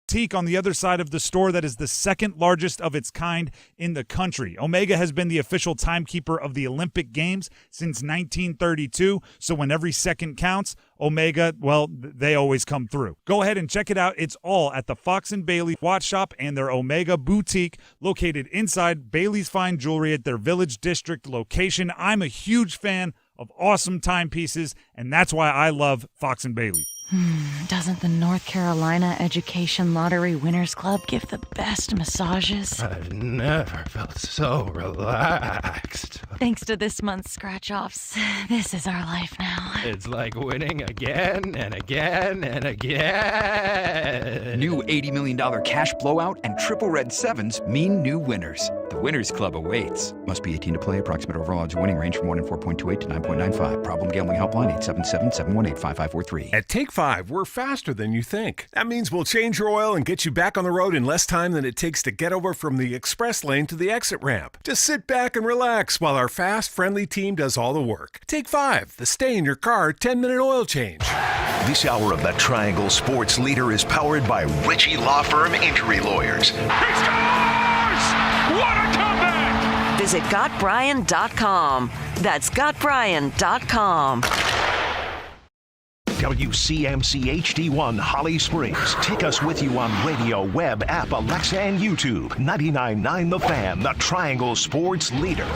boutique on the other side of the store that is the second largest of its kind in the country. Omega has been the official timekeeper of the Olympic Games since 1932, so when every second counts, Omega, well, they always come through. Go ahead and check it out. It's all at the Fox & Bailey Watch Shop and their Omega Boutique located inside Bailey's Fine Jewelry at their Village District location. I'm a huge fan of awesome timepieces, and that's why I love Fox & Bailey. Doesn't the North Carolina Education Lottery Winners Club give the best massages? I've never felt so relaxed. Thanks to this month's scratch-offs, this is our life now. It's like winning again and again and again. New $80 million cash blowout and triple red sevens mean new winners. The Winners Club awaits. Must be 18 to play. Approximate overall odds winning range from 1 in 4.28 to 9.95. Problem gambling helpline 877-718-5543. At Take 5, we're faster than you think. That means we'll change your oil and get you back on the road in less time than it takes to get over from the express lane to the exit ramp. Just sit back and relax while our fast, friendly team does all the work. Take 5, the stay-in-your-car 10-minute oil change. This hour of the Triangle Sports Leader is powered by Ritchie Law Firm Injury Lawyers. He scores! What a comeback! Visit GotBryan.com. That's GotBryan.com. WCMC HD1 Holly Springs. Take us with you on radio, web, app, Alexa, and YouTube. 99.9 The Fan, the Triangle Sports Leader.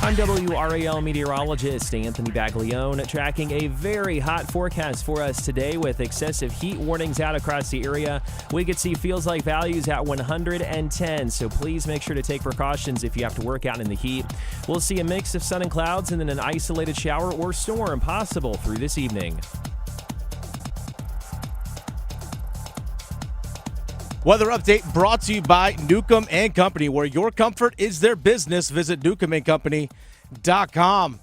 I'm WRAL meteorologist Anthony Baglione, tracking a very hot forecast for us today with excessive heat warnings out across the area. We could see feels like values at 110, so please make sure to take precautions if you have to work out in the heat. We'll see a mix of sun and clouds and then an isolated shower or storm possible through this evening. Weather update brought to you by Newcomb & Company, where your comfort is their business. Visit newcombandcompany.com.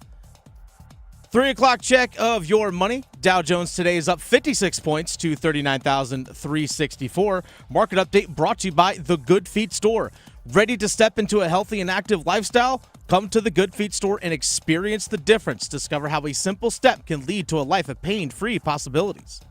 3 o'clock check of your money. Dow Jones today is up 56 points to 39,364. Market update brought to you by The Good Feet Store. Ready to step into a healthy and active lifestyle? Come to The Good Feet Store and experience the difference. Discover how a simple step can lead to a life of pain-free possibilities.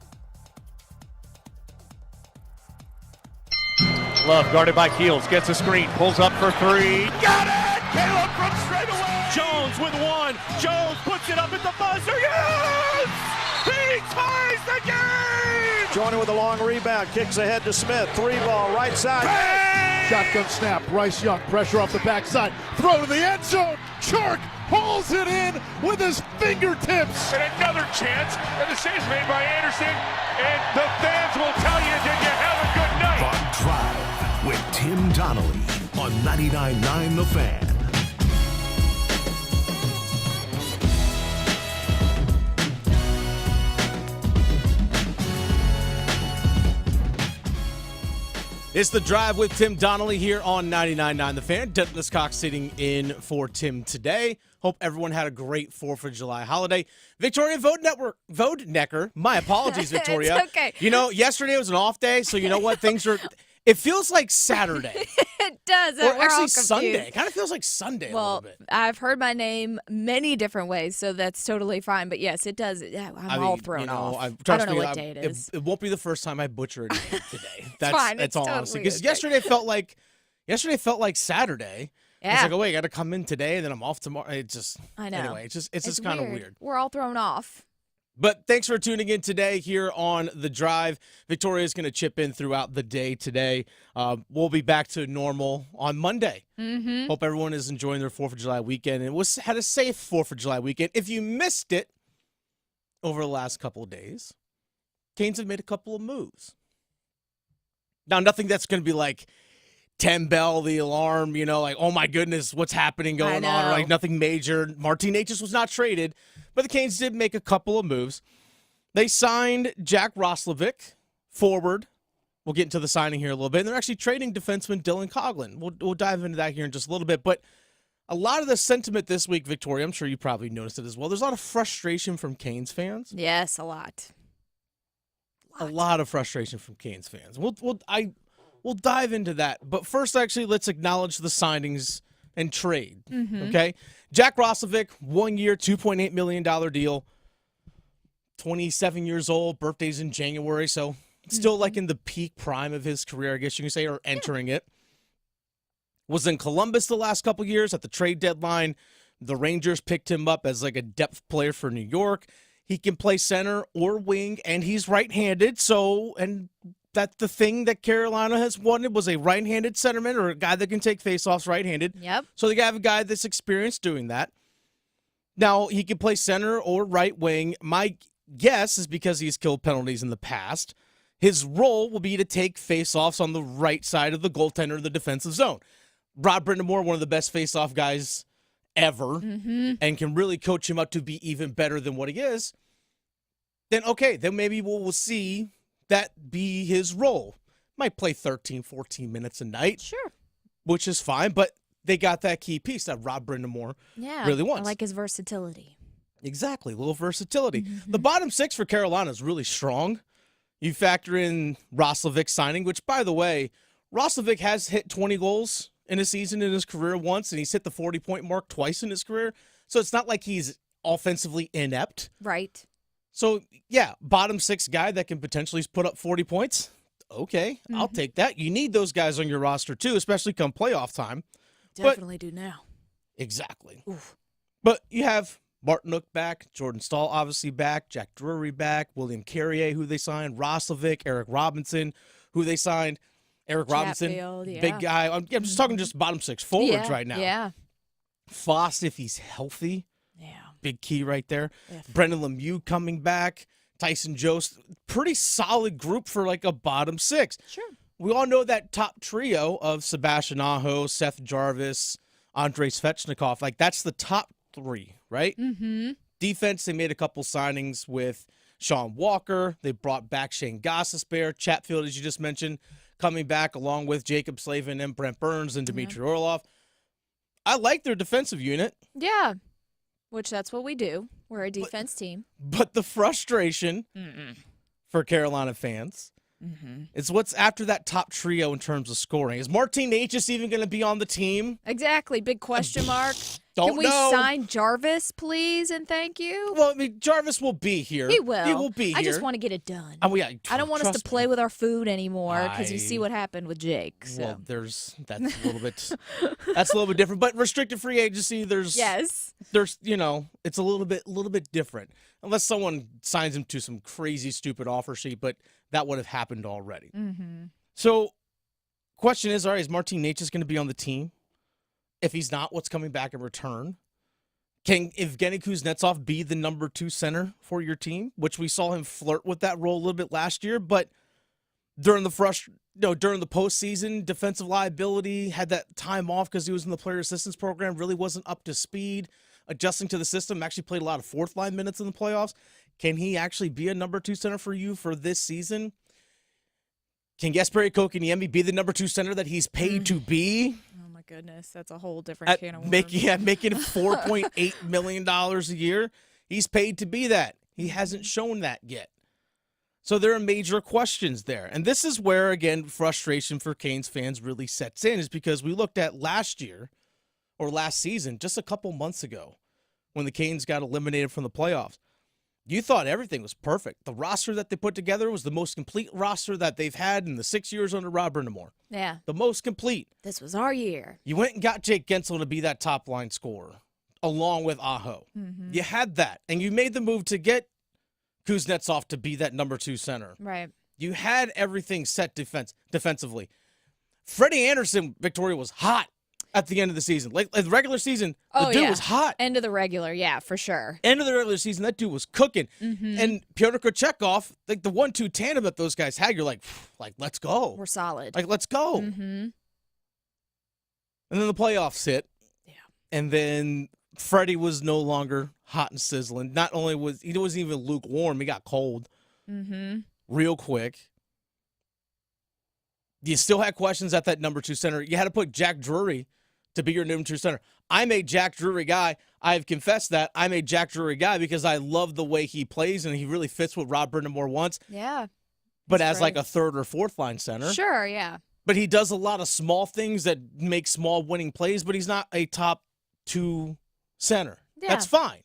Love guarded by Keels, gets a screen, pulls up for three. Got it! Caleb from straight away! Jones with one. Jones puts it up at the buzzer. Yes! He ties the game! Joining with a long rebound, kicks ahead to Smith. 3-ball, right side. Bang! Shotgun snap, Bryce Young, pressure off the backside. Throw to the end zone. Chark pulls it in with his fingertips. And another chance, and the save's made by Anderson. And the fans will tell you, did you have a good night? On Drive with Tim Donnelly on 99.9 The Fan. It's The Drive with Tim Donnelly here on 99.9 The Fan. Douglas Cox sitting in for Tim today. Hope everyone had a great 4th of July holiday. Victoria Vodenecker, my apologies, Victoria. It's okay. You know, yesterday was an off day, so you know what? It feels like Saturday. It does. Or actually Sunday. It kind of feels like Sunday a little bit. I've heard my name many different ways, so that's totally fine. But yes, it does. Yeah, I'm all thrown off. I don't know what day it is. It won't be the first time I butcher it today. That's fine. That's all honestly. Totally Because yesterday felt like Saturday. Yeah. It's like, oh wait, I got to come in today, and then I'm off tomorrow. I know. Anyway, it's just kind of weird. We're all thrown off. But thanks for tuning in today here on The Drive. Victoria's going to chip in throughout the day today. We'll be back to normal on Monday. Mm-hmm. Hope everyone is enjoying their 4th of July weekend and had a safe 4th of July weekend. If you missed it over the last couple of days, Canes have made a couple of moves. Now, nothing that's going to be like 10 bell the alarm, like, oh my goodness, what's happening going on? Or like nothing major. Martin Necas was not traded, but the Canes did make a couple of moves. They signed Jack Roslovic, forward. We'll get into the signing here a little bit. And they're actually trading defenseman Dylan Coughlin. We'll dive into that here in just a little bit. But a lot of the sentiment this week, Victoria, I'm sure you probably noticed it as well. There's a lot of frustration from Canes fans. Yes, a lot. A lot of frustration from Canes fans. We'll dive into that. But first, actually, let's acknowledge the signings and trade. Mm-hmm. Okay? Jack Roslovic, 1 year, $2.8 million deal. 27 years old, birthday's in January, so still like in the peak prime of his career, I guess you can say, or entering it. Was in Columbus the last couple years at the trade deadline. The Rangers picked him up as like a depth player for New York. He can play center or wing, and he's right-handed. So, and that's the thing that Carolina has wanted was a right-handed centerman or a guy that can take faceoffs right-handed. Yep. So they have a guy that's experienced doing that. Now, he can play center or right wing. My guess is because he's killed penalties in the past, his role will be to take faceoffs on the right side of the goaltender in the defensive zone. Rod Brind'Amour, one of the best faceoff guys ever, and can really coach him up to be even better than what he is, then okay, then maybe we'll see that be his role. Might play 13, 14 minutes a night. Sure. Which is fine, but they got that key piece that Rod Brind'Amour really wants. I like his versatility. Exactly, a little versatility. The bottom six for Carolina is really strong. You factor in Roslovic's signing, which, by the way, Roslovic has hit 20 goals in a season in his career once, and he's hit the 40-point mark twice in his career. So it's not like he's offensively inept. Right. So, yeah, bottom six guy that can potentially put up 40 points. Okay, I'll take that. You need those guys on your roster, too, especially come playoff time. Definitely do now. Exactly. Oof. But you have Martin Necas back, Jordan Staal obviously back, Jack Drury back, William Carrier, who they signed, Roslovic, Eric Robinson, who they signed. Eric Chatfield, Robinson, big guy. I'm just talking just bottom six forwards right now. Yeah. Foss, if he's healthy. Yeah. Big key right there. Brendan Lemieux coming back. Tyson Jost. Pretty solid group for like a bottom six. Sure. We all know that top trio of Sebastian Aho, Seth Jarvis, Andrei Svechnikov. Like, that's the top three, right? Defense, they made a couple signings with Shawn Walker. They brought back Shayne Gostisbehere. Chatfield, as you just mentioned, coming back along with Jacob Slavin and Brent Burns and Dmitry Orlov. I like their defensive unit. Yeah, which that's what we do. We're a defense team. But the frustration for Carolina fans is what's after that top trio in terms of scoring. Is Martin Necas even going to be on the team? Exactly. Big question mark. Don't Can we know. sign Jarvis, please, and thank you? Well, I mean, Jarvis will be here. He will. He will be here. I just want to get it done. Oh, yeah, I don't want us to play with our food anymore because you I- see what happened with Jake. So. Well, that's a little bit different. But restricted free agency, there's it's a little bit different. Unless someone signs him to some crazy stupid offer sheet, but that would have happened already. So, question is, all right, is Martin Necas going to be on the team? If he's not, what's coming back in return? Can Evgeny Kuznetsov be the number 2 center for your team? Which we saw him flirt with that role a little bit last year, but during the postseason, defensive liability, had that time off because he was in the player assistance program, really wasn't up to speed, adjusting to the system, actually played a lot of fourth line minutes in the playoffs. Can he actually be a number 2 center for you for this season? Can Jesperi Kotkaniemi be the number 2 center that he's paid to be? Oh my goodness, that's a whole different can of worms. Making $4.8 million a year. He's paid to be that. He hasn't shown that yet. So there are major questions there. And this is where, again, frustration for Canes fans really sets in, is because we looked at last season, just a couple months ago, when the Canes got eliminated from the playoffs. You thought everything was perfect. The roster that they put together was the most complete roster that they've had in the 6 years under Rod Brind'Amour. Yeah. The most complete. This was our year. You went and got Jake Gensel to be that top-line scorer, along with Aho. You had that, and you made the move to get Kuznetsov to be that number 2 center. Right. You had everything set defensively. Freddie Anderson, Victoria, was hot at the end of the season. Like the regular season, the dude was hot. End of the regular, yeah, for sure. End of the regular season, that dude was cooking. And Pyotr Kochetkov, like the 1-2 tandem that those guys had, you're like, let's go. We're solid. Like, let's go. And then the playoffs hit. Yeah. And then Freddie was no longer hot and sizzling. Not only he wasn't even lukewarm, he got cold real quick. You still had questions at that number 2 center. You had to put Jack Drury to be your number 2 center. I'm a Jack Drury guy. I've confessed that. I'm a Jack Drury guy because I love the way he plays, and he really fits what Rod Brind'Amour wants. Yeah. But as like a third or fourth line center. Sure, yeah. But he does a lot of small things that make small winning plays, but he's not a top 2 center. Yeah. That's fine.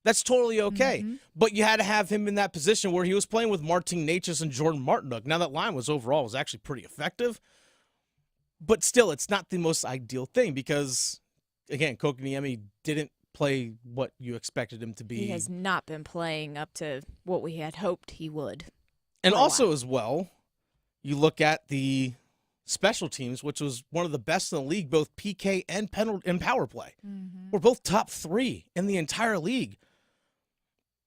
That's totally okay. But you had to have him in that position where he was playing with Martin Necas and Jordan Martinook. Now, that line was actually pretty effective. But still, it's not the most ideal thing because, again, Kokoniemi didn't play what you expected him to be. He has not been playing up to what we had hoped he would. And also, as well, you look at the special teams, which was one of the best in the league, both PK and power play. We're both top 3 in the entire league.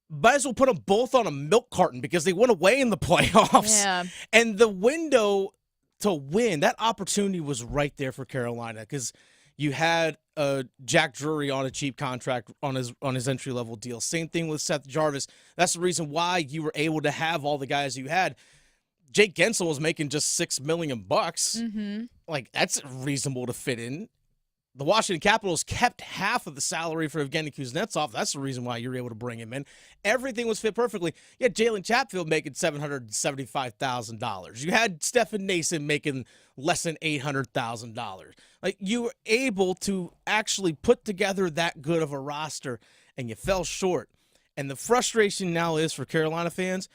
Might as well put them both on a milk carton because they went away in the playoffs. Yeah. And the window to win, that opportunity was right there for Carolina because you had Jack Drury on a cheap contract on his entry-level deal. Same thing with Seth Jarvis. That's the reason why you were able to have all the guys you had. Jake Gensel was making just $6 million. Like, that's reasonable to fit in. The Washington Capitals kept half of the salary for Evgeny Kuznetsov. That's the reason why you were able to bring him in. Everything was fit perfectly. You had Jaylen Chatfield making $775,000. You had Stefan Nason making less than $800,000. Like, you were able to actually put together that good of a roster, and you fell short. And the frustration now is for Carolina fans,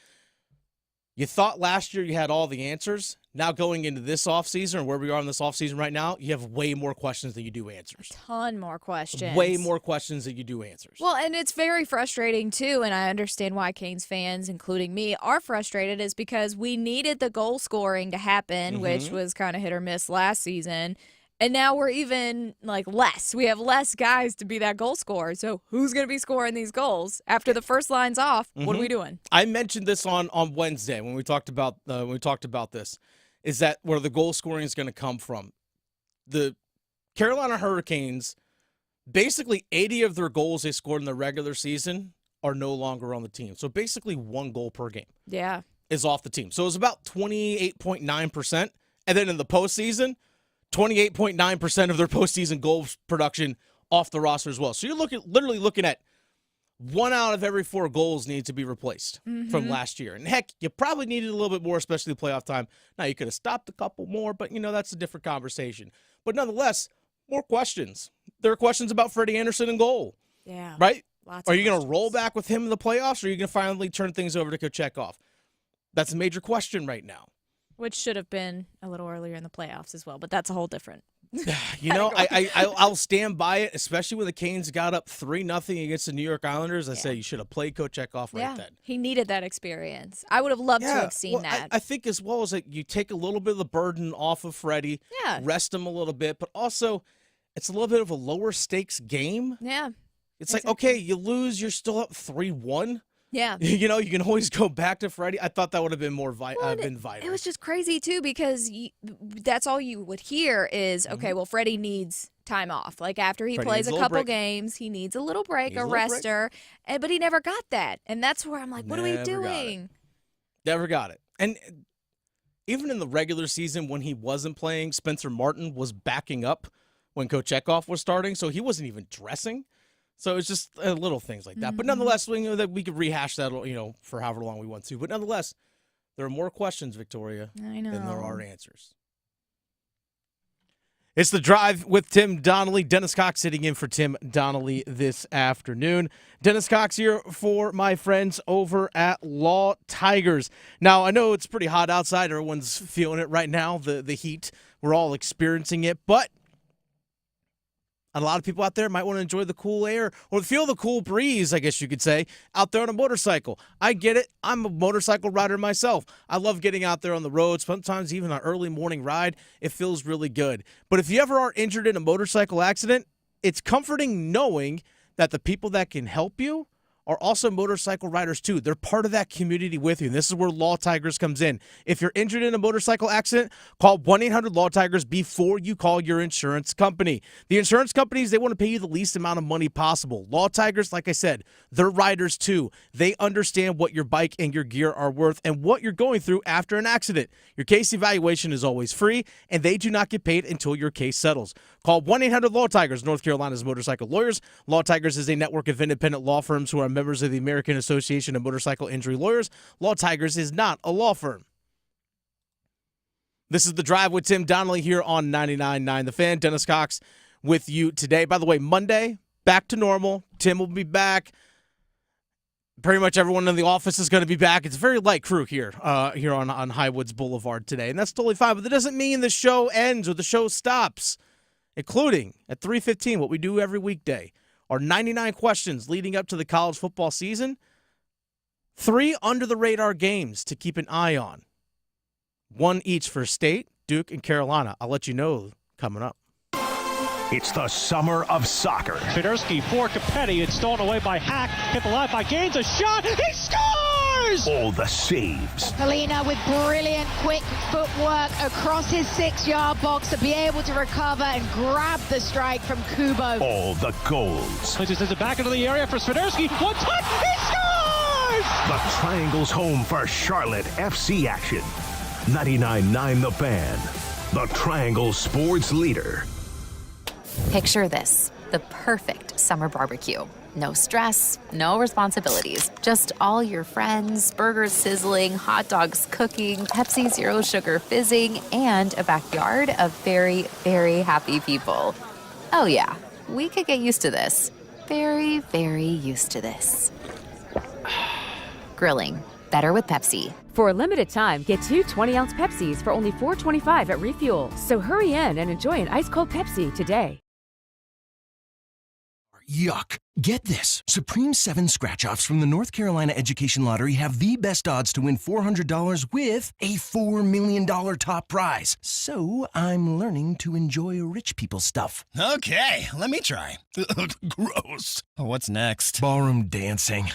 you thought last year you had all the answers. Now going into this offseason, or where we are in this offseason right now, you have way more questions than you do answers. A ton more questions. Way more questions than you do answers. Well, and it's very frustrating, too, and I understand why Canes fans, including me, are frustrated, is because we needed the goal scoring to happen, which was kind of hit or miss last season. And now we're even, less. We have less guys to be that goal scorer. So who's going to be scoring these goals? After the first line's off, what are we doing? I mentioned this on Wednesday when we talked about this, is that where the goal scoring is going to come from. The Carolina Hurricanes, basically 80 of their goals they scored in the regular season are no longer on the team. So basically 1 goal per game is off the team. So it was about 28.9%. And then in the postseason, 28.9% of their postseason goal production off the roster as well. So you're literally looking at 1 out of every 4 goals needs to be replaced from last year. And heck, you probably needed a little bit more, especially playoff time. Now, you could have stopped a couple more, but, that's a different conversation. But nonetheless, more questions. There are questions about Freddie Anderson in goal. Yeah. Right? Lots are of you going to roll back with him in the playoffs, or are you going to finally turn things over to Kochetkov? That's a major question right now. Which should have been a little earlier in the playoffs as well, but that's a whole different. I'll stand by it, especially when the Canes got up 3-0 against the New York Islanders. I say you should have played Kochetkov right then. He needed that experience. I would have loved to have seen that. I think as well as that you take a little bit of the burden off of Freddie, rest him a little bit, but also it's a little bit of a lower stakes game. Yeah. It's like, okay, you lose, you're still up 3-1. Yeah. You can always go back to Freddie. I thought that would have been more vital. It was just crazy, too, because that's all you would hear is, okay, well, Freddie needs time off. Like, after he plays a couple games, he needs a little break, a rester, but he never got that. And that's where I'm like, what are we doing? Never got it. And even in the regular season when he wasn't playing, Spencer Martin was backing up when Kochetkov was starting, so he wasn't even dressing. So it's just little things like that. But nonetheless, we could rehash that, for however long we want to. But nonetheless, there are more questions, Victoria, than there are answers. It's The Drive with Tim Donnelly. Dennis Cox sitting in for Tim Donnelly this afternoon. Dennis Cox here for my friends over at Law Tigers. Now, I know it's pretty hot outside. Everyone's feeling it right now, the heat. We're all experiencing it. But a lot of people out there might want to enjoy the cool air or feel the cool breeze, I guess you could say, out there on a motorcycle. I get it. I'm a motorcycle rider myself. I love getting out there on the road. Sometimes even an early morning ride, it feels really good. But if you ever are injured in a motorcycle accident, it's comforting knowing that the people that can help you are also motorcycle riders too. They're part of that community with you. And this is where Law Tigers comes in. If you're injured in a motorcycle accident, call 1-800-LAW-TIGERS before you call your insurance company. The insurance companies, they want to pay you the least amount of money possible. Law Tigers, like I said, they're riders too. They understand what your bike and your gear are worth and what you're going through after an accident. Your case evaluation is always free, and they do not get paid until your case settles. Call 1-800-LAW-TIGERS, North Carolina's motorcycle lawyers. Law Tigers is a network of independent law firms who are members of the American Association of Motorcycle Injury Lawyers. Law Tigers is not a law firm. This is The Drive with Tim Donnelly here on 99.9 The Fan. Dennis Cox with you today. By the way, Monday, back to normal. Tim will be back. Pretty much everyone in the office is going to be back. It's a very light crew here on Highwoods Boulevard today, and that's totally fine. But that doesn't mean the show ends or the show stops, including at 3:15, what we do every weekday, our 99 questions leading up to the college football season. 3 under-the-radar games to keep an eye on. 1 each for State, Duke, and Carolina. I'll let you know coming up. It's the summer of soccer. Swiderski for Capetti. It's stolen away by Hack. Hit the line by Gaines. A shot. He scores! All the saves. Polina with brilliant, quick footwork across his 6-yard box to be able to recover and grab the strike from Kubo. All the goals. He sends it back into the area for Swiderski. One touch. He scores! The Triangle's home for Charlotte FC action. 99.9 The Fan. The Triangle sports leader. Picture this, the perfect summer barbecue. No stress, no responsibilities, just all your friends, burgers sizzling, hot dogs cooking, Pepsi Zero Sugar fizzing, and a backyard of very, very happy people. Oh yeah, we could get used to this. Very, very used to this. Grilling, better with Pepsi. For a limited time, get 2 20-ounce Pepsis for only $4.25 at Refuel. So hurry in and enjoy an ice-cold Pepsi today. Yuck. Get this. Supreme 7 scratch-offs from the North Carolina Education Lottery have the best odds to win $400 with a $4 million top prize. So I'm learning to enjoy rich people stuff. Okay, let me try. Gross. What's next? Ballroom dancing.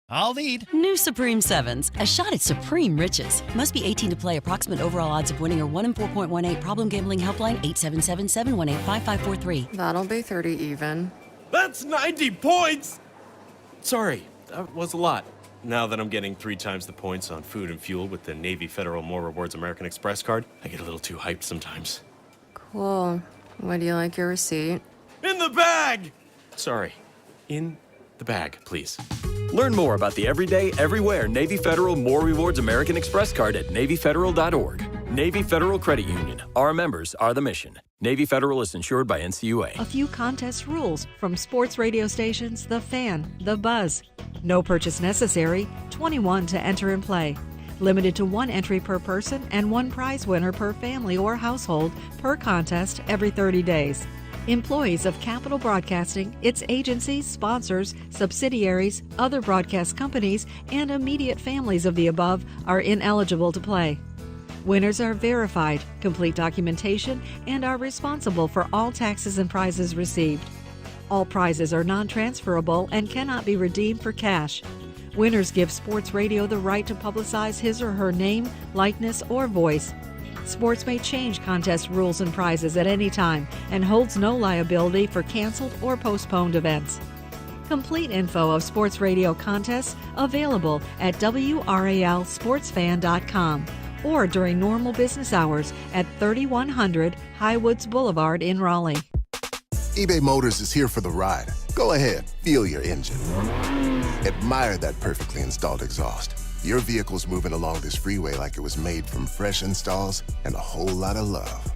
I'll lead. New Supreme 7s, a shot at supreme riches. Must be 18 to play. Approximate overall odds of winning are 1 in 4.18. Problem gambling helpline 877-718-5543. That'll be 30 even. That's 90 points! Sorry, that was a lot. Now that I'm getting 3 times the points on food and fuel with the Navy Federal More Rewards American Express card, I get a little too hyped sometimes. Cool. Would you like your receipt? In the bag! Sorry, in the bag, please. Learn more about the everyday, everywhere Navy Federal More Rewards American Express card at NavyFederal.org. Navy Federal Credit Union. Our members are the mission. Navy Federal is insured by NCUA. A few contest rules from sports radio stations The Fan, The Buzz. No purchase necessary, 21 to enter and play. Limited to 1 entry per person and 1 prize winner per family or household per contest every 30 days. Employees of Capital Broadcasting, its agencies, sponsors, subsidiaries, other broadcast companies, and immediate families of the above are ineligible to play. Winners are verified, complete documentation, and are responsible for all taxes and prizes received. All prizes are non-transferable and cannot be redeemed for cash. Winners give sports radio the right to publicize his or her name, likeness, or voice. Sports may change contest rules and prizes at any time and holds no liability for canceled or postponed events. Complete info of sports radio contests available at WRALSportsFan.com or during normal business hours at 3100 Highwoods Boulevard in Raleigh. eBay Motors is here for the ride. Go ahead, feel your engine. Admire that perfectly installed exhaust. Your vehicle's moving along this freeway like it was made from fresh installs and a whole lot of love.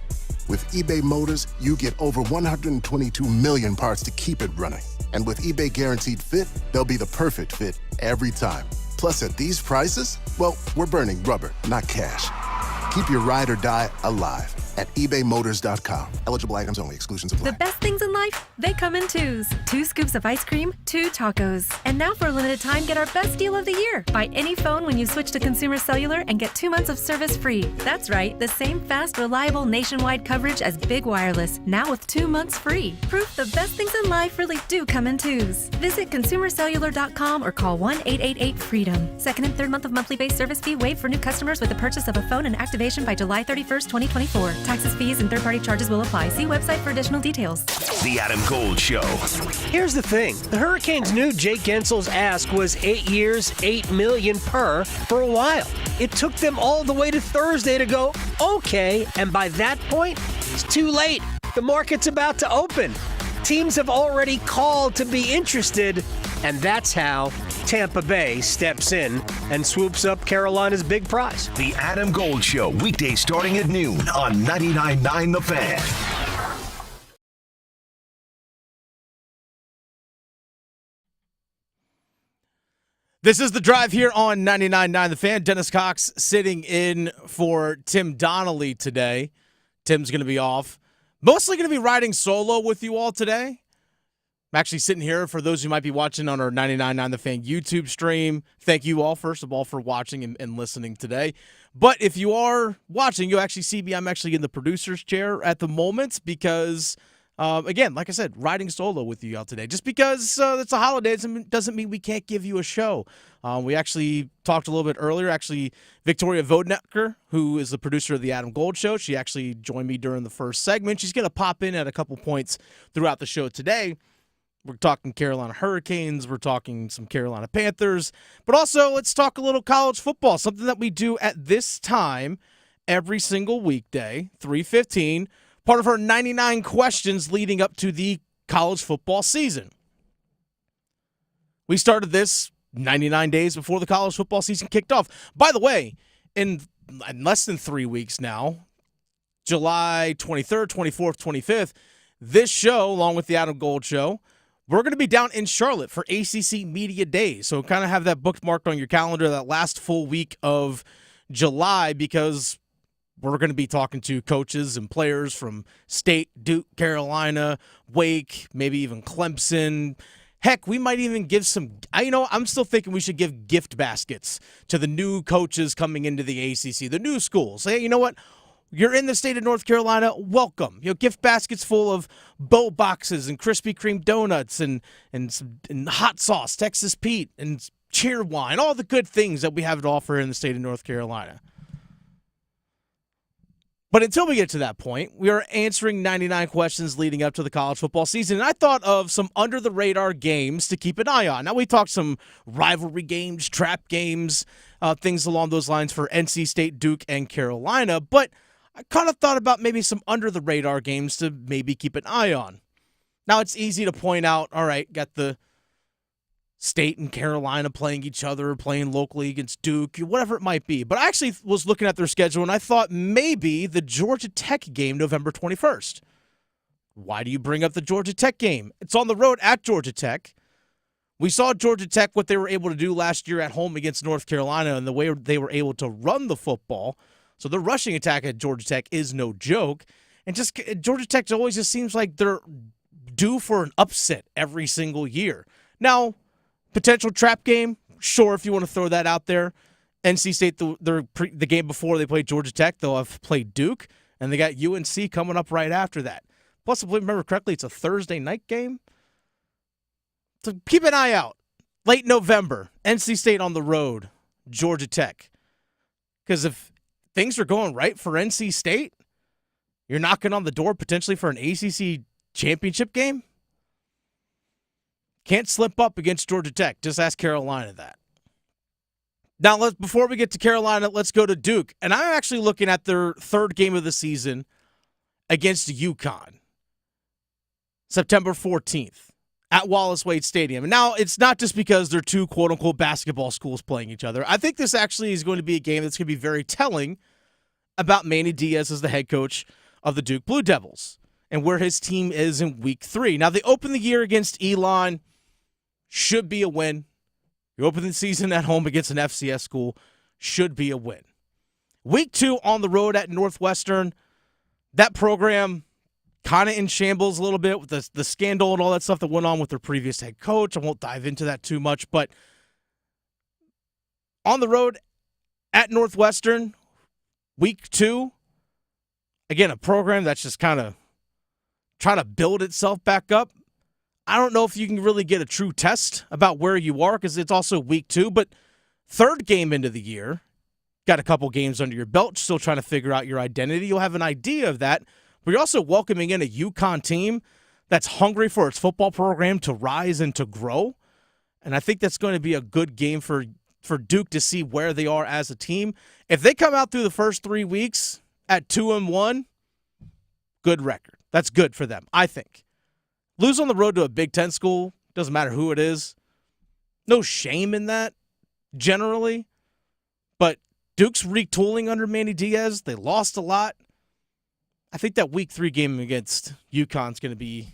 With eBay Motors, you get over 122 million parts to keep it running. And with eBay Guaranteed Fit, they'll be the perfect fit every time. Plus, at these prices, well, we're burning rubber, not cash. Keep your ride or die alive at ebaymotors.com. Eligible items only. Exclusions apply. The best things in life, they come in twos. 2 scoops of ice cream, 2 tacos. And now for a limited time, get our best deal of the year. Buy any phone when you switch to Consumer Cellular and get 2 months of service free. That's right, the same fast, reliable nationwide coverage as Big Wireless, now with 2 months free. Proof the best things in life really do come in twos. Visit ConsumerCellular.com or call 1-888-FREEDOM. Second and third month of monthly base service fee waived for new customers with the purchase of a phone and activation by July 31st, 2024. Taxes, fees, and third-party charges will apply. See website for additional details. The Adam Gold Show. Here's the thing. The Hurricanes knew Jake Gensel's ask was 8 years, $8 million per for a while. It took them all the way to Thursday to go, okay, and by that point, it's too late. The market's about to open. Teams have already called to be interested, and that's how Tampa Bay steps in and swoops up Carolina's big prize. The Adam Gold Show, weekdays starting at noon on 99.9 The Fan. This is The Drive here on 99.9 The Fan. Dennis Cox sitting in for Tim Donnelly today. Tim's going to be off. Mostly going to be riding solo with you all today. I'm actually sitting here for those who might be watching on our 99.9 The Fan YouTube stream. Thank you all, first of all, for watching and listening today. But if you are watching, you'll actually see me. I'm actually in the producer's chair at the moment because, again, like I said, riding solo with you all today. Just because it's a holiday doesn't mean we can't give you a show. We actually talked a little bit earlier. Actually, Victoria Vodnecker, who is the producer of the Adam Gold Show, she actually joined me during the first segment. She's going to pop in at a couple points throughout the show today. We're talking Carolina Hurricanes. We're talking some Carolina Panthers. But also, let's talk a little college football, something that we do at this time every single weekday, 3:15, part of our 99 questions leading up to the college football season. We started this 99 days before the college football season kicked off. By the way, in less than 3 weeks now, July 23rd, 24th, 25th, this show, along with the Adam Gold Show, we're going to be down in Charlotte for ACC Media Days. So kind of have that bookmarked on your calendar, that last full week of July, because we're going to be talking to coaches and players from State, Duke, Carolina, Wake, maybe even Clemson. Heck, we might even give some, I'm still thinking we should give gift baskets to the new coaches coming into the ACC, the new schools. Hey, you know what? You're in the state of North Carolina, welcome. Gift baskets full of bow boxes and Krispy Kreme donuts and hot sauce, Texas Pete, and cheer wine, all the good things that we have to offer in the state of North Carolina. But until we get to that point, we are answering 99 questions leading up to the college football season. And I thought of some under-the-radar games to keep an eye on. Now, we talked some rivalry games, trap games, things along those lines for NC State, Duke, and Carolina. But I kind of thought about maybe some under-the-radar games to maybe keep an eye on. Now, it's easy to point out, all right, got the State and Carolina playing each other, playing locally against Duke, whatever it might be. But I actually was looking at their schedule, and I thought maybe the Georgia Tech game, November 21st. Why do you bring up the Georgia Tech game? It's on the road at Georgia Tech. We saw Georgia Tech, what they were able to do last year at home against North Carolina, and the way they were able to run the football. So the rushing attack at Georgia Tech is no joke. And just Georgia Tech always just seems like they're due for an upset every single year. Now, potential trap game, sure, if you want to throw that out there. NC State, the game before they played Georgia Tech, they'll have played Duke, and they got UNC coming up right after that. Plus, if I remember correctly, it's a Thursday night game. So keep an eye out. Late November, NC State on the road, Georgia Tech. Because if things are going right for NC State, you're knocking on the door potentially for an ACC championship game. Can't slip up against Georgia Tech. Just ask Carolina that. Now, before we get to Carolina, let's go to Duke. And I'm actually looking at their third game of the season against UConn, September 14th at Wallace Wade Stadium. And now, it's not just because they're two quote-unquote basketball schools playing each other. I think this actually is going to be a game that's going to be very telling about Manny Diaz as the head coach of the Duke Blue Devils and where his team is in Week 3. Now, they open the year against Elon. Should be a win. You open the season at home against an FCS school. Should be a win. Week 2 on the road at Northwestern. That program kind of in shambles a little bit with the scandal and all that stuff that went on with their previous head coach. I won't dive into that too much. But on the road at Northwestern, Week 2, again, a program that's just kind of trying to build itself back up. I don't know if you can really get a true test about where you are because it's also Week 2, but third game into the year, got a couple games under your belt, still trying to figure out your identity. You'll have an idea of that, but you're also welcoming in a UConn team that's hungry for its football program to rise and to grow, and I think that's going to be a good game for Duke to see where they are as a team. If they come out through the first 3 weeks at 2-1, good record. That's good for them, I think. Lose on the road to a Big Ten school, doesn't matter who it is. No shame in that, generally. But Duke's retooling under Manny Diaz. They lost a lot. I think that Week 3 game against UConn's going to be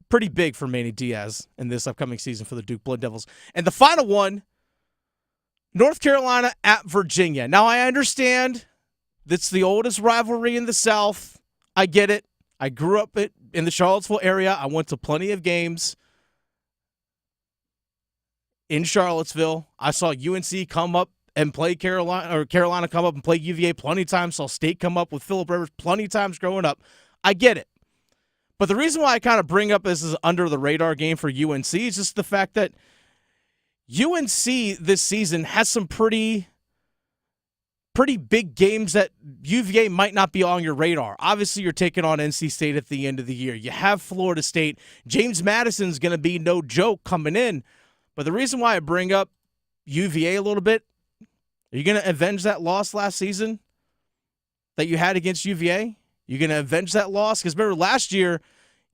pretty big for Manny Diaz in this upcoming season for the Duke Blue Devils. And the final one, North Carolina at Virginia. Now, I understand it's the oldest rivalry in the South. I get it. I grew up in the Charlottesville area. I went to plenty of games in Charlottesville. I saw UNC come up and play Carolina, or Carolina come up and play UVA plenty of times. Saw State come up with Phillip Rivers plenty of times growing up. I get it. But the reason why I kind of bring up this as under the radar game for UNC is just the fact that UNC this season has some pretty big games that UVA might not be on your radar. Obviously, you're taking on NC State at the end of the year. You have Florida State. James Madison's going to be no joke coming in. But the reason why I bring up UVA a little bit, are you going to avenge that loss last season that you had against UVA? You're going to avenge that loss? Because remember, last year,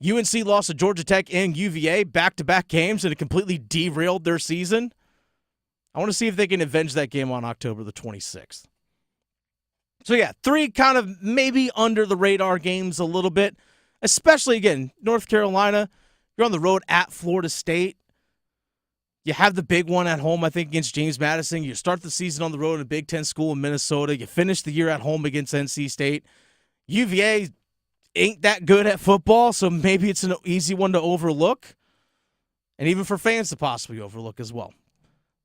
UNC lost to Georgia Tech and UVA back-to-back games, and it completely derailed their season. I want to see if they can avenge that game on October the 26th. So, yeah, 3 kind of maybe under-the-radar games a little bit, especially, again, North Carolina. You're on the road at Florida State. You have the big one at home, I think, against James Madison. You start the season on the road in a Big Ten school in Minnesota. You finish the year at home against NC State. UVA ain't that good at football, so maybe it's an easy one to overlook, and even for fans to possibly overlook as well.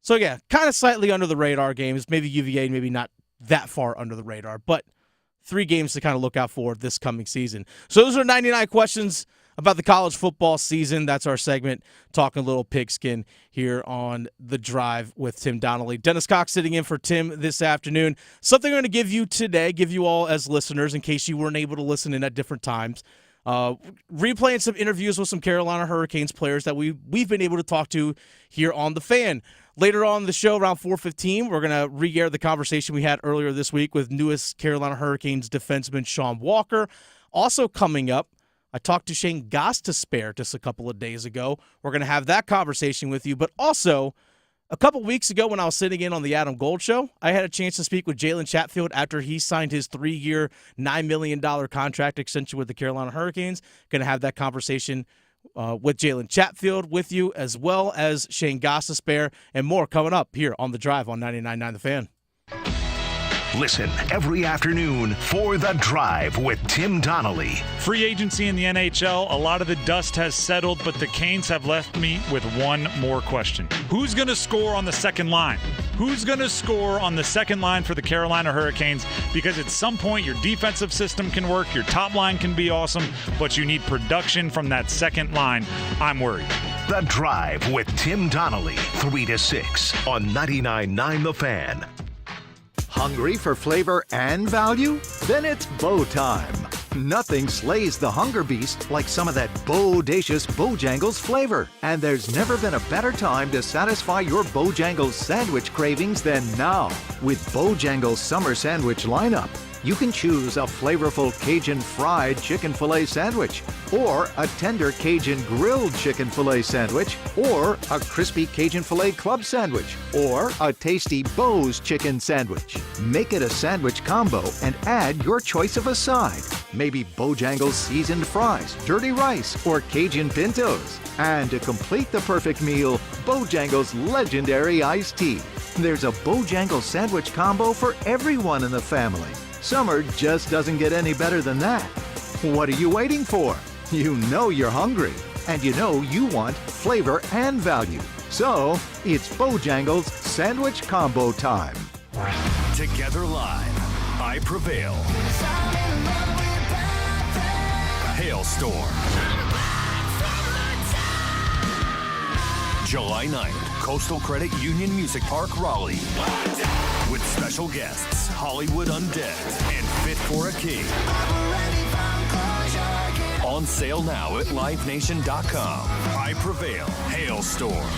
So, yeah, kind of slightly under the radar games. Maybe UVA, maybe not that far under the radar, but 3 games to kind of look out for this coming season. So those are 99 questions about the college football season. That's our segment, talking a little pigskin here on The Drive with Tim Donnelly. Dennis Cox sitting in for Tim this afternoon. Something I'm going to give you today, give you all as listeners in case you weren't able to listen in at different times. Replaying some interviews with some Carolina Hurricanes players that we've been able to talk to here on The Fan. Later on in the show, around 4:15, we're going to re-air the conversation we had earlier this week with newest Carolina Hurricanes defenseman Shawn Walker. Also coming up, I talked to Shayne Gostisbehere just a couple of days ago. We're going to have that conversation with you. But also, a couple weeks ago when I was sitting in on the Adam Gold Show, I had a chance to speak with Jaylen Chatfield after he signed his 3-year, $9 million contract extension with the Carolina Hurricanes. Going to have that conversation with Jaylen Chatfield with you, as well as Shayne Gostisbehere, and more coming up here on The Drive on 99.9 The Fan. Listen every afternoon for The Drive with Tim Donnelly. Free agency in the NHL, a lot of the dust has settled, but the Canes have left me with one more question. Who's going to score on the second line? Who's going to score on the second line for the Carolina Hurricanes? Because at some point, your defensive system can work, your top line can be awesome, but you need production from that second line. I'm worried. The Drive with Tim Donnelly, 3 to 6 on 99.9 The Fan. Hungry for flavor and value? Then it's Bo time. Nothing slays the hunger beast like some of that bodacious Bojangles flavor. And there's never been a better time to satisfy your Bojangles sandwich cravings than now. With Bojangles Summer Sandwich lineup, you can choose a flavorful Cajun fried chicken filet sandwich, or a tender Cajun grilled chicken filet sandwich, or a crispy Cajun filet club sandwich, or a tasty Bo's chicken sandwich. Make it a sandwich combo and add your choice of a side. Maybe Bojangles seasoned fries, dirty rice, or Cajun pintos. And to complete the perfect meal, Bojangles legendary iced tea. There's a Bojangles sandwich combo for everyone in the family. Summer just doesn't get any better than that. What are you waiting for? You know you're hungry, and you know you want flavor and value. So, it's Bojangles Sandwich Combo time. Together live, I Prevail. Hailstorm. July 9th, Coastal Credit Union Music Park, Raleigh. With special guests, Hollywood Undead and Fit for a King. On sale now at livenation.com. I Prevail, Hailstorm.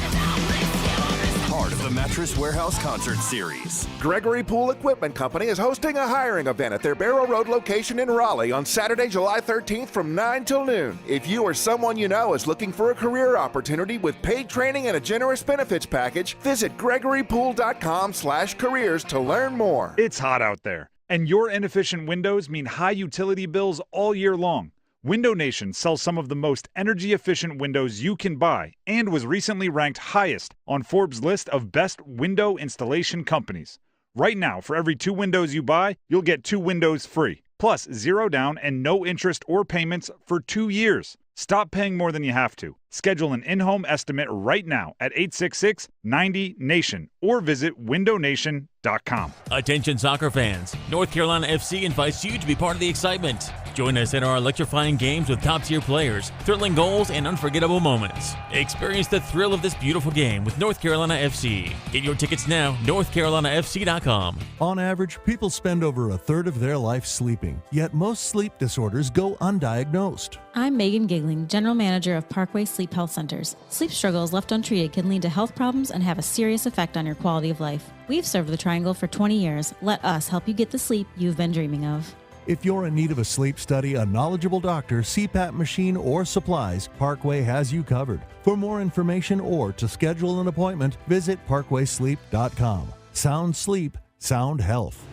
Part of the Mattress Warehouse Concert Series. Gregory Pool Equipment Company is hosting a hiring event at their Barrow Road location in Raleigh on Saturday, July 13th from 9 till noon. If you or someone you know is looking for a career opportunity with paid training and a generous benefits package, visit gregorypool.com/careers to learn more. It's hot out there, and your inefficient windows mean high utility bills all year long. Window Nation sells some of the most energy-efficient windows you can buy and was recently ranked highest on Forbes' list of best window installation companies. Right now, for every 2 windows you buy, you'll get 2 windows free, plus 0 down and no interest or payments for 2 years. Stop paying more than you have to. Schedule an in-home estimate right now at 866-90-NATION or visit windownation.com. Attention soccer fans, North Carolina FC invites you to be part of the excitement. Join us in our electrifying games with top-tier players, thrilling goals, and unforgettable moments. Experience the thrill of this beautiful game with North Carolina FC. Get your tickets now, northcarolinafc.com. On average, people spend over a third of their life sleeping, yet most sleep disorders go undiagnosed. I'm Megan Gigling, General Manager of Parkway Sleep Health Centers. Sleep struggles left untreated can lead to health problems and have a serious effect on your quality of life. We've served the Triangle for 20 years. Let us help you get the sleep you've been dreaming of. If you're in need of a sleep study, a knowledgeable doctor, CPAP machine, or supplies, Parkway has you covered. For more information or to schedule an appointment, visit parkwaysleep.com. Sound sleep, sound health.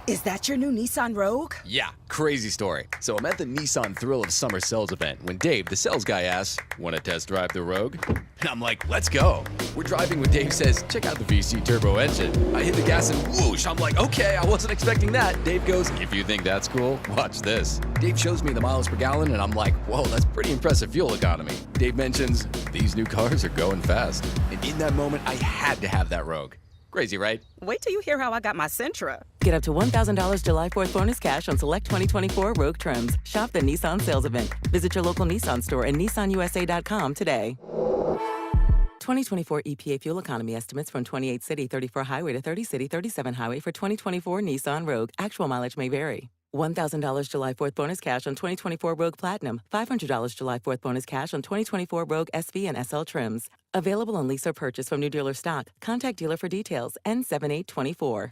Is that your new Nissan Rogue? Yeah, crazy story. So I'm at the Nissan Thrill of Summer sales event when Dave, the sales guy, asks, "Want to test drive the Rogue?" And I'm like, "Let's go." We're driving when Dave says, "Check out the VC turbo engine." I hit the gas and whoosh. I'm like, "Okay, I wasn't expecting that." Dave goes, "If you think that's cool, watch this." Dave shows me the miles per gallon and I'm like, "Whoa, that's pretty impressive fuel economy." Dave mentions, "These new cars are going fast." And in that moment, I had to have that Rogue. Crazy, right? Wait till you hear how I got my Sentra. Get up to $1,000 July 4th bonus cash on select 2024 Rogue trims. Shop the Nissan sales event. Visit your local Nissan store and nissanusa.com today. 2024 EPA fuel economy estimates from 28 city, 34 highway to 30 city, 37 highway for 2024 Nissan Rogue. Actual mileage may vary. $1,000 July 4th bonus cash on 2024 Rogue Platinum. $500 July 4th bonus cash on 2024 Rogue SV and SL trims. Available on lease or purchase from new dealer stock. Contact dealer for details. N7824.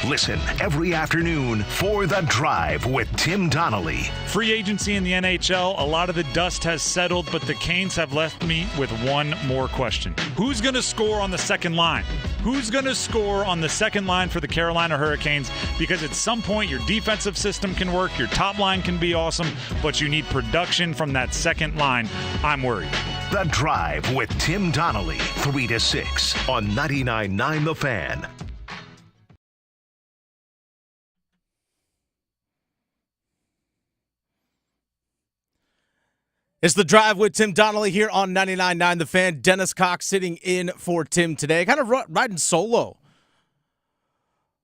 Listen every afternoon for The Drive with Tim Donnelly. Free agency in the NHL, a lot of the dust has settled, but the Canes have left me with one more question. Who's going to score on the second line? Who's going to score on the second line for the Carolina Hurricanes? Because at some point, your defensive system can work, your top line can be awesome, but you need production from that second line. I'm worried. The Drive with Tim Donnelly, 3 to 6 on 99.9 The Fan. It's The Drive with Tim Donnelly here on 99.9 The Fan. Dennis Cox sitting in for Tim today. Kind of riding solo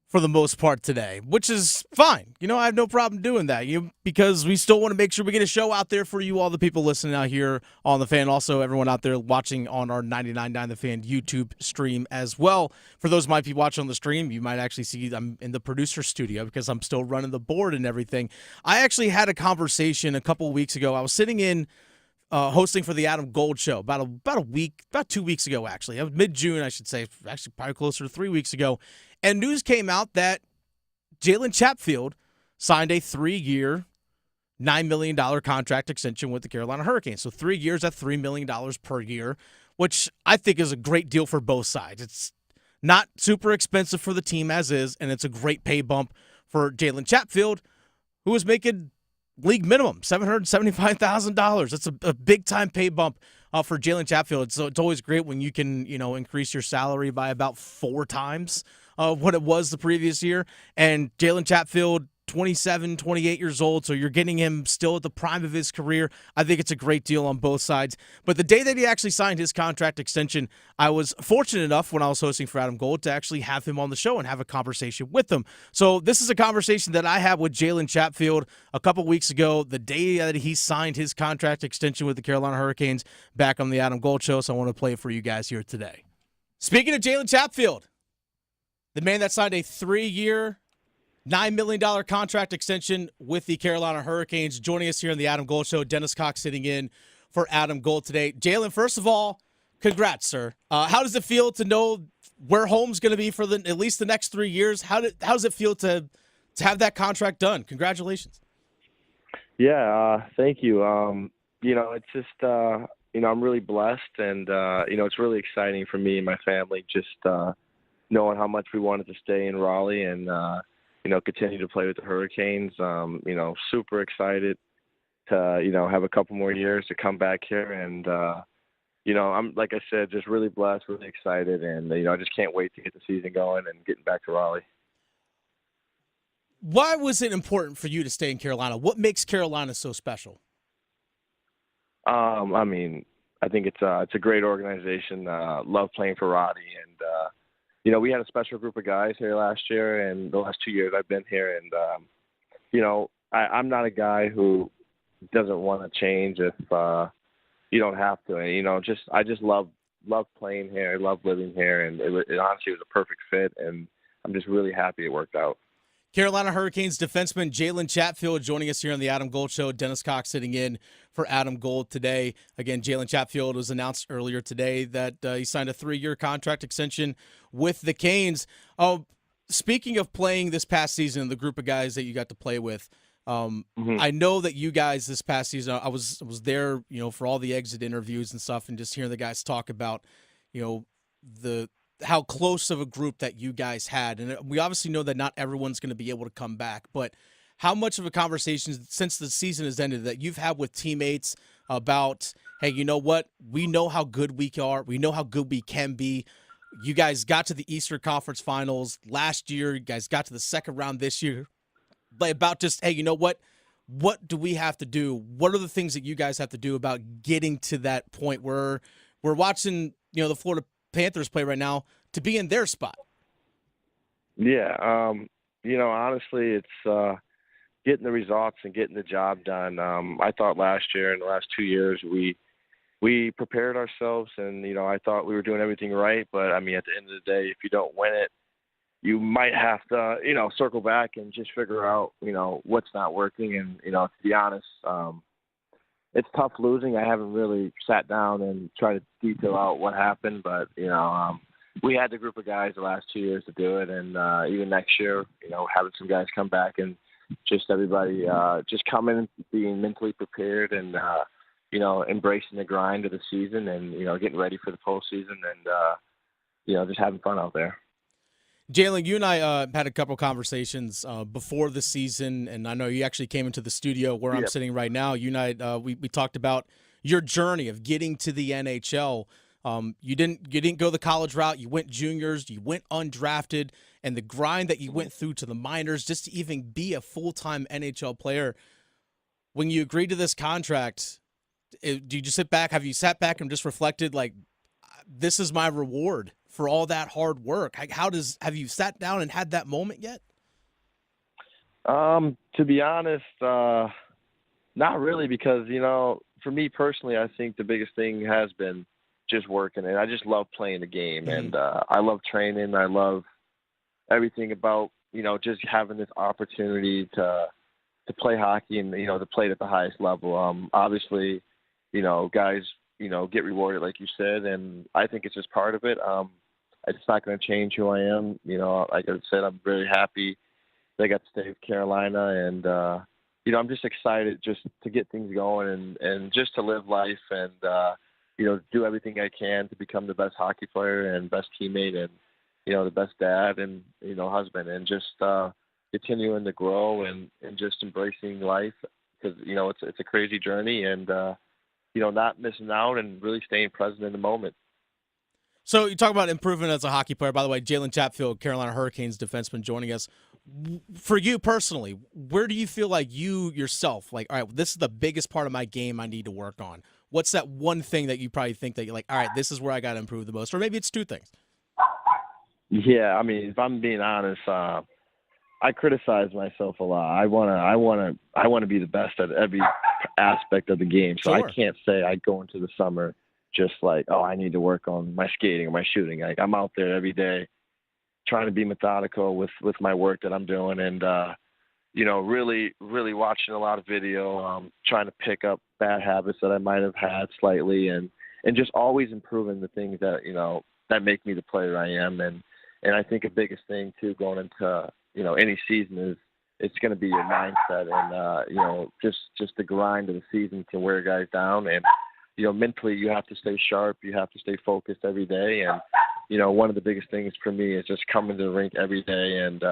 for the most part today, which is fine. You know, I have no problem doing that because we still want to make sure we get a show out there for you, all the people listening out here on The Fan. Also, everyone out there watching on our 99.9 The Fan YouTube stream as well. For those who might be watching on the stream, you might actually see I'm in the producer studio because I'm still running the board and everything. I actually had a conversation a couple of weeks ago. I was sitting in hosting for the Adam Gold Show about 2 weeks ago, actually. Mid-June, I should say. Actually, probably closer to 3 weeks ago. And news came out that Jaylen Chatfield signed a 3-year, $9 million contract extension with the Carolina Hurricanes. So 3 years at $3 million per year, which I think is a great deal for both sides. It's not super expensive for the team as is, and it's a great pay bump for Jaylen Chatfield, who was making league minimum, $775,000. That's a big-time pay bump for Jaylen Chatfield. So it's always great when you can, increase your salary by about 4 times what it was the previous year. And Jaylen Chatfield, 27, 28 years old, so you're getting him still at the prime of his career. I think it's a great deal on both sides. But the day that he actually signed his contract extension, I was fortunate enough when I was hosting for Adam Gold to actually have him on the show and have a conversation with him. So this is a conversation that I had with Jaylen Chatfield a couple weeks ago, the day that he signed his contract extension with the Carolina Hurricanes back on the Adam Gold Show. So I want to play it for you guys here today. Speaking of Jaylen Chatfield, the man that signed a 3-year, $9 million contract extension with the Carolina Hurricanes. Joining us here on the Adam Gold Show, Dennis Cox sitting in for Adam Gold today. Jaylen, first of all, congrats, sir. How does it feel to know where home's going to be for at least the next 3 years? How does it feel to have that contract done? Congratulations. Yeah, thank you. It's just, I'm really blessed, and, it's really exciting for me and my family just knowing how much we wanted to stay in Raleigh and, continue to play with the Hurricanes. Super excited. to, have a couple more years to come back here. And, I'm, like I said, just really blessed, really excited. And, I just can't wait to get the season going and getting back to Raleigh. Why was it important for you to stay in Carolina? What makes Carolina so special? I mean, I think it's a great organization. Love playing for Roddy. And, we had a special group of guys here last year and the last 2 years I've been here. And, I'm not a guy who doesn't want to change if you don't have to. And, I just love playing here. I love living here. And it honestly was a perfect fit. And I'm just really happy it worked out. Carolina Hurricanes defenseman Jaylen Chatfield joining us here on the Adam Gold Show. Dennis Cox sitting in for Adam Gold today. Again, Jaylen Chatfield was announced earlier today that he signed a 3-year contract extension with the Canes. Speaking of playing this past season, the group of guys that you got to play with, I know that you guys this past season, I was there, for all the exit interviews and stuff, and just hearing the guys talk about, how close of a group that you guys had. And we obviously know that not everyone's going to be able to come back, but how much of a conversation since the season has ended that you've had with teammates about, hey, you know what? We know how good we are. We know how good we can be. You guys got to the Eastern Conference Finals last year. You guys got to the second round this year. Like, about just, hey, you know what? What do we have to do? What are the things that you guys have to do about getting to that point where we're watching, the Florida Panthers play right now to be in their spot? Yeah, honestly, it's getting the results and getting the job done. I thought last year and the last 2 years we prepared ourselves, and I thought we were doing everything right. But I mean, at the end of the day, if you don't win it, you might have to circle back and just figure out what's not working. And to be honest, it's tough losing. I haven't really sat down and tried to detail out what happened, but we had the group of guys the last 2 years to do it, and even next year, having some guys come back and just everybody just coming, being mentally prepared, and embracing the grind of the season, and getting ready for the postseason, and just having fun out there. Jalen, you and I had a couple conversations before the season, and I know you actually came into the studio where I'm sitting right now. You and I, we talked about your journey of getting to the NHL. You didn't go the college route. You went juniors. You went undrafted, and the grind that you went through to the minors just to even be a full-time NHL player. When you agreed to this contract, do you just sit back? Have you sat back and just reflected, like, this is my reward for all that hard work? Have you sat down and had that moment yet? To be honest, not really, because, for me personally, I think the biggest thing has been just working, and I just love playing the game, and I love training. I love everything about, just having this opportunity to play hockey and, to play it at the highest level. Obviously, guys, get rewarded, like you said, and I think it's just part of it. It's not going to change who I am. Like I said, I'm very happy that I got to stay with Carolina, and, I'm just excited just to get things going and just to live life and, do everything I can to become the best hockey player and best teammate and, the best dad and, husband, and just continuing to grow and just embracing life, because, it's a crazy journey, and, not missing out and really staying present in the moment. So you talk about improvement as a hockey player. By the way, Jaylen Chatfield, Carolina Hurricanes defenseman, joining us. For you personally, where do you feel like you yourself, like, all right, this is the biggest part of my game I need to work on? What's that one thing that you probably think that you're like, all right, this is where I got to improve the most? Or maybe it's two things. Yeah, I mean, if I'm being honest, I criticize myself a lot. I want to be the best at every aspect of the game. So sure. I can't say I go into the summer just like, oh, I need to work on my skating or my shooting. Like, I'm out there every day trying to be methodical with my work that I'm doing, and really, really watching a lot of video, trying to pick up bad habits that I might have had slightly, and just always improving the things that, that make me the player I am. And I think the biggest thing too, going into, any season is it's going to be your mindset, and, just the grind of the season can wear guys down. And, mentally you have to stay sharp. You have to stay focused every day. And, one of the biggest things for me is just coming to the rink every day and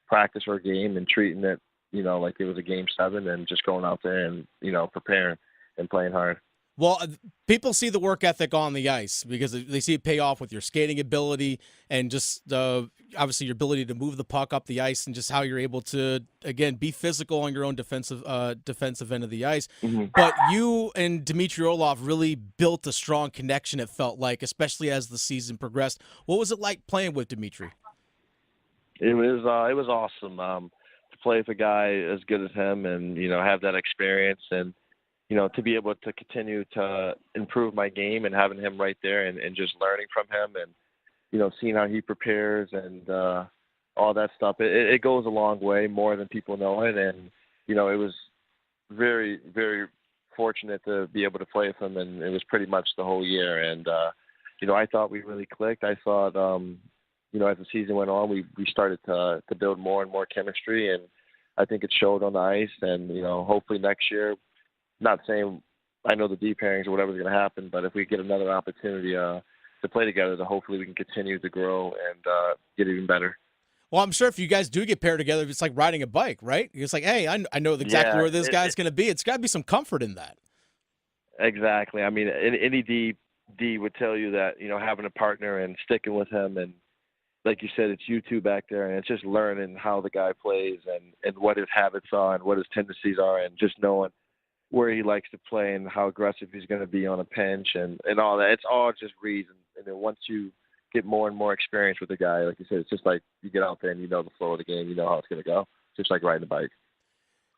practice our game and treating it, like it was a game 7 and just going out there and, preparing and playing hard. Well, people see the work ethic on the ice because they see it pay off with your skating ability and just obviously your ability to move the puck up the ice and just how you're able to, again, be physical on your own defensive end of the ice. Mm-hmm. But you and Dmitry Orlov really built a strong connection, it felt like, especially as the season progressed. What was it like playing with Dmitry? It was awesome to play with a guy as good as him and, have that experience and, to be able to continue to improve my game and having him right there and just learning from him and, seeing how he prepares and all that stuff. It goes a long way, more than people know it. And, it was very, very fortunate to be able to play with him, and it was pretty much the whole year. And, I thought we really clicked. I thought, as the season went on, we started to build more and more chemistry, and I think it showed on the ice. And, hopefully next year, not saying I know the D pairings or whatever's going to happen, but if we get another opportunity to play together, then hopefully we can continue to grow and get even better. Well, I'm sure if you guys do get paired together, it's like riding a bike, right? It's like, hey, I know exactly where this guy's going to be. It's got to be some comfort in that. Exactly. I mean, any D would tell you that, having a partner and sticking with him, and like you said, it's you two back there, and it's just learning how the guy plays and what his habits are and what his tendencies are, and just knowing where he likes to play and how aggressive he's going to be on a pinch and all that. It's all just reason. And then once you get more and more experience with the guy, like you said, it's just like you get out there and the flow of the game, how it's going to go. Just like riding a bike.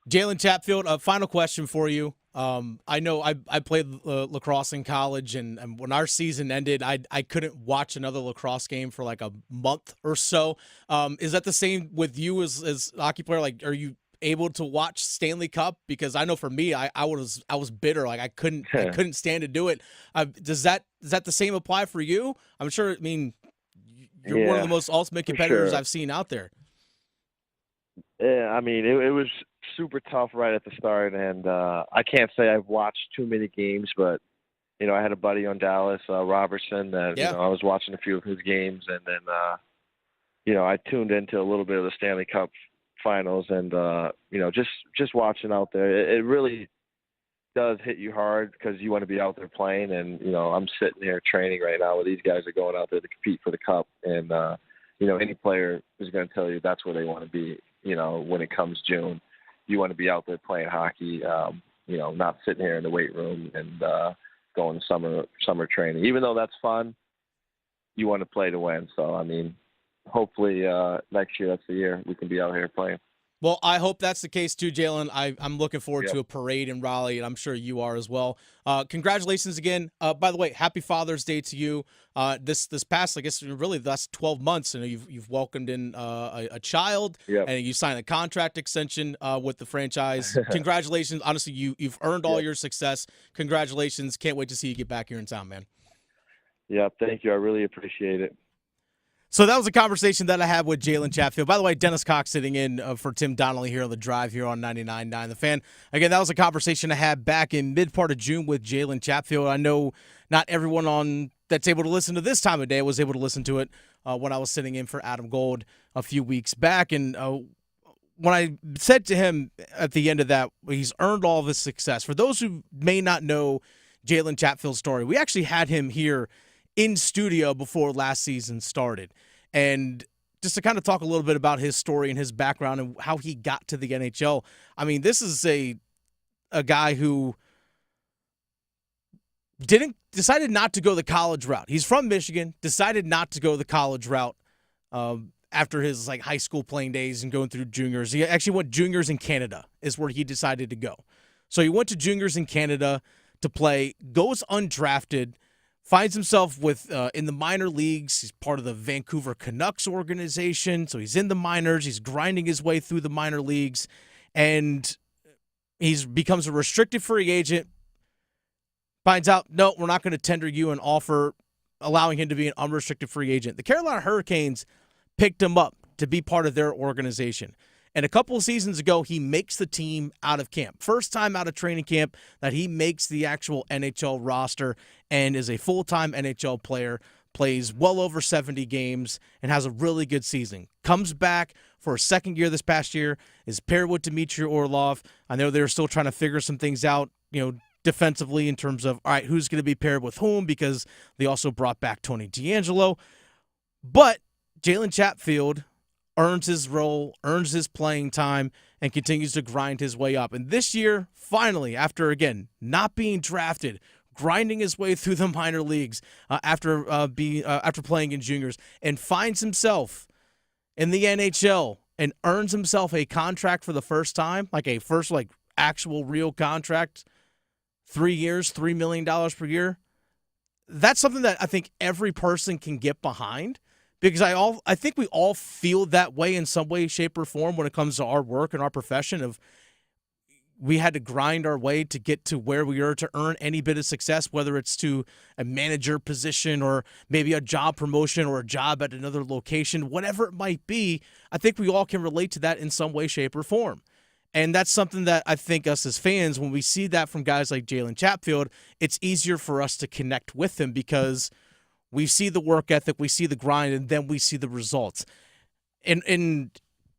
Jaylen Chatfield, a final question for you. I know I played lacrosse in college, and when our season ended, I couldn't watch another lacrosse game for like a month or so. Is that the same with you as a hockey player? Like, are you able to watch Stanley Cup? Because I know for me, I was bitter. Like I couldn't stand to do it. Does that the same apply for you? I'm sure. I mean, you're one of the most ultimate competitors I've seen out there. Yeah, I mean, it was super tough right at the start, and I can't say I've watched too many games, but I had a buddy on Dallas, Robertson, that I was watching a few of his games, and then I tuned into a little bit of the Stanley Cup finals, and just watching out there, it really does hit you hard because you want to be out there playing. And I'm sitting here training right now where these guys are going out there to compete for the cup, and any player is going to tell you that's where they want to be. When it comes June, you want to be out there playing hockey, not sitting here in the weight room and going to summer training. Even though that's fun, you want to play to win. So I mean, hopefully next year, that's the year we can be out here playing. Well, I hope that's the case too, Jaylen. I'm looking forward to a parade in Raleigh, and I'm sure you are as well. Congratulations again. By the way, happy Father's Day to you. This past, I guess, really the last 12 months, you've welcomed in a child, and you signed a contract extension with the franchise. Congratulations. Honestly, you've earned all your success. Congratulations. Can't wait to see you get back here in town, man. Yeah, thank you. I really appreciate it. So that was a conversation that I had with Jaylen Chatfield. By the way, Dennis Cox sitting in for Tim Donnelly here on the drive here on 99.9 The Fan. Again, that was a conversation I had back in mid-part of June with Jaylen Chatfield. I know not everyone that's able to listen to this time of day was able to listen to it when I was sitting in for Adam Gold a few weeks back. And when I said to him at the end of that, he's earned all of his success. For those who may not know Jaylen Chatfield's story, we actually had him here in studio before last season started. And just to kind of talk a little bit about his story and his background and how he got to the NHL. I mean, this is a guy who decided not to go the college route. He's from Michigan, decided not to go the college route after his high school playing days and going through juniors. He actually went juniors in Canada is where he decided to go. So he went to juniors in Canada to play, goes undrafted, finds himself in the minor leagues. He's part of the Vancouver Canucks organization, so he's in the minors. He's grinding his way through the minor leagues, and he becomes a restricted free agent. Finds out, no, we're not going to tender you an offer, allowing him to be an unrestricted free agent. The Carolina Hurricanes picked him up to be part of their organization. And a couple of seasons ago, he makes the team out of camp. First time out of training camp that he makes the actual NHL roster and is a full-time NHL player, plays well over 70 games, and has a really good season. Comes back for a second year this past year, is paired with Dmitry Orlov. I know they're still trying to figure some things out, defensively in terms of, all right, who's going to be paired with whom, because they also brought back Tony DeAngelo. But Jaylen Chatfield earns his role, earns his playing time, and continues to grind his way up. And this year, finally, after, again, not being drafted, grinding his way through the minor leagues after playing in juniors, and finds himself in the NHL and earns himself a contract for the first time, like a first actual real contract, 3 years, $3 million per year. That's something that I think every person can get behind, because I think we all feel that way in some way, shape, or form when it comes to our work and our profession of we had to grind our way to get to where we are to earn any bit of success, whether it's to a manager position or maybe a job promotion or a job at another location, whatever it might be. I think we all can relate to that in some way, shape, or form. And that's something that I think us as fans, when we see that from guys like Jaylen Chatfield, it's easier for us to connect with them because we see the work ethic, we see the grind, and then we see the results. And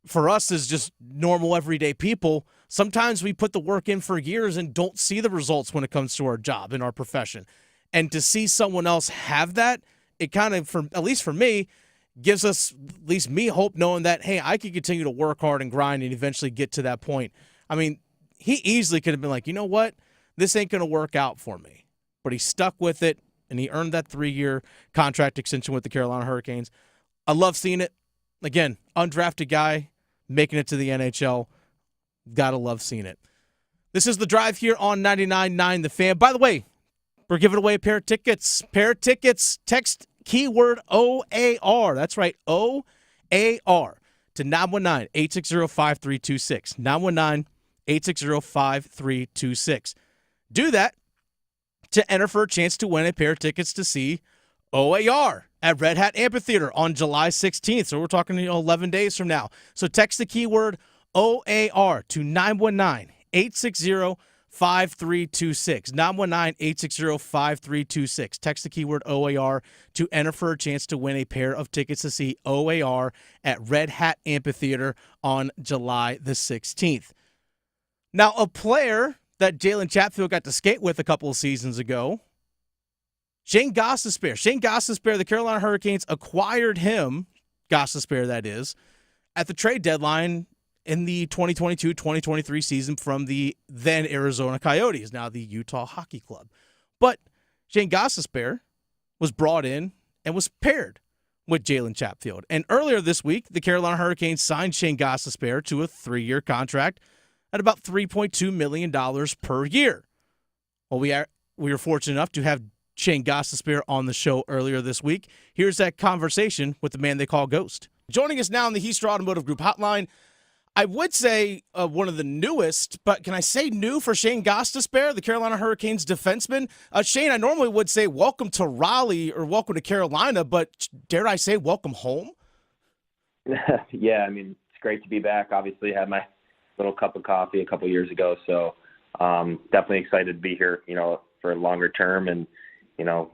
for us as just normal everyday people, sometimes we put the work in for years and don't see the results when it comes to our job and our profession. And to see someone else have that, it kind of, at least for me, gives us, at least me, hope knowing that, hey, I can continue to work hard and grind and eventually get to that point. I mean, he easily could have been like, you know what? This ain't going to work out for me. But he stuck with it, and he earned that 3-year contract extension with the Carolina Hurricanes. I love seeing it. Again, undrafted guy making it to the NHL. Gotta love seeing it. This is The Drive here on 99.9 The Fan. By the way, we're giving away a pair of tickets. Text keyword OAR. That's right, OAR to 919-860-5326. 919-860-5326. Do that to enter for a chance to win a pair of tickets to see OAR at Red Hat Amphitheater on July 16th. So we're talking 11 days from now. So text the keyword OAR to 919-860-5326. 919-860-5326. Text the keyword OAR to enter for a chance to win a pair of tickets to see OAR at Red Hat Amphitheater on July the 16th. Now, a player that Jaylen Chatfield got to skate with a couple of seasons ago, Shayne Gostisbehere. Shayne Gostisbehere, the Carolina Hurricanes acquired him, Gostisbehere that is, at the trade deadline in the 2022-2023 season from the then Arizona Coyotes, now the Utah Hockey Club. But Shayne Gostisbehere was brought in and was paired with Jaylen Chatfield. And earlier this week, the Carolina Hurricanes signed Shayne Gostisbehere to a 3-year contract at about $3.2 million per year. Well, we were fortunate enough to have Shayne Gostisbehere on the show earlier this week. Here's that conversation with the man they call Ghost. Joining us now on the Heaster Automotive Group hotline, I would say one of the newest, but can I say new for Shayne Gostisbehere, the Carolina Hurricanes defenseman? Shayne, I normally would say welcome to Raleigh or welcome to Carolina, but dare I say welcome home? Yeah, I mean, it's great to be back. Obviously, had my little cup of coffee a couple years ago, so definitely excited to be here, for a longer term and,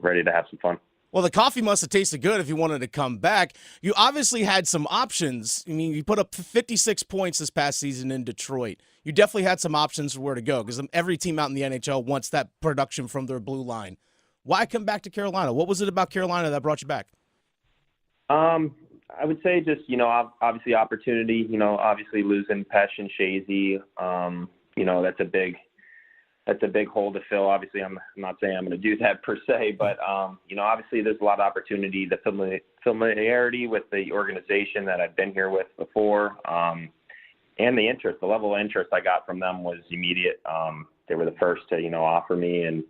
ready to have some fun. Well, the coffee must have tasted good if you wanted to come back. You obviously had some options. I mean, you put up 56 points this past season in Detroit. You definitely had some options for where to go because every team out in the NHL wants that production from their blue line. Why come back to Carolina? What was it about Carolina that brought you back? I would say just, obviously opportunity, obviously losing Pesce and Shazy, that's a big hole to fill. Obviously, I'm not saying I'm going to do that per se, but, obviously there's a lot of opportunity, the familiarity with the organization that I've been here with before, and the level of interest I got from them was immediate. They were the first to, offer me, and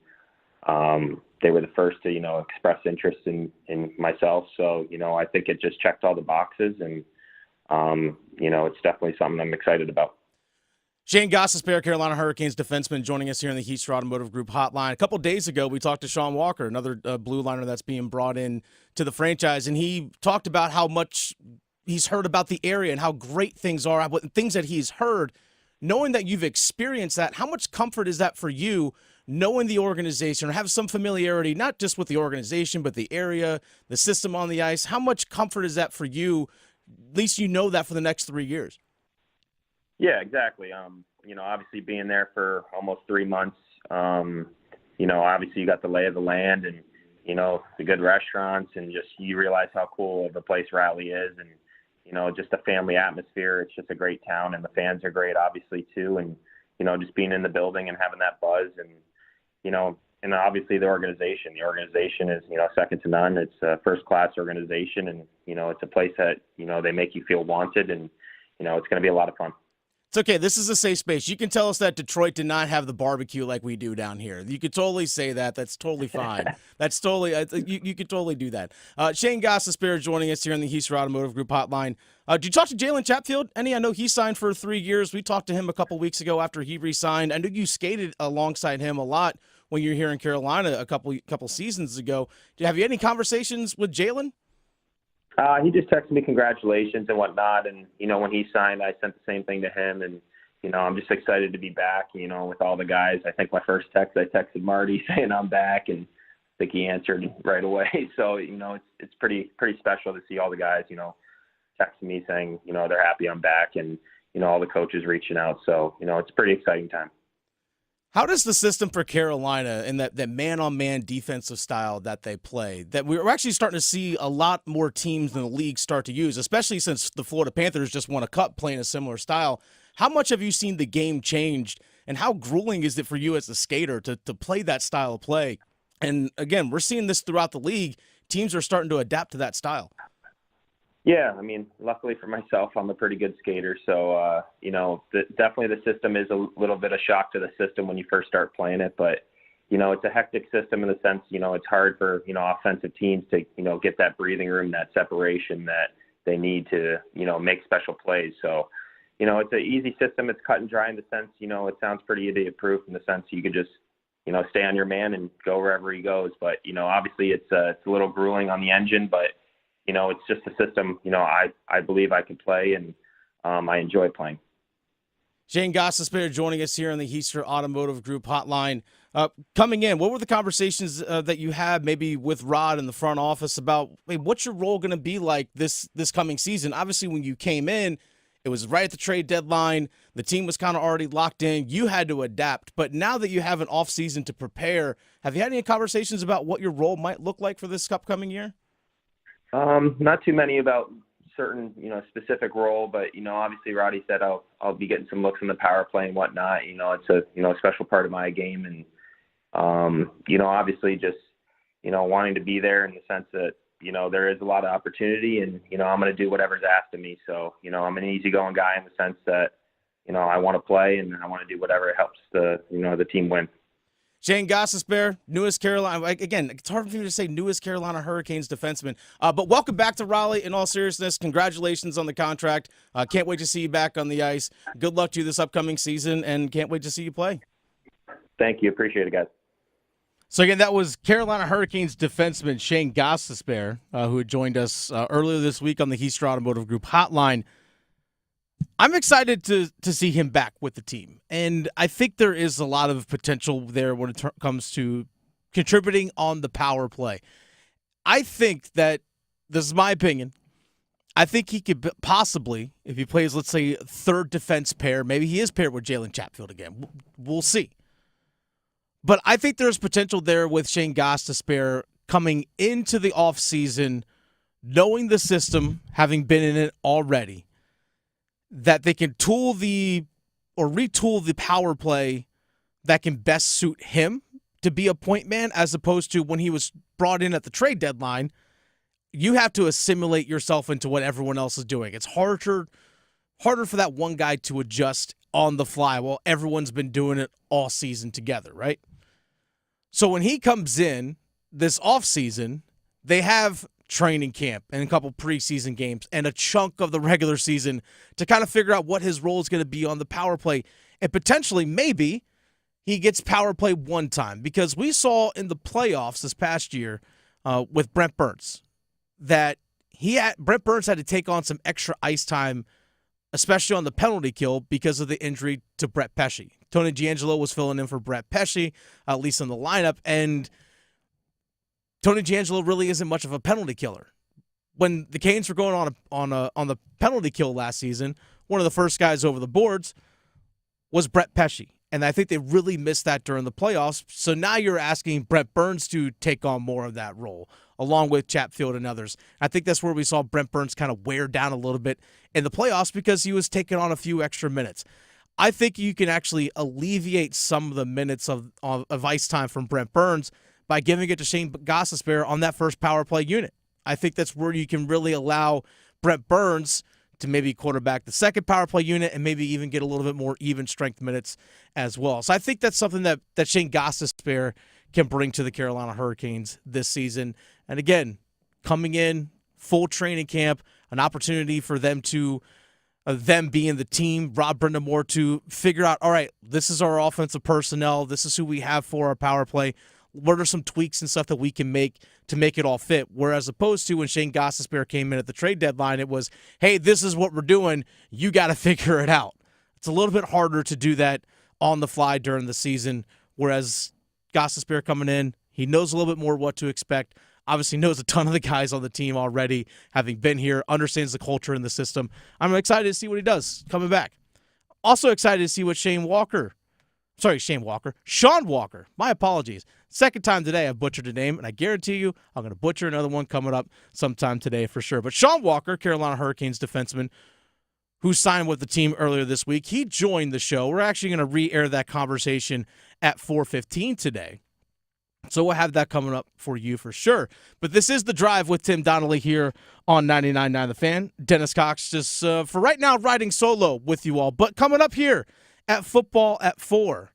they were the first to, express interest in myself. So, I think it just checked all the boxes, and, it's definitely something I'm excited about. Shayne Gostisbehere, Carolina Hurricanes defenseman, joining us here in the Heaster Automotive Group hotline. A couple of days ago, we talked to Shawn Walker, another blue liner that's being brought in to the franchise, and he talked about how much he's heard about the area and how great things are, things that he's heard. knowing that you've experienced that, how much comfort is that for you, knowing the organization or have some familiarity, not just with the organization, but the area, the system on the ice? How much comfort is that for you? At least you know that for the next 3 years. Yeah, exactly. Obviously being there for almost 3 months, obviously you got the lay of the land and, the good restaurants, and just you realize how cool of a place Raleigh is, and, just a family atmosphere. It's just a great town, and the fans are great, obviously, too. And, just being in the building and having that buzz, and, and obviously the organization. The organization is, second to none. It's a first-class organization, and, it's a place that, they make you feel wanted, and, it's going to be a lot of fun. It's okay. This is a safe space. You can tell us that Detroit did not have the barbecue like we do down here. You could totally say that. That's totally fine. That's totally you could totally do that. Shayne Gostisbehere joining us here on the Heister Automotive Group hotline. Did you talk to Jaylen Chatfield? I know he signed for 3 years. We talked to him a couple weeks ago after he re-signed. I know you skated alongside him a lot when you were here in Carolina a couple seasons ago. Have you had any conversations with Jaylen? He just texted me congratulations and whatnot, and when he signed, I sent the same thing to him, and I'm just excited to be back. With all the guys. I think my first text, I texted Marty saying I'm back, and I think he answered right away. So it's pretty special to see all the guys texting me saying they're happy I'm back, and all the coaches reaching out. So it's a pretty exciting time. How does the system for Carolina and that man-on-man defensive style that they play, that we're actually starting to see a lot more teams in the league start to use, especially since the Florida Panthers just won a cup playing a similar style? How much have you seen the game changed, and how grueling is it for you as a skater to play that style of play? And, again, we're seeing this throughout the league. Teams are starting to adapt to that style. Yeah, luckily for myself, I'm a pretty good skater. So, definitely the system is a little bit of shock to the system when you first start playing it. But, it's a hectic system in the sense, it's hard for, offensive teams to, get that breathing room, that separation that they need to, make special plays. So, it's an easy system. It's cut and dry in the sense, it sounds pretty idiot-proof in the sense you could just, stay on your man and go wherever he goes. But, obviously it's a little grueling on the engine, but it's just a system, I believe I can play, and I enjoy playing. Shayne Gostisbehere joining us here on the Heister Automotive Group hotline. Coming in, what were the conversations that you had maybe with Rod in the front office about what's your role going to be like this coming season? Obviously, when you came in, it was right at the trade deadline. The team was kind of already locked in. You had to adapt. But now that you have an off season to prepare, have you had any conversations about what your role might look like for this upcoming year? Not too many about certain, specific role, but, obviously Roddy said I'll be getting some looks in the power play and whatnot. It's a special part of my game, and, obviously just, wanting to be there in the sense that, there is a lot of opportunity, and, I'm going to do whatever's asked of me. So, I'm an easygoing guy in the sense that, I want to play, and I want to do whatever helps the team win. Shayne Gostisbehere, newest Carolina. Again, it's hard for me to say newest Carolina Hurricanes defenseman. But welcome back to Raleigh. In all seriousness, congratulations on the contract. Can't wait to see you back on the ice. Good luck to you this upcoming season, and can't wait to see you play. Thank you. Appreciate it, guys. So, again, that was Carolina Hurricanes defenseman Shayne Gostisbehere, who had joined us earlier this week on the Heister Automotive Group hotline. I'm excited to see him back with the team, and I think there is a lot of potential there when it comes to contributing on the power play. I think that, this is my opinion, I think he could possibly, if he plays, let's say, third defense pair, maybe he is paired with Jaylen Chatfield again. We'll see. But I think there's potential there with Shayne Gostisbehere coming into the offseason, knowing the system, having been in it already, that they can retool the power play that can best suit him to be a point man, as opposed to when he was brought in at the trade deadline. You have to assimilate yourself into what everyone else is doing. It's harder for that one guy to adjust on the fly while everyone's been doing it all season together, right? So when he comes in this offseason, they have training camp and a couple preseason games and a chunk of the regular season to kind of figure out what his role is going to be on the power play. And potentially, maybe, he gets power play one time, because we saw in the playoffs this past year with Brent Burns that Brent Burns had to take on some extra ice time especially on the penalty kill because of the injury to Brett Pesce. Tony D'Angelo was filling in for Brett Pesce, at least in the lineup, and Tony D'Angelo really isn't much of a penalty killer. When the Canes were going on the penalty kill last season, one of the first guys over the boards was Brett Pesce. And I think they really missed that during the playoffs. So now you're asking Brent Burns to take on more of that role, along with Chatfield and others. I think that's where we saw Brent Burns kind of wear down a little bit in the playoffs because he was taking on a few extra minutes. I think you can actually alleviate some of the minutes of ice time from Brent Burns by giving it to Shayne Gostisbehere on that first power play unit. I think that's where you can really allow Brent Burns to maybe quarterback the second power play unit and maybe even get a little bit more even strength minutes as well. So I think that's something that Shayne Gostisbehere can bring to the Carolina Hurricanes this season. And again, coming in, full training camp, an opportunity for them to, them being the team, Rob Brindamore, to figure out, all right, this is our offensive personnel. This is who we have for our power play. What are some tweaks and stuff that we can make to make it all fit? Whereas opposed to when Shayne Gostisbehere came in at the trade deadline, it was, hey, this is what we're doing. You got to figure it out. It's a little bit harder to do that on the fly during the season, whereas Gostisbehere coming in, he knows a little bit more what to expect. Obviously knows a ton of the guys on the team already, having been here, understands the culture and the system. I'm excited to see what he does coming back. Also excited to see what Shawn Walker. My apologies. Second time today I butchered a name, and I guarantee you I'm going to butcher another one coming up sometime today for sure. But Shawn Walker, Carolina Hurricanes defenseman, who signed with the team earlier this week, he joined the show. We're actually going to re-air that conversation at 4:15 today. So we'll have that coming up for you for sure. But this is The Drive with Tim Donnelly here on 99.9 The Fan. Dennis Cox just, for right now, riding solo with you all. But coming up here at Football at 4.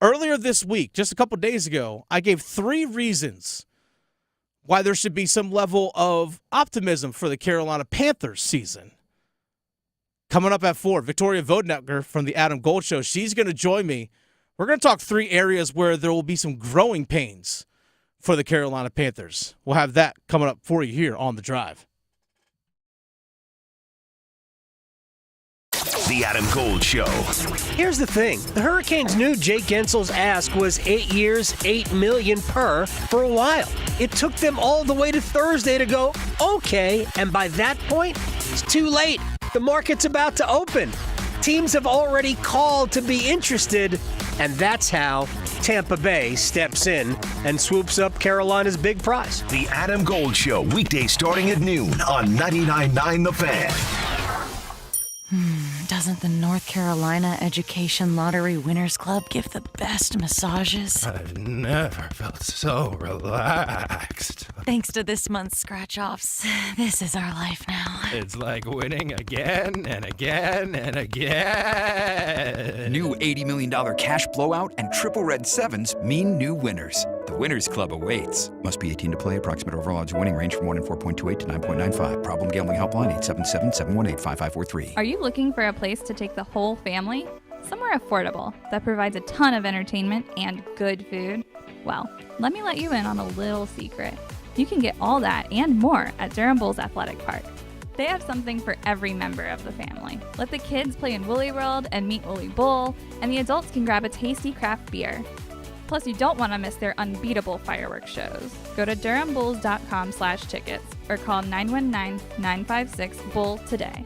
Earlier this week, just a couple days ago, I gave 3 reasons why there should be some level of optimism for the Carolina Panthers season. Coming up at 4, Victoria Vodnecker from the Adam Gold Show. She's going to join me. We're going to talk 3 areas where there will be some growing pains for the Carolina Panthers. We'll have that coming up for you here on The Drive. The Adam Gold Show. Here's the thing. The Hurricanes knew Jake Gensel's ask was 8 years, $8 million per for a while. It took them all the way to Thursday to go, okay, and by that point, it's too late. The market's about to open. Teams have already called to be interested, and that's how Tampa Bay steps in and swoops up Carolina's big prize. The Adam Gold Show, weekdays starting at noon on 99.9 The Fan. Doesn't the North Carolina Education Lottery Winners Club give the best massages? I've never felt so relaxed. Thanks to this month's scratch-offs, this is our life now. It's like winning again and again and again. New $80 million cash blowout and triple red 7s mean new winners. The Winners Club awaits. Must be 18 to play. Approximate overall odds winning range from 1-in-4.28 to 9.95. Problem gambling helpline 877-718-5543. Are you looking for a place to take the whole family? Somewhere affordable that provides a ton of entertainment and good food? Well, let me let you in on a little secret. You can get all that and more at Durham Bulls Athletic Park. They have something for every member of the family. Let the kids play in Woolly World and meet Woolly Bull, and the adults can grab a tasty craft beer. Plus, you don't want to miss their unbeatable fireworks shows. Go to durhambulls.com/tickets or call 919-956-BULL today.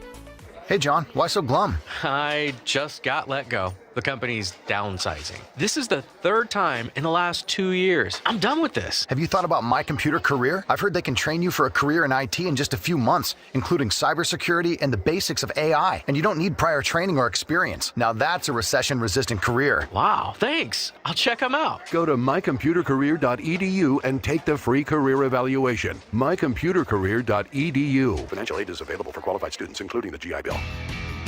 Hey, John, why so glum? I just got let go. The company's downsizing. This is the 3rd time in the last 2 years. I'm done with this. Have you thought about My Computer Career? I've heard they can train you for a career in IT in just a few months, including cybersecurity and the basics of AI. And you don't need prior training or experience. Now that's a recession-resistant career. Wow, thanks. I'll check them out. Go to mycomputercareer.edu and take the free career evaluation. mycomputercareer.edu. Financial aid is available for qualified students, including the GI Bill.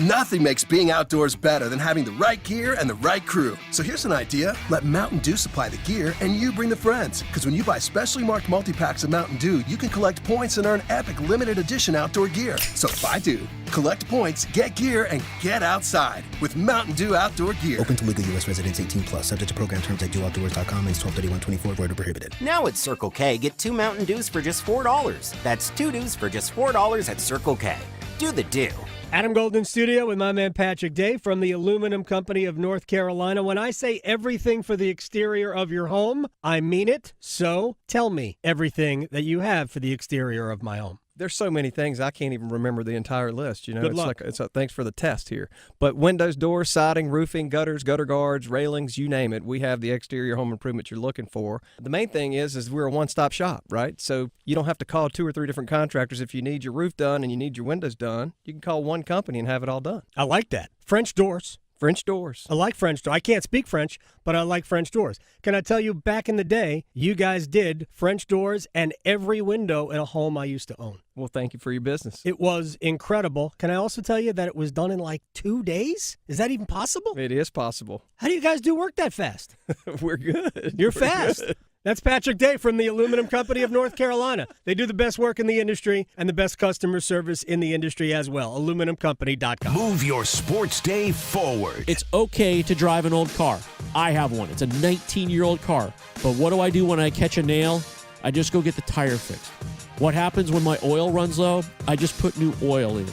Nothing makes being outdoors better than having the right gear and the right crew. So here's an idea. Let Mountain Dew supply the gear and you bring the friends. Because when you buy specially marked multi-packs of Mountain Dew, you can collect points and earn epic limited edition outdoor gear. So buy Dew, collect points, get gear, and get outside with Mountain Dew outdoor gear. Open to legal U.S. residents 18+, subject to program terms at dewoutdoors.com and 12/31/24, void or prohibited. Now at Circle K, get 2 Mountain Dews for just $4. That's 2 Dews for just $4 at Circle K. Do the Dew. Adam Golden Studio with my man Patrick Day from the Aluminum Company of North Carolina. When I say everything for the exterior of your home, I mean it. So tell me everything that you have for the exterior of my home. There's so many things I can't even remember the entire list. You know, Good it's luck. like thanks for the test here. But windows, doors, siding, roofing, gutters, gutter guards, railings, you name it. We have the exterior home improvement you're looking for. The main thing is we're a one-stop shop, right? So you don't have to call 2 or 3 different contractors if you need your roof done and you need your windows done. You can call one company and have it all done. I like that. French doors. French doors. I like French doors. I can't speak French, but I like French doors. Can I tell you, back in the day, you guys did French doors and every window in a home I used to own. Well, thank you for your business. It was incredible. Can I also tell you that it was done in like 2 days? Is that even possible? It is possible. How do you guys do work that fast? We're good. You're We're fast. good. That's Patrick Day from the Aluminum Company of North Carolina. They do the best work in the industry and the best customer service in the industry as well. AluminumCompany.com. Move your sports day forward. It's okay to drive an old car. I have one. It's a 19-year-old car. But what do I do when I catch a nail? I just go get the tire fixed. What happens when my oil runs low? I just put new oil in.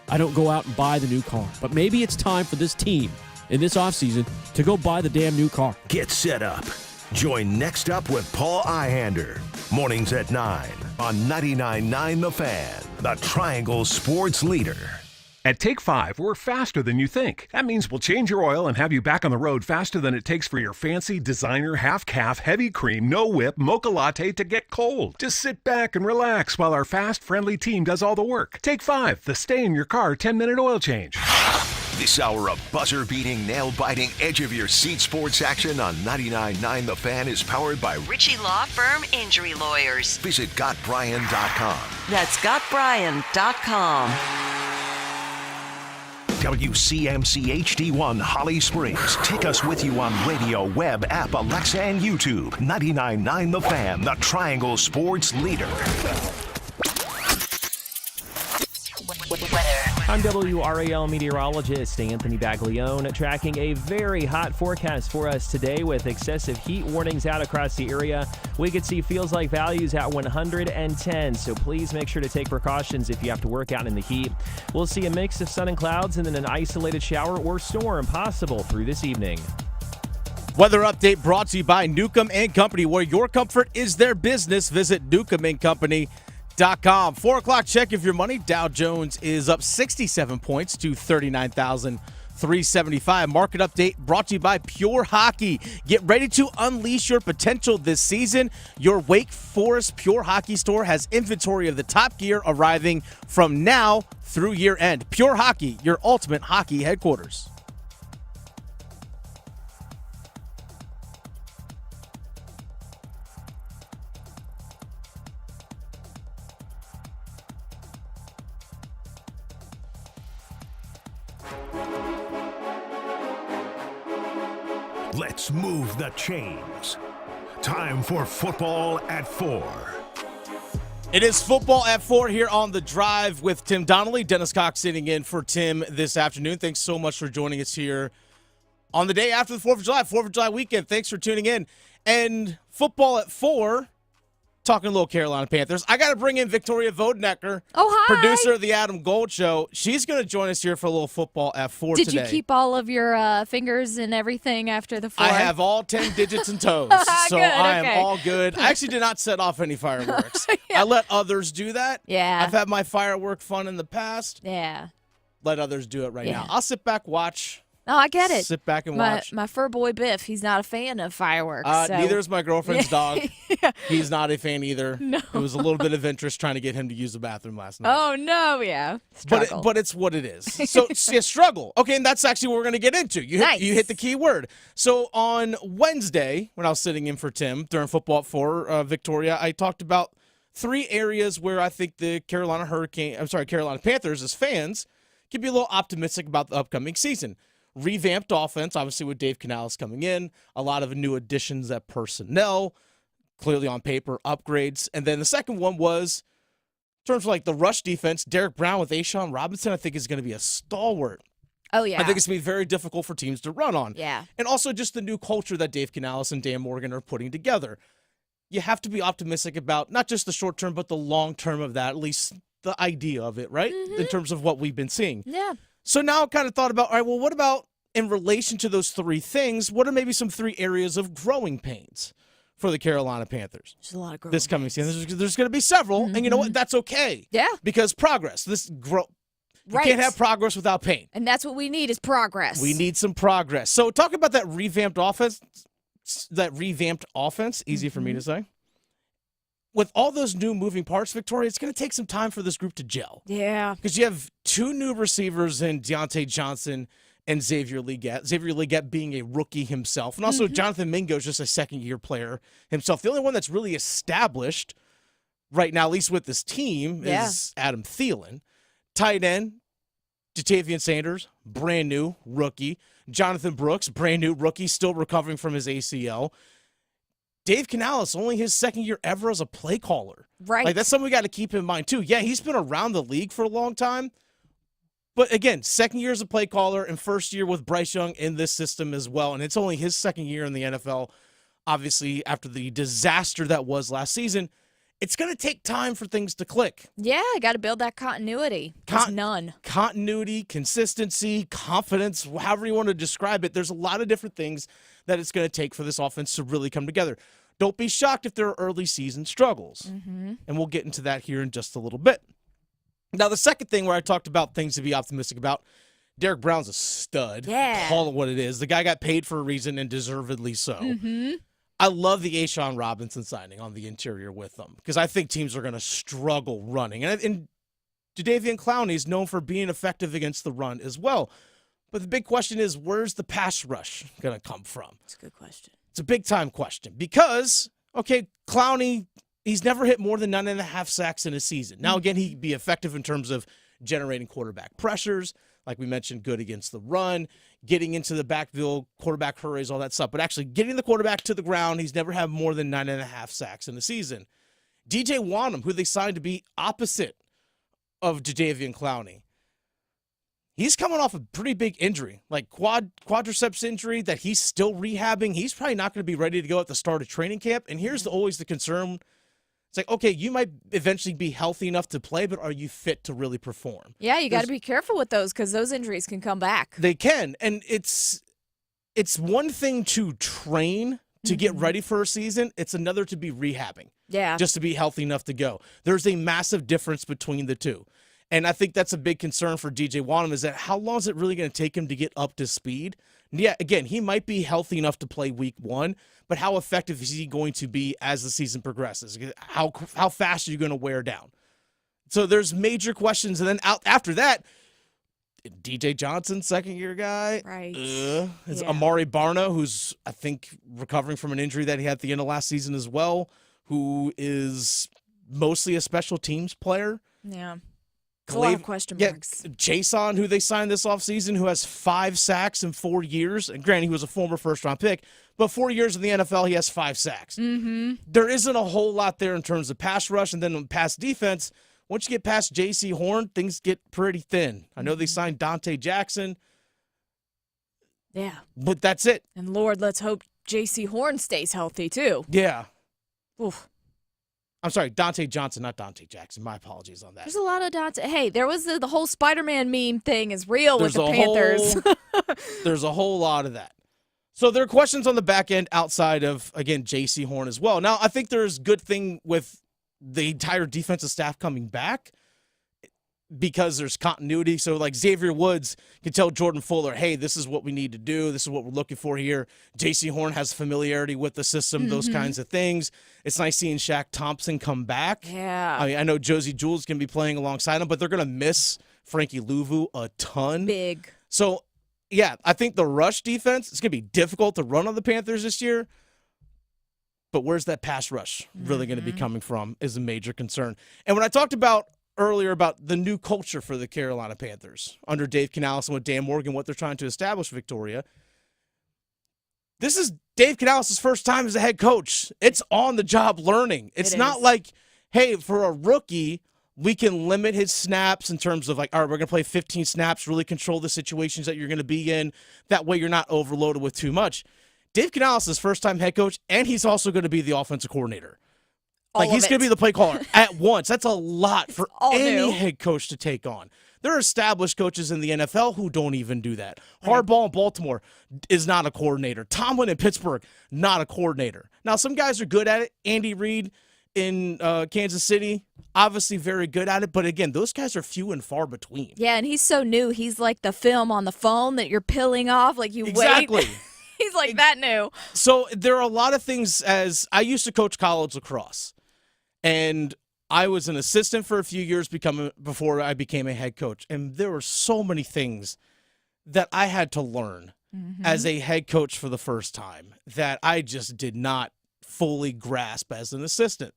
I don't go out and buy the new car. But maybe it's time for this team in this offseason to go buy the damn new car. Get set up. Join Next Up with Paul Ihander. Mornings at 9 on 99.9 The Fan, the Triangle Sports Leader. At Take 5, we're faster than you think. That means we'll change your oil and have you back on the road faster than it takes for your fancy designer half-calf, heavy cream, no-whip mocha latte to get cold. Just sit back and relax while our fast, friendly team does all the work. Take 5, the stay-in-your-car 10-minute oil change. This hour of buzzer-beating, nail-biting, edge-of-your-seat sports action on 99.9 The Fan is powered by Ritchie Law Firm Injury Lawyers. Visit GotBryan.com. That's GotBryan.com. WCMC HD1 Holly Springs. Take us with you on radio, web, app, Alexa, and YouTube. 99.9 The Fan, the Triangle Sports Leader. I'm WRAL meteorologist Anthony Baglione, tracking a very hot forecast for us today with excessive heat warnings out across the area. We could see feels like values at 110, so please make sure to take precautions if you have to work out in the heat. We'll see a mix of sun and clouds and then an isolated shower or storm possible through this evening. Weather update brought to you by Newcomb & Company, where your comfort is their business. Visit newcombandcompany.com. 4 o'clock check of your money. Dow Jones is up 67 points to 39,375. Market update brought to you by Pure Hockey. Get ready to unleash your potential this season. Your Wake Forest Pure Hockey store has inventory of the top gear arriving from now through year end. Pure Hockey, your ultimate hockey headquarters. Let's move the chains. Time for Football at 4. It is Football at 4 here on The Drive with Tim Donnelly. Dennis Cox sitting in for Tim this afternoon. Thanks so much for joining us here on the day after the 4th of July, 4th of July weekend. Thanks for tuning in. And Football at 4, talking a little Carolina Panthers. I got to bring in Victoria Vodnecker, producer of the Adam Gold Show. She's going to join us here for a little Football at 4 today. Did you keep all of your fingers and everything after the 4? I have all 10 digits and toes, so Good, I am okay. all good. I actually did not set off any fireworks. I let others do that. Yeah. I've had my firework fun in the past. Yeah. Let others do it right now. I'll sit back, watch. No, I get it. Sit back and watch. My fur boy Biff, he's not a fan of fireworks. So. Neither is my girlfriend's dog. He's not a fan either. No. It was a little bit of interest trying to get him to use the bathroom last night. Oh, no, yeah. Struggle. But it's what it is. So, struggle. Okay, and that's actually what we're going to get into. You hit the key word. So, on Wednesday, when I was sitting in for Tim during Football at 4, Victoria, I talked about 3 areas where I think the Carolina Panthers as fans can be a little optimistic about the upcoming season. Revamped offense, obviously with Dave Canales coming in, a lot of new additions at personnel, clearly on paper, upgrades. And then the second one was, in terms of like the rush defense, Derek Brown with Shawn Robinson, I think is going to be a stalwart. Oh, yeah. I think it's going to be very difficult for teams to run on. Yeah. And also just the new culture that Dave Canales and Dan Morgan are putting together. You have to be optimistic about not just the short term, but the long term of that, at least the idea of it, right? In terms of what we've been seeing. Yeah. So now I kind of thought about, all right, well, what about in relation to those three things, what are maybe some three areas of growing pains for the Carolina Panthers? There's a lot of growing this coming season. There's going to be several, and you know what? That's okay. Yeah. Because progress. You Right. can't have progress without pain. And that's what we need is progress. We need some progress. So talk about that revamped offense. Easy for me to say. With all those new moving parts, Victoria, it's going to take some time for this group to gel. Yeah. Because you have two new receivers in Deontay Johnson and Xavier Legette. Xavier Legette being a rookie himself. And also Jonathan Mingo is just a second-year player himself. The only one that's really established right now, at least with this team, is Adam Thielen. Tight end, Jatavian Sanders, brand new rookie. Jonathan Brooks, brand new rookie, still recovering from his ACL. Dave Canales, only his second year ever as a play caller. Right. Like, that's something we got to keep in mind, too. Yeah, he's been around the league for a long time. But, again, second year as a play caller and first year with Bryce Young in this system as well. And it's only his second year in the NFL, obviously, after the disaster that was last season. It's going to take time for things to click. Yeah, I got to build that continuity. There's none. Continuity, consistency, confidence, however you want to describe it. There's a lot of different things that it's going to take for this offense to really come together. Don't be shocked if there are early season struggles. And we'll get into that here in just a little bit. Now, the second thing where I talked about things to be optimistic about, Derek Brown's a stud. Yeah. Call it what it is. The guy got paid for a reason and deservedly so. I love the Ashawn Robinson signing on the interior with them because I think teams are going to struggle running. And Jadeveon Clowney is known for being effective against the run as well. But the big question is, where's the pass rush going to come from? That's a good question. It's a big-time question because, okay, Clowney, he's never hit more than 9.5 sacks in a season. Now, again, he'd be effective in terms of generating quarterback pressures, like we mentioned, good against the run, getting into the backfield, quarterback hurries, all that stuff. But actually getting the quarterback to the ground, he's never had more than 9.5 sacks in the season. DJ Wanham, who they signed to be opposite of Jadeveon Clowney, he's coming off a pretty big injury, like quadriceps injury that he's still rehabbing. He's probably not going to be ready to go at the start of training camp. And here's always the concern. It's like, okay, you might eventually be healthy enough to play, but are you fit to really perform? Yeah, you got to be careful with those because those injuries can come back. They can. And it's one thing to train to get ready for a season. It's another to be rehabbing. Yeah. Just to be healthy enough to go. There's a massive difference between the two. And I think that's a big concern for DJ Wanham is that how long is it really going to take him to get up to speed? And yeah, again, he might be healthy enough to play week one, but how effective is he going to be as the season progresses? How fast are you going to wear down? So there's major questions. And then after that, DJ Johnson, second-year guy. Right. It's Amari Barna, who's, I think, recovering from an injury that he had at the end of last season as well, who is mostly a special teams player. Yeah. A lot of question marks. Jason, who they signed this offseason, who has 5 sacks in 4 years. And granted, he was a former first-round pick, but 4 years in the NFL, he has 5 sacks. There isn't a whole lot there in terms of pass rush. And then on pass defense, once you get past J.C. Horn, things get pretty thin. I know they signed Dante Jackson. Yeah. But that's it. And Lord, let's hope J.C. Horn stays healthy, too. Yeah. Oof. I'm sorry, Dante Johnson, not Dante Jackson. My apologies on that. There's a lot of Dante. Hey, there was the whole Spider-Man meme thing is real with the Panthers. There's a whole lot of that. So there are questions on the back end outside of, again, J.C. Horn as well. Now, I think there's a good thing with the entire defensive staff coming back because there's continuity. So, like, Xavier Woods can tell Jordan Fuller, hey, this is what we need to do. This is what we're looking for here. J.C. Horn has familiarity with the system, those kinds of things. It's nice seeing Shaq Thompson come back. Yeah. I mean, I know Josie Jewell's going to be playing alongside him, but they're going to miss Frankie Louvu a ton. Big. So, yeah, I think the rush defense, it's going to be difficult to run on the Panthers this year. But where's that pass rush really going to be coming from is a major concern. And when I talked about earlier about the new culture for the Carolina Panthers under Dave Canales and with Dan Morgan, what they're trying to establish, Victoria, this is Dave Canales' first time as a head coach. It's on-the-job learning. It's not like, hey, for a rookie, we can limit his snaps in terms of like, all right, we're going to play 15 snaps, really control the situations that you're going to be in. That way you're not overloaded with too much. Dave Canales is first-time head coach, and he's also going to be the offensive coordinator. He's going to be the play caller at once. That's a lot for any new. head coach to take on. There are established coaches in the NFL who don't even do that. Harbaugh in Baltimore is not a coordinator. Tomlin in Pittsburgh, not a coordinator. Now, some guys are good at it. Andy Reid in Kansas City, obviously very good at it. But again, those guys are few and far between. Yeah, and he's so new. He's like the film on the phone that you're peeling off. Like you Exactly. wait. He's like that new. So there are a lot of things. As I used to coach college lacrosse, and I was an assistant for a few years before I became a head coach. And there were so many things that I had to learn as a head coach for the first time that I just did not fully grasp as an assistant.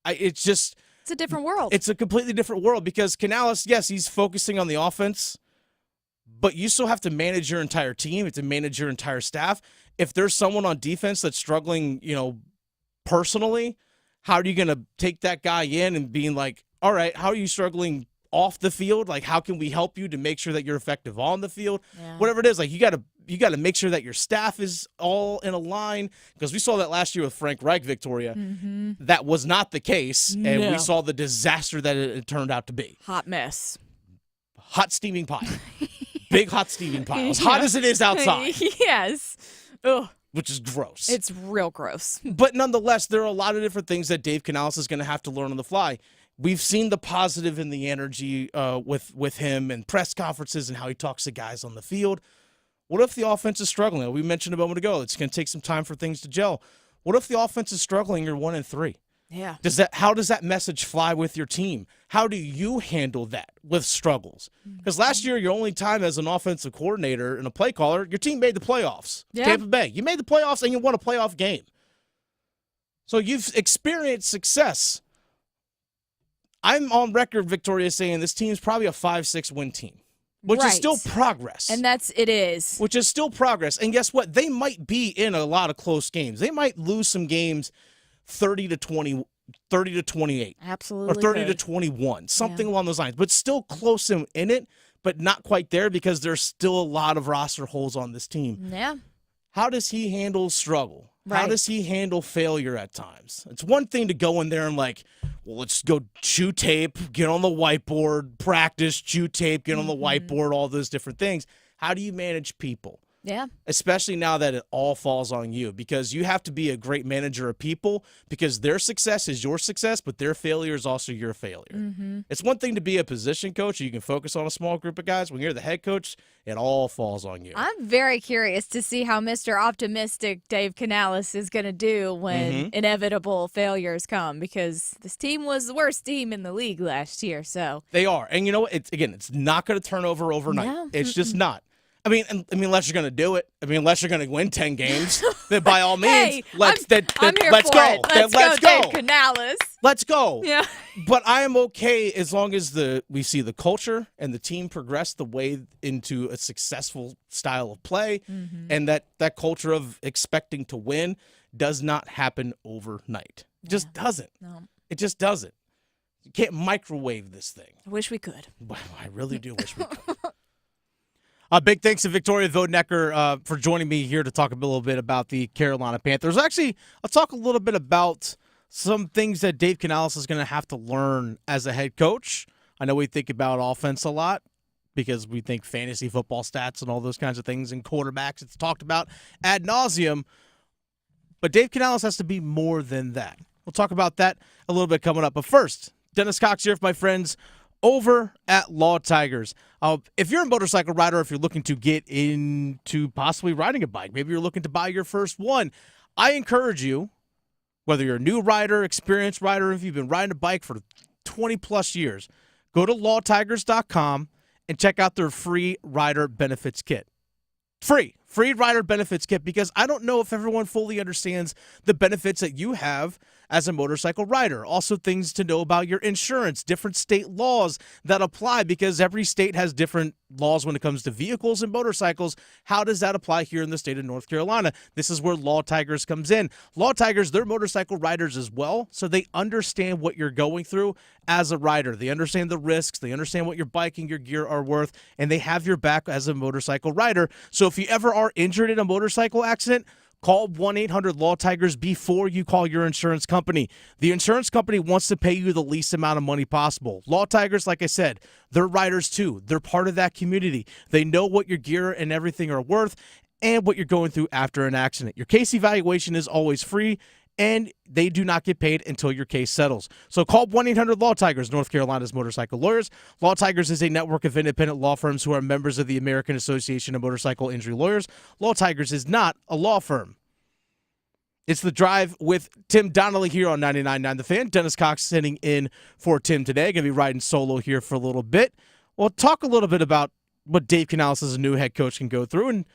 It's a different world. It's a completely different world because Canales, yes, he's focusing on the offense, but you still have to manage your entire team. You have to manage your entire staff. If there's someone on defense that's struggling, personally, how are you going to take that guy in and being like, all right, how are you struggling off the field? Like, how can we help you to make sure that you're effective on the field? Yeah. Whatever it is, like you got to make sure that your staff is all in a line, because we saw that last year with Frank Reich, Victoria. That was not the case, and we saw the disaster that it turned out to be. Hot mess. Hot steaming pile. Big hot steaming pile. As hot as it is outside. Yes. Ugh. Which is gross. It's real gross. But nonetheless, there are a lot of different things that Dave Canales is going to have to learn on the fly. We've seen the positive in the energy with him and press conferences and how he talks to guys on the field. What if the offense is struggling? We mentioned a moment ago, it's going to take some time for things to gel. What if the offense is struggling? You're 1-3. Yeah. How does that message fly with your team? How do you handle that with struggles? Because last year, your only time as an offensive coordinator and a play caller, your team made the playoffs. Yeah. Tampa Bay. You made the playoffs and you won a playoff game. So you've experienced success. I'm on record, Victoria, saying this team's probably a 5-6 win team, which is still progress. And it is. Which is still progress. And guess what? They might be in a lot of close games. They might lose some games 30-20, 30-28. Absolutely. Or 30-21, something along those lines. But still close in it, but not quite there because there's still a lot of roster holes on this team. Yeah. How does he handle struggle? Right. How does he handle failure at times? It's one thing to go in there and let's go chew tape, get on the whiteboard, practice, chew tape, get on the whiteboard, all those different things. How do you manage people? Yeah. Especially now that it all falls on you, because you have to be a great manager of people, because their success is your success, but their failure is also your failure. It's one thing to be a position coach. You can focus on a small group of guys. When you're the head coach, it all falls on you. I'm very curious to see how Mr. Optimistic Dave Canales is going to do when inevitable failures come, because this team was the worst team in the league last year. So they are. And you know what? It's not going to turn over overnight. No. It's just not. I mean, unless you're going to do it. I mean, unless you're going to win 10 games, then by all means, let's go. Let's go, Dave Canales. Let's go. Yeah. But I am okay as long as we see the culture and the team progress the way into a successful style of play, and that culture of expecting to win does not happen overnight. It just doesn't. No. It just doesn't. You can't microwave this thing. I wish we could. Well, I really do wish we could. Big thanks to Victoria Vodnecker for joining me here to talk a little bit about the Carolina Panthers. Actually, I'll talk a little bit about some things that Dave Canales is going to have to learn as a head coach. I know we think about offense a lot because we think fantasy football stats and all those kinds of things, and quarterbacks. It's talked about ad nauseum. But Dave Canales has to be more than that. We'll talk about that a little bit coming up. But first, Dennis Cox here for my friends over at Law Tigers. If you're a motorcycle rider, if you're looking to get into possibly riding a bike, maybe you're looking to buy your first one, I encourage you, whether you're a new rider, experienced rider, if you've been riding a bike for 20 plus years, go to lawtigers.com and check out their free rider benefits kit. Free rider benefits kit, because I don't know if everyone fully understands the benefits that you have as a motorcycle rider. Also, things to know about your insurance, different state laws that apply, because every state has different laws when it comes to vehicles and motorcycles. How does that apply here in the state of North Carolina? This is where Law Tigers comes in. Law Tigers, they're motorcycle riders as well, so they understand what you're going through as a rider. They understand the risks. They understand what your bike and your gear are worth, and they have your back as a motorcycle rider. So if you ever are injured in a motorcycle accident, Call 1-800-LAW-TIGERS before you call your insurance company. The insurance company wants to pay you the least amount of money possible. Law Tigers, like I said, they're riders too. They're part of that community. They know what your gear and everything are worth and what you're going through after an accident. Your case evaluation is always free, and they do not get paid until your case settles. So call 1-800-LAW-TIGERS, North Carolina's motorcycle lawyers. Law Tigers is a network of independent law firms who are members of the American Association of Motorcycle Injury Lawyers. Law Tigers is not a law firm. It's The Drive with Tim Donnelly here on 99.9 The Fan. Dennis Cox sitting in for Tim today. Going to be riding solo here for a little bit. We'll talk a little bit about what Dave Canales as a new head coach can go through. And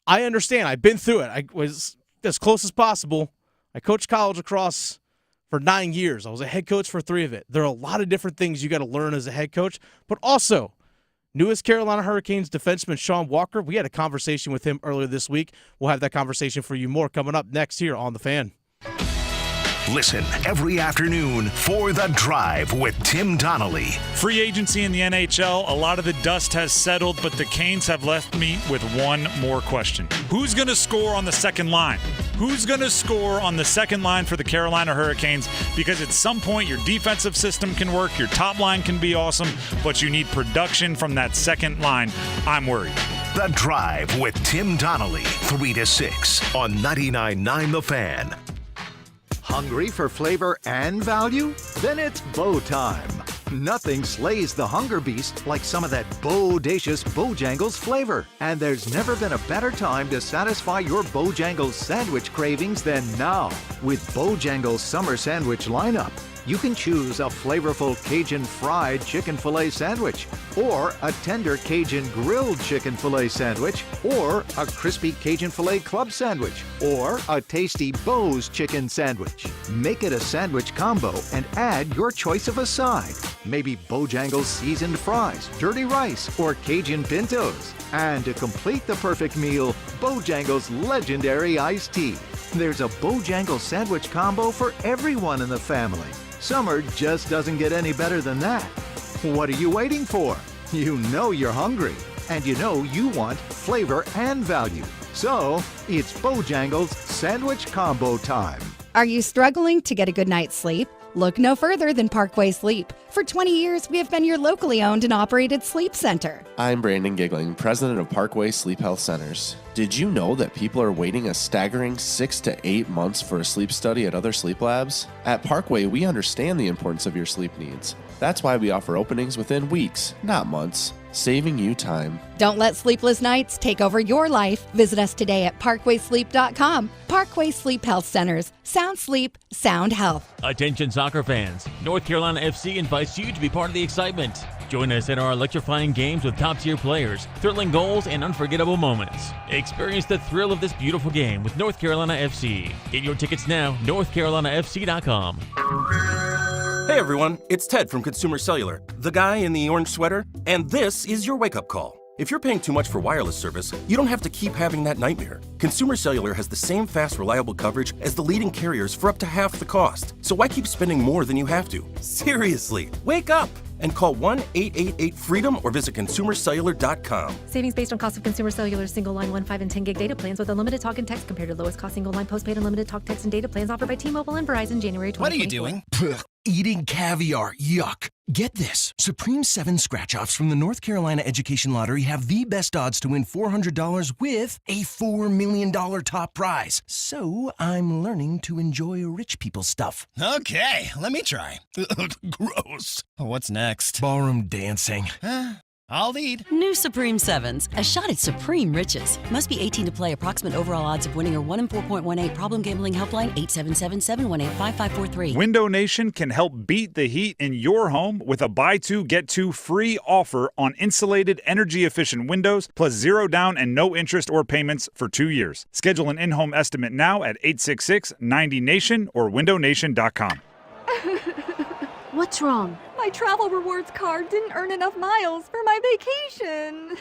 I understand. I've been through it. I was as close as possible. I coached college lacrosse for 9 years. I was a head coach for 3 of it. There are a lot of different things you got to learn as a head coach, but also newest Carolina Hurricanes defenseman Shawn Walker. We had a conversation with him earlier this week. We'll have that conversation for you more coming up next here on The Fan. Listen every afternoon for The Drive with Tim Donnelly. Free agency in the NHL, a lot of the dust has settled, but the Canes have left me with one more question. Who's going to score on the second line? Who's going to score on the second line for the Carolina Hurricanes? Because at some point, your defensive system can work, your top line can be awesome, but you need production from that second line. I'm worried. The Drive with Tim Donnelly, 3 to 6 on 99.9 The Fan. Hungry for flavor and value? Then it's Bo time. Nothing slays the hunger beast like some of that bodacious Bojangles flavor. And there's never been a better time to satisfy your Bojangles sandwich cravings than now. With Bojangles Summer Sandwich lineup, you can choose a flavorful Cajun fried chicken filet sandwich, or a tender Cajun grilled chicken filet sandwich, or a crispy Cajun filet club sandwich, or a tasty Bo's chicken sandwich. Make it a sandwich combo and add your choice of a side. Maybe Bojangles seasoned fries, dirty rice, or Cajun pintos. And to complete the perfect meal, Bojangles legendary iced tea. There's a Bojangles sandwich combo for everyone in the family. Summer just doesn't get any better than that. What are you waiting for? You know you're hungry, and you know you want flavor and value. So, it's Bojangles Sandwich Combo time. Are you struggling to get a good night's sleep? Look no further than Parkway Sleep. For 20 years, we have been your locally owned and operated sleep center. I'm Brandon Giggling, president of Parkway Sleep Health Centers. Did you know that people are waiting a staggering 6 to 8 months for a sleep study at other sleep labs? At Parkway, we understand the importance of your sleep needs. That's why we offer openings within weeks, not months, saving you time. Don't let sleepless nights take over your life. Visit us today at parkwaysleep.com. Parkway Sleep Health Centers. Sound sleep, sound health. Attention soccer fans. North Carolina FC invites you to be part of the excitement. Join us in our electrifying games with top-tier players, thrilling goals, and unforgettable moments. Experience the thrill of this beautiful game with North Carolina FC. Get your tickets now, northcarolinafc.com. Hey everyone, it's Ted from Consumer Cellular, the guy in the orange sweater, and this is your wake-up call. If you're paying too much for wireless service, you don't have to keep having that nightmare. Consumer Cellular has the same fast, reliable coverage as the leading carriers for up to half the cost. So why keep spending more than you have to? Seriously, wake up and call 1-888-FREEDOM or visit consumercellular.com. Savings based on cost of Consumer Cellular single line 1, 5, and 10 gig data plans with unlimited talk and text compared to lowest cost single line postpaid unlimited talk, text, and data plans offered by T-Mobile and Verizon January 2024. What are you doing? Eating caviar. Yuck. Get this. Supreme 7 scratch-offs from the North Carolina Education Lottery have the best odds to win $400 with a $4 million top prize. So I'm learning to enjoy rich people stuff. Okay, let me try. Gross. What's next? Ballroom dancing. I'll lead. New Supreme 7s, a shot at supreme riches. Must be 18 to play. Approximate overall odds of winning are 1 in 4.18. Problem gambling helpline 877-718-5543. Window Nation can help beat the heat in your home with a buy two, get two free offer on insulated, energy-efficient windows, plus 0 down and no interest or payments for 2 years. Schedule an in-home estimate now at 866-90NATION or windownation.com. What's wrong? My travel rewards card didn't earn enough miles for my vacation.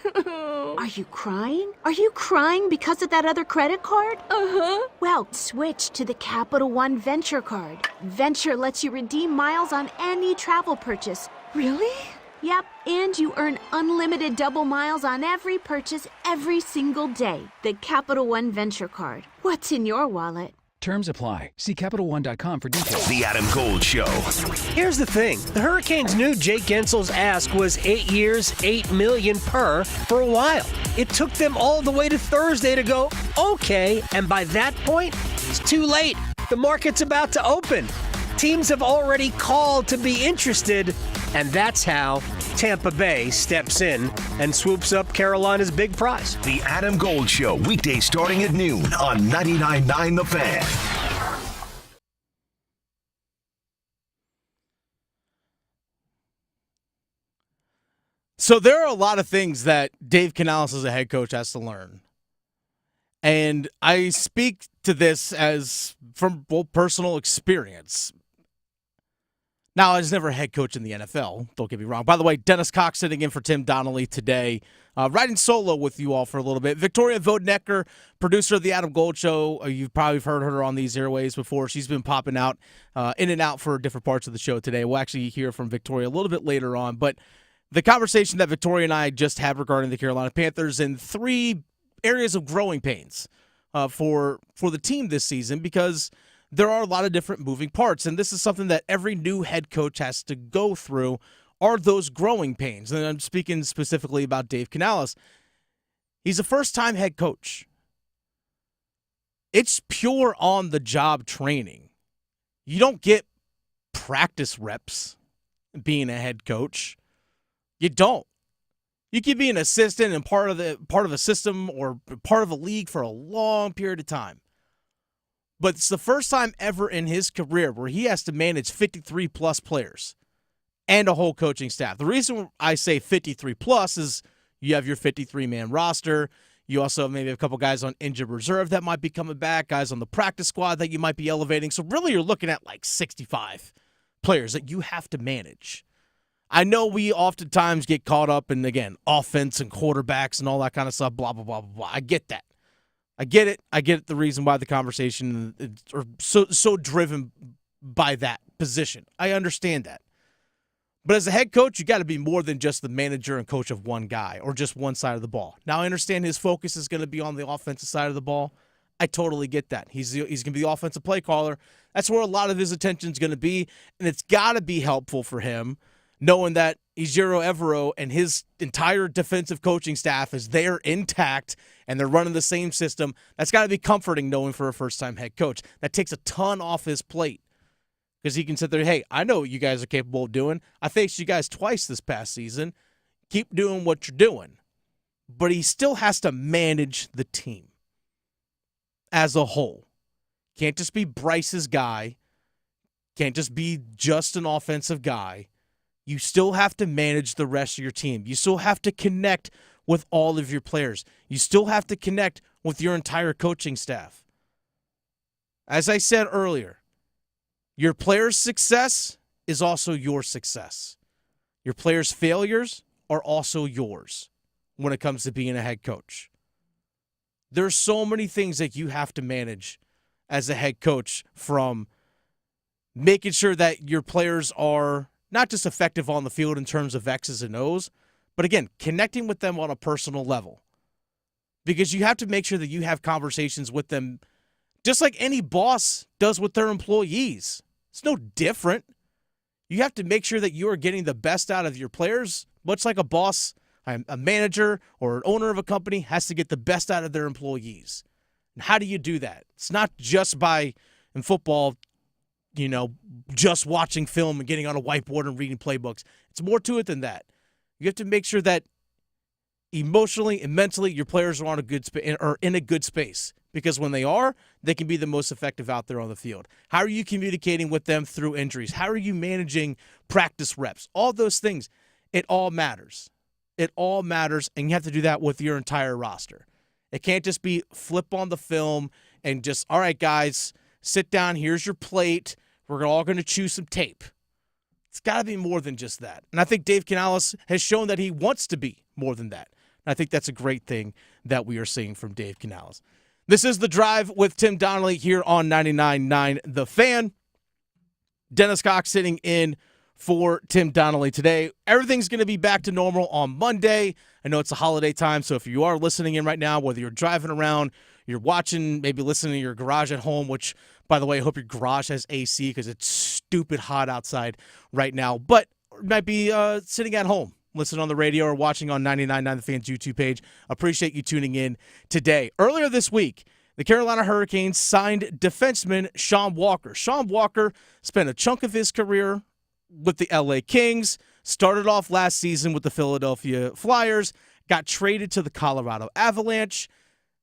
Are you crying? Are you crying because of that other credit card? Uh-huh. Well, switch to the Capital One Venture card. Venture lets you redeem miles on any travel purchase. Really? Yep, and you earn unlimited double miles on every purchase every single day. The Capital One Venture Card. What's in your wallet? Terms apply. See CapitalOne.com for details. The Adam Gold Show. Here's the thing. The Hurricanes knew Jake Gensel's ask was 8 years, $8 million per for a while. It took them all the way to Thursday to go, okay, and by that point, it's too late. The market's about to open. Teams have already called to be interested, and that's how Tampa Bay steps in and swoops up Carolina's big prize. The Adam Gold Show, weekdays starting at noon on 99.9 The Fan. So there are a lot of things that Dave Canales as a head coach has to learn. And I speak to this as from personal experience. Now, I was never a head coach in the NFL. Don't get me wrong. By the way, Dennis Cox sitting in for Tim Donnelly today, riding solo with you all for a little bit. Victoria Vodnecker, producer of the Adam Gold Show. You've probably heard her on these airways before. She's been popping out, in and out for different parts of the show today. We'll actually hear from Victoria a little bit later on. But the conversation that Victoria and I just had regarding the Carolina Panthers and 3 areas of growing pains for the team this season, because there are a lot of different moving parts, and this is something that every new head coach has to go through, are those growing pains. And I'm speaking specifically about Dave Canales. He's a first-time head coach. It's pure on-the-job training. You don't get practice reps being a head coach. You don't. You could be an assistant and part of a system or part of a league for a long period of time. But it's the first time ever in his career where he has to manage 53-plus players and a whole coaching staff. The reason I say 53-plus is you have your 53-man roster. You also have maybe a couple guys on injured reserve that might be coming back, guys on the practice squad that you might be elevating. So really you're looking at like 65 players that you have to manage. I know we oftentimes get caught up in, again, offense and quarterbacks and all that kind of stuff, blah, blah, blah, blah, blah. I get that. I get it. I get the reason why the conversation is so driven by that position. I understand that. But as a head coach, you got to be more than just the manager and coach of one guy or just one side of the ball. Now, I understand his focus is going to be on the offensive side of the ball. I totally get that. He's going to be the offensive play caller. That's where a lot of his attention is going to be, and it's got to be helpful for him knowing that Ejiro Evero and his entire defensive coaching staff is there intact and they're running the same system. That's got to be comforting knowing for a first-time head coach. That takes a ton off his plate because he can sit there, hey, I know what you guys are capable of doing. I faced you guys twice this past season. Keep doing what you're doing. But he still has to manage the team as a whole. Can't just be Bryce's guy. Can't just be just an offensive guy. You still have to manage the rest of your team. You still have to connect with all of your players. You still have to connect with your entire coaching staff. As I said earlier, your players' success is also your success. Your players' failures are also yours when it comes to being a head coach. There's so many things that you have to manage as a head coach, from making sure that your players are not just effective on the field in terms of X's and O's, but again, connecting with them on a personal level. Because you have to make sure that you have conversations with them just like any boss does with their employees. It's no different. You have to make sure that you are getting the best out of your players, much like a boss, a manager, or an owner of a company has to get the best out of their employees. And how do you do that? It's not just by, in football, just watching film and getting on a whiteboard and reading playbooks. It's more to it than that. You have to make sure that emotionally and mentally your players are in a good space, because when they are, they can be the most effective out there on the field. How are you communicating with them through injuries? How are you managing practice reps? All those things, it all matters. It all matters, and you have to do that with your entire roster. It can't just be flip on the film and just, all right, guys, sit down, here's your plate. We're all going to chew some tape. It's got to be more than just that. And I think Dave Canales has shown that he wants to be more than that. And I think that's a great thing that we are seeing from Dave Canales. This is The Drive with Tim Donnelly here on 99.9 The Fan. Dennis Cox sitting in for Tim Donnelly today. Everything's going to be back to normal on Monday. I know it's a holiday time, so if you are listening in right now, whether you're driving around, you're watching, maybe listening to your garage at home, which, by the way, I hope your garage has AC because it's stupid hot outside right now, but might be sitting at home, listening on the radio or watching on 99.9 The Fan's YouTube page. Appreciate you tuning in today. Earlier this week, the Carolina Hurricanes signed defenseman Shawn Walker. Shawn Walker spent a chunk of his career with the LA Kings, started off last season with the Philadelphia Flyers, got traded to the Colorado Avalanche.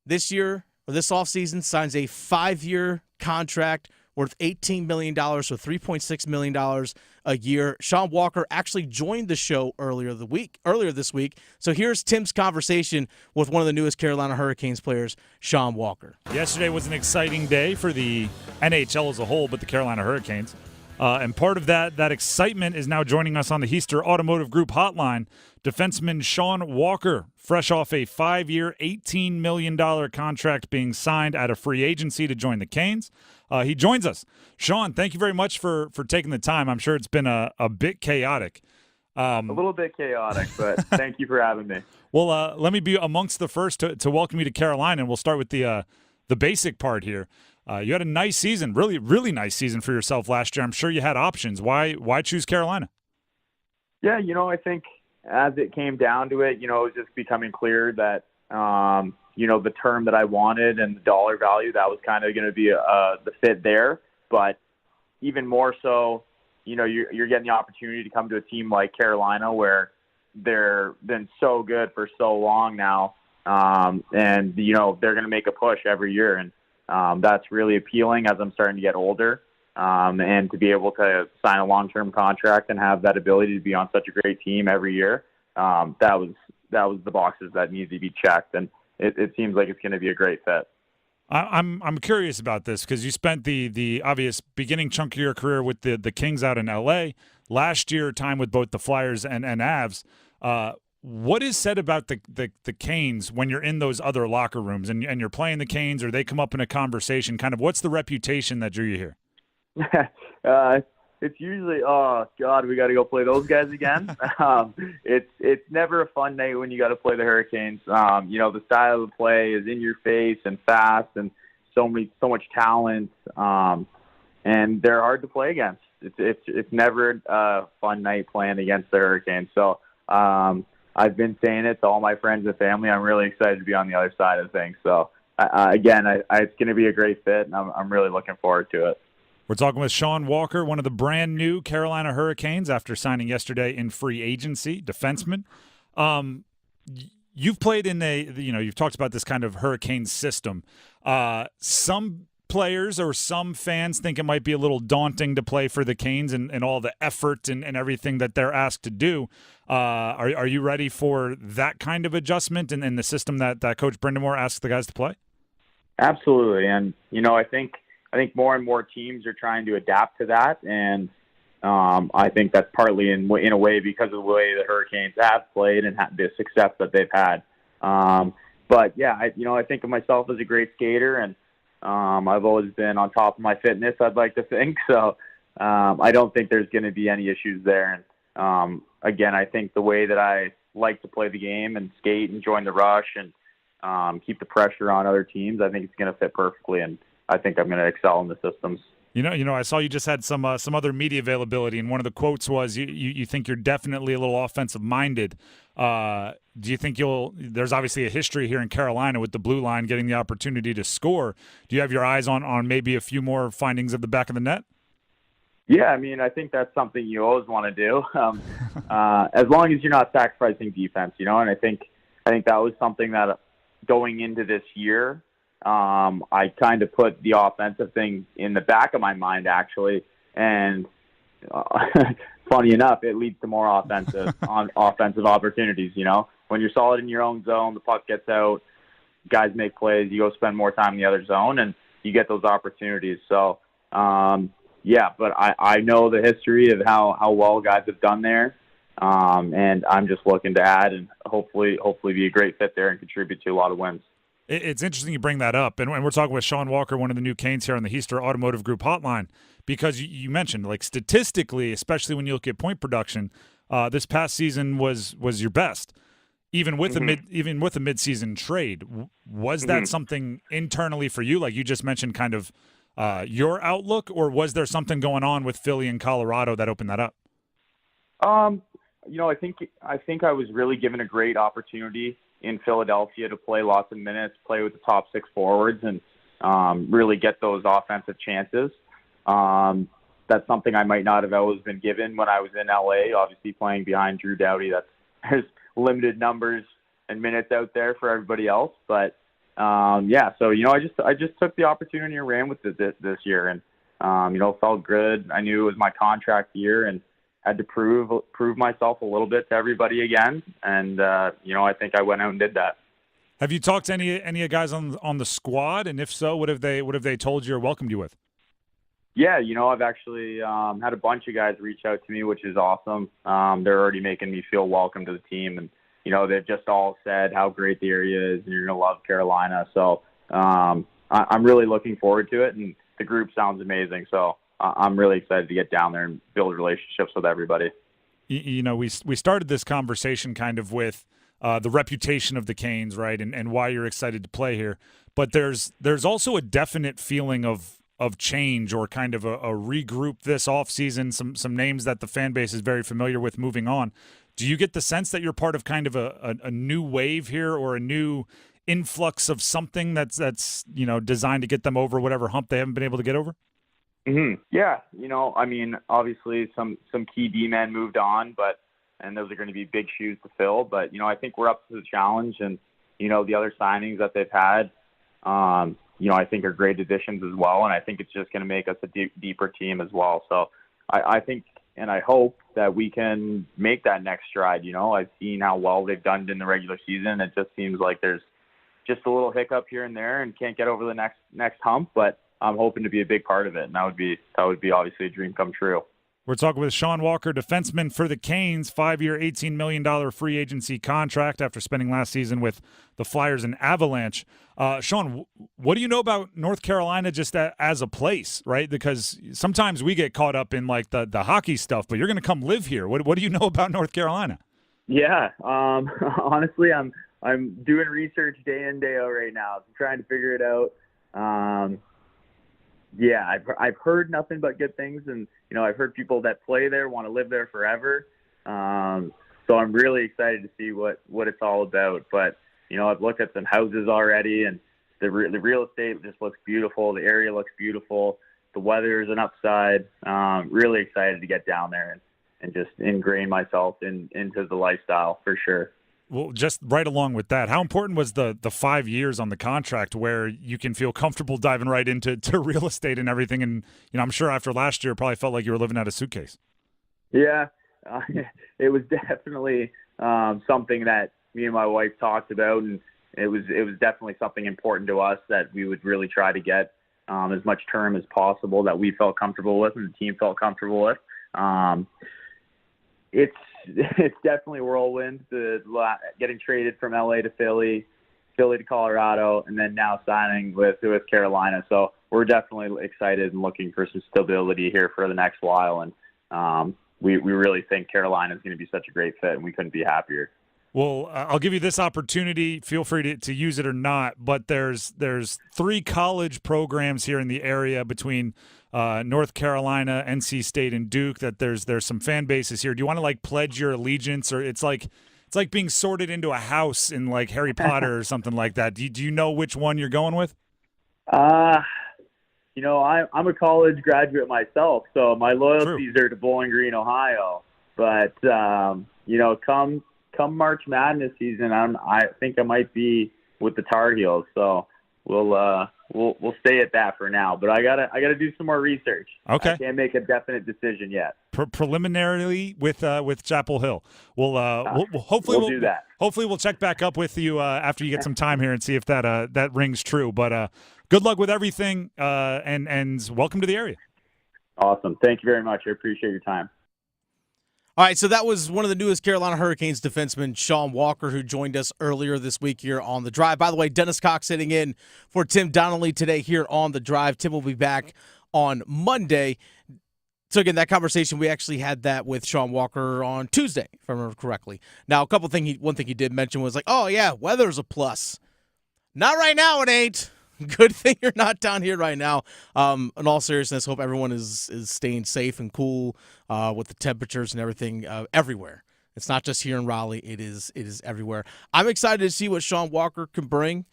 This year, or this offseason, signs a 5-year contract worth $18 million, so $3.6 million a year. Shawn Walker actually joined the show earlier this week. So here's Tim's conversation with one of the newest Carolina Hurricanes players, Shawn Walker. Yesterday was an exciting day for the NHL as a whole, but the Carolina Hurricanes. And part of that excitement is now joining us on the Heister Automotive Group hotline, defenseman Shawn Walker, fresh off a 5-year, $18 million contract being signed at a free agency to join the Canes. He joins us. Shawn, thank you very much for taking the time. I'm sure it's been a bit chaotic. A little bit chaotic, but thank you for having me. Well, let me be amongst the first to welcome you to Carolina, and we'll start with the basic part here. You had a nice season, really, really nice season for yourself last year. I'm sure you had options. Why choose Carolina? Yeah, I think as it came down to it, it was just becoming clear that, the term that I wanted and the dollar value, that was kind of going to be the fit there. But even more so, you're getting the opportunity to come to a team like Carolina where they're been so good for so long now. And, they're going to make a push every year. And that's really appealing as I'm starting to get older. And to be able to sign a long-term contract and have that ability to be on such a great team every year, that was the boxes that needed to be checked. And it seems like it's going to be a great fit. I'm curious about this because you spent the obvious beginning chunk of your career with the Kings out in L.A. Last year, time with both the Flyers and Avs. What is said about the Canes when you're in those other locker rooms and you're playing the Canes or they come up in a conversation? Kind of what's the reputation that drew you here? It's usually, oh, God, we got to go play those guys again. It's never a fun night when you got to play the Hurricanes. The style of play is in your face and fast and so much talent, and they're hard to play against. It's never a fun night playing against the Hurricanes. So I've been saying it to all my friends and family. I'm really excited to be on the other side of things. So, it's going to be a great fit, and I'm really looking forward to it. We're talking with Shawn Walker, one of the brand new Carolina Hurricanes after signing yesterday in free agency, defenseman. You've played in you've talked about this kind of Hurricane system. Some players or some fans think it might be a little daunting to play for the Canes and all the effort and everything that they're asked to do. Are you ready for that kind of adjustment in the system that Coach Brindamore asks the guys to play? Absolutely. And, I think more and more teams are trying to adapt to that. And I think that's partly in a way because of the way the Hurricanes have played and the success that they've had. But yeah, I think of myself as a great skater, and I've always been on top of my fitness, I'd like to think. So I don't think there's going to be any issues there. And again, I think the way that I like to play the game and skate and join the rush and keep the pressure on other teams, I think it's going to fit perfectly. And I think I'm going to excel in the systems. I saw you just had some other media availability, and one of the quotes was you think you're definitely a little offensive minded. Do you think there's obviously a history here in Carolina with the blue line getting the opportunity to score. Do you have your eyes on maybe a few more findings of the back of the net? Yeah, I think that's something you always want to do, as long as you're not sacrificing defense, and I think that was something that going into this year, I kind of put the offensive thing in the back of my mind, actually. And funny enough, it leads to more offensive opportunities. When you're solid in your own zone, the puck gets out, guys make plays, you go spend more time in the other zone, and you get those opportunities. So, but I know the history of how well guys have done there. And I'm just looking to add and hopefully be a great fit there and contribute to a lot of wins. It's interesting you bring that up, and we're talking with Shawn Walker, one of the new Canes here on the Heister Automotive Group hotline, because you mentioned, like, statistically, especially when you look at point production, this past season was your best, even with a midseason trade. Was that something internally for you, like you just mentioned, kind of your outlook, or was there something going on with Philly and Colorado that opened that up? I think I was really given a great opportunity in Philadelphia to play lots of minutes, play with the top 6 forwards, and really get those offensive chances. That's something I might not have always been given when I was in LA. Obviously, playing behind Drew Doughty, there's limited numbers and minutes out there for everybody else. But so I just took the opportunity and ran with it this year, and felt good. I knew it was my contract year, and had to prove myself a little bit to everybody again, and I think I went out and did that. Have you talked to any guys on the squad, and if so, what have they told you or welcomed you with? Yeah, I've actually had a bunch of guys reach out to me, which is awesome. They're already making me feel welcome to the team, and they've just all said how great the area is, and you're gonna love Carolina. So I'm really looking forward to it, and the group sounds amazing. So I'm really excited to get down there and build relationships with everybody. We started this conversation kind of with the reputation of the Canes, right, and why you're excited to play here. But there's also a definite feeling of change, or kind of a regroup this offseason, some names that the fan base is very familiar with moving on. Do you get the sense that you're part of kind of a new wave here, or a new influx of something that's designed to get them over whatever hump they haven't been able to get over? Mm-hmm. Yeah, obviously some key D-men moved on, and those are going to be big shoes to fill. But, I think we're up to the challenge, and, the other signings that they've had, I think are great additions as well. And I think it's just going to make us a deeper team as well. So I think, and I hope that we can make that next stride. I've seen how well they've done in the regular season. It just seems like there's just a little hiccup here and there and can't get over the next hump, but I'm hoping to be a big part of it, and that would be obviously a dream come true. We're talking with Shawn Walker, defenseman for the Canes, 5-year, $18 million free agency contract after spending last season with the Flyers and Avalanche. Shawn, what do you know about North Carolina just as a place, right? Because sometimes we get caught up in like the hockey stuff, but you're going to come live here. What do you know about North Carolina? Yeah, honestly, I'm doing research day in, day out right now. I'm trying to figure it out. Yeah, I've heard nothing but good things, and I've heard people that play there want to live there forever. So I'm really excited to see what it's all about. But I've looked at some houses already, and the real estate just looks beautiful. The area looks beautiful. The weather is an upside. Really excited to get down there and just ingrain myself into the lifestyle for sure. Well, just right along with that, how important was the 5 years on the contract where you can feel comfortable diving right into real estate and everything? And, I'm sure after last year, it probably felt like you were living out of a suitcase. Yeah, it was definitely something that me and my wife talked about, and it was definitely something important to us that we would really try to get as much term as possible that we felt comfortable with and the team felt comfortable with. It's definitely a whirlwind, getting traded from LA to Philly to Colorado, and then now signing with Carolina. So we're definitely excited and looking for some stability here for the next while. And we really think Carolina is going to be such a great fit, and we couldn't be happier. Well, I'll give you this opportunity. Feel free to use it or not. But there's 3 college programs here in the area between North Carolina, NC State, and Duke. That there's some fan bases here. Do you want to like pledge your allegiance, or it's like being sorted into a house in like Harry Potter or something like that? Do you know which one you're going with? I'm a college graduate myself, so my loyalties are to Bowling Green, Ohio. But come March Madness season, I think I might be with the Tar Heels. So we'll stay at that for now. But I gotta do some more research. Okay, I can't make a definite decision yet. Preliminarily with Chapel Hill, we'll hopefully we'll do that. Hopefully we'll check back up with you after you get some time here and see if that rings true. But good luck with everything, and welcome to the area. Awesome. Thank you very much. I appreciate your time. All right, so that was one of the newest Carolina Hurricanes defensemen, Shawn Walker, who joined us earlier this week here on The Drive. By the way, Dennis Cox sitting in for Tim Donnelly today here on The Drive. Tim will be back on Monday. So again, that conversation, we actually had that with Shawn Walker on Tuesday, if I remember correctly. Now, one thing he did mention was like, oh yeah, weather's a plus. Not right now, it ain't. Good thing you're not down here right now. In all seriousness, hope everyone is staying safe and cool with the temperatures and everything everywhere. It's not just here in Raleigh. It is everywhere. I'm excited to see what Shawn Walker can bring.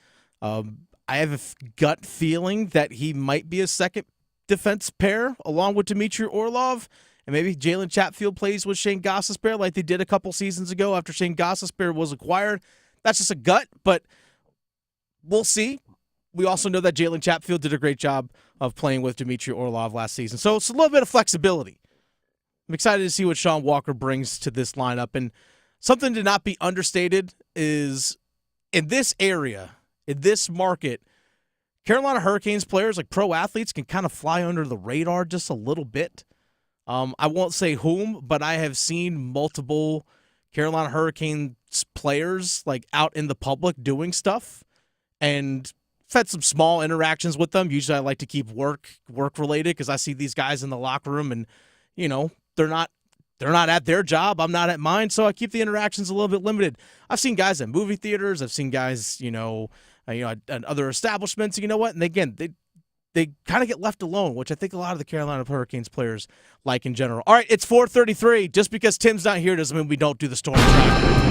I have a gut feeling that he might be a second defense pair along with Dmitry Orlov, and maybe Jaylen Chatfield plays with Shayne Gostisbehere like they did a couple seasons ago after Shayne Gostisbehere was acquired. That's just a gut, but we'll see. We also know that Jaylen Chatfield did a great job of playing with Dmitry Orlov last season. So it's a little bit of flexibility. I'm excited to see what Shawn Walker brings to this lineup. And something to not be understated is in this area, in this market, Carolina Hurricanes players, like pro athletes, can kind of fly under the radar just a little bit. I won't say whom, but I have seen multiple Carolina Hurricanes players like out in the public doing stuff, and I've had some small interactions with them. Usually I like to keep work related because I see these guys in the locker room and, you know, they're not at their job. I'm not at mine. So I keep the interactions a little bit limited. I've seen guys at movie theaters. I've seen guys, at other establishments. You know what? And again, they kind of get left alone, which I think a lot of the Carolina Hurricanes players like in general. All right, it's 4:33. Just because Tim's not here doesn't mean we don't do the Storm Tracker.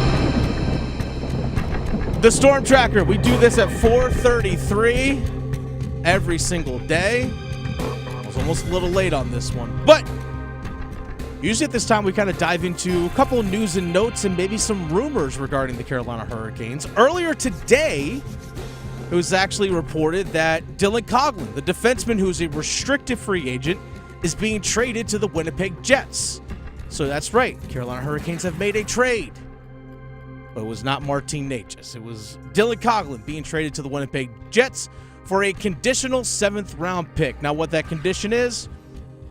The Storm Tracker, we do this at 4:33 every single day. I was almost a little late on this one, but usually at this time we kind of dive into a couple of news and notes and maybe some rumors regarding the Carolina Hurricanes. Earlier today, it was actually reported that Dylan Coghlan, the defenseman who's a restricted free agent, is being traded to the Winnipeg Jets. So that's right, Carolina Hurricanes have made a trade. But it was not Martin Necas. It was Dylan Coghlan being traded to the Winnipeg Jets for a conditional 7th-round pick. Now, what that condition is,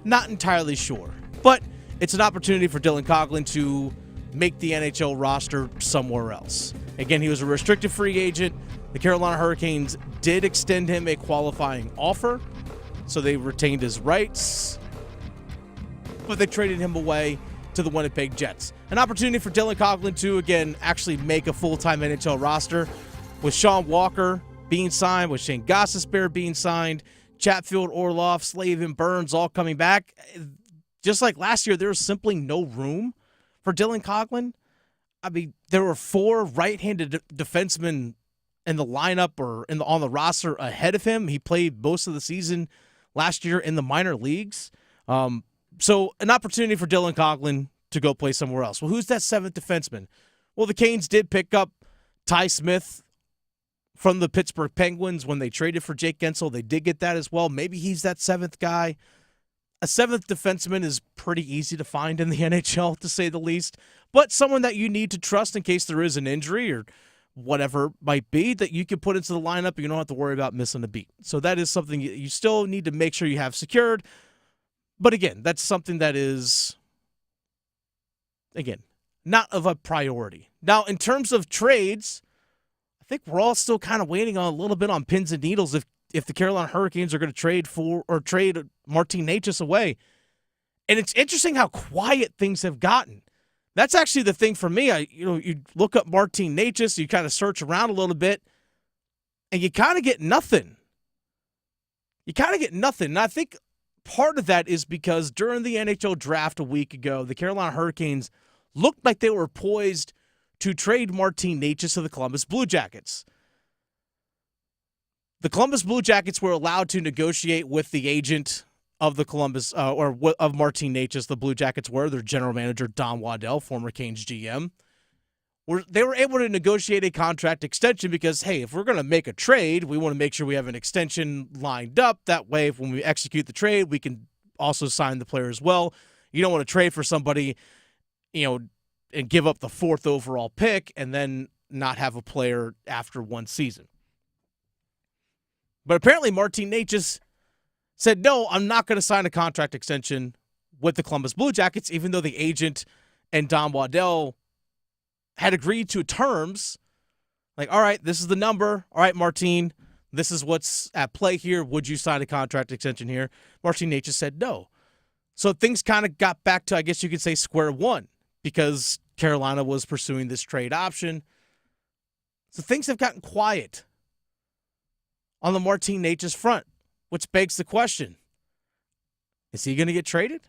not entirely sure. But it's an opportunity for Dylan Coghlan to make the NHL roster somewhere else. Again, he was a restricted free agent. The Carolina Hurricanes did extend him a qualifying offer, so they retained his rights. But they traded him away to the Winnipeg Jets. An opportunity for Dylan Coghlan to, again, actually make a full-time NHL roster with Shawn Walker being signed, with Shayne Gostisbehere being signed, Chatfield, Orlov, Slavin, Burns all coming back. Just like last year, there was simply no room for Dylan Coghlan. I mean, there were 4 right-handed defensemen in the lineup or on the roster ahead of him. He played most of the season last year in the minor leagues. So an opportunity for Dylan Coghlan to go play somewhere else. Well, who's that 7th defenseman? Well, the Canes did pick up Ty Smith from the Pittsburgh Penguins when they traded for Jake Guentzel. They did get that as well. Maybe he's that 7th guy. A 7th defenseman is pretty easy to find in the NHL, to say the least, but someone that you need to trust in case there is an injury or whatever might be that you can put into the lineup and you don't have to worry about missing a beat. So that is something you still need to make sure you have secured. But again, that's something that is, again, not of a priority. Now, in terms of trades, I think we're all still kind of waiting on a little bit on pins and needles if the Carolina Hurricanes are going to trade Martin Necas away. And it's interesting how quiet things have gotten. That's actually the thing for me. You look up Martin Necas, you kind of search around a little bit, and you kind of get nothing. And I think part of that is because during the NHL draft a week ago, the Carolina Hurricanes looked like they were poised to trade Martin Necas to the Columbus Blue Jackets. The Columbus Blue Jackets were allowed to negotiate with the agent of the Columbus of Martin Necas. The Blue Jackets were their general manager, Don Waddell, former Canes GM. They were able to negotiate a contract extension because, hey, if we're going to make a trade, we want to make sure we have an extension lined up. That way, when we execute the trade, we can also sign the player as well. You don't want to trade for somebody, and give up the 4th overall pick and then not have a player after one season. But apparently Martin Necas said, no, I'm not going to sign a contract extension with the Columbus Blue Jackets, even though the agent and Don Waddell had agreed to terms, like, all right, this is the number. All right, Martin, this is what's at play here. Would you sign a contract extension here? Martin Necas said no. So things kind of got back to, I guess you could say, square one, because Carolina was pursuing this trade option. So things have gotten quiet on the Martin Necas front, which begs the question, is he going to get traded?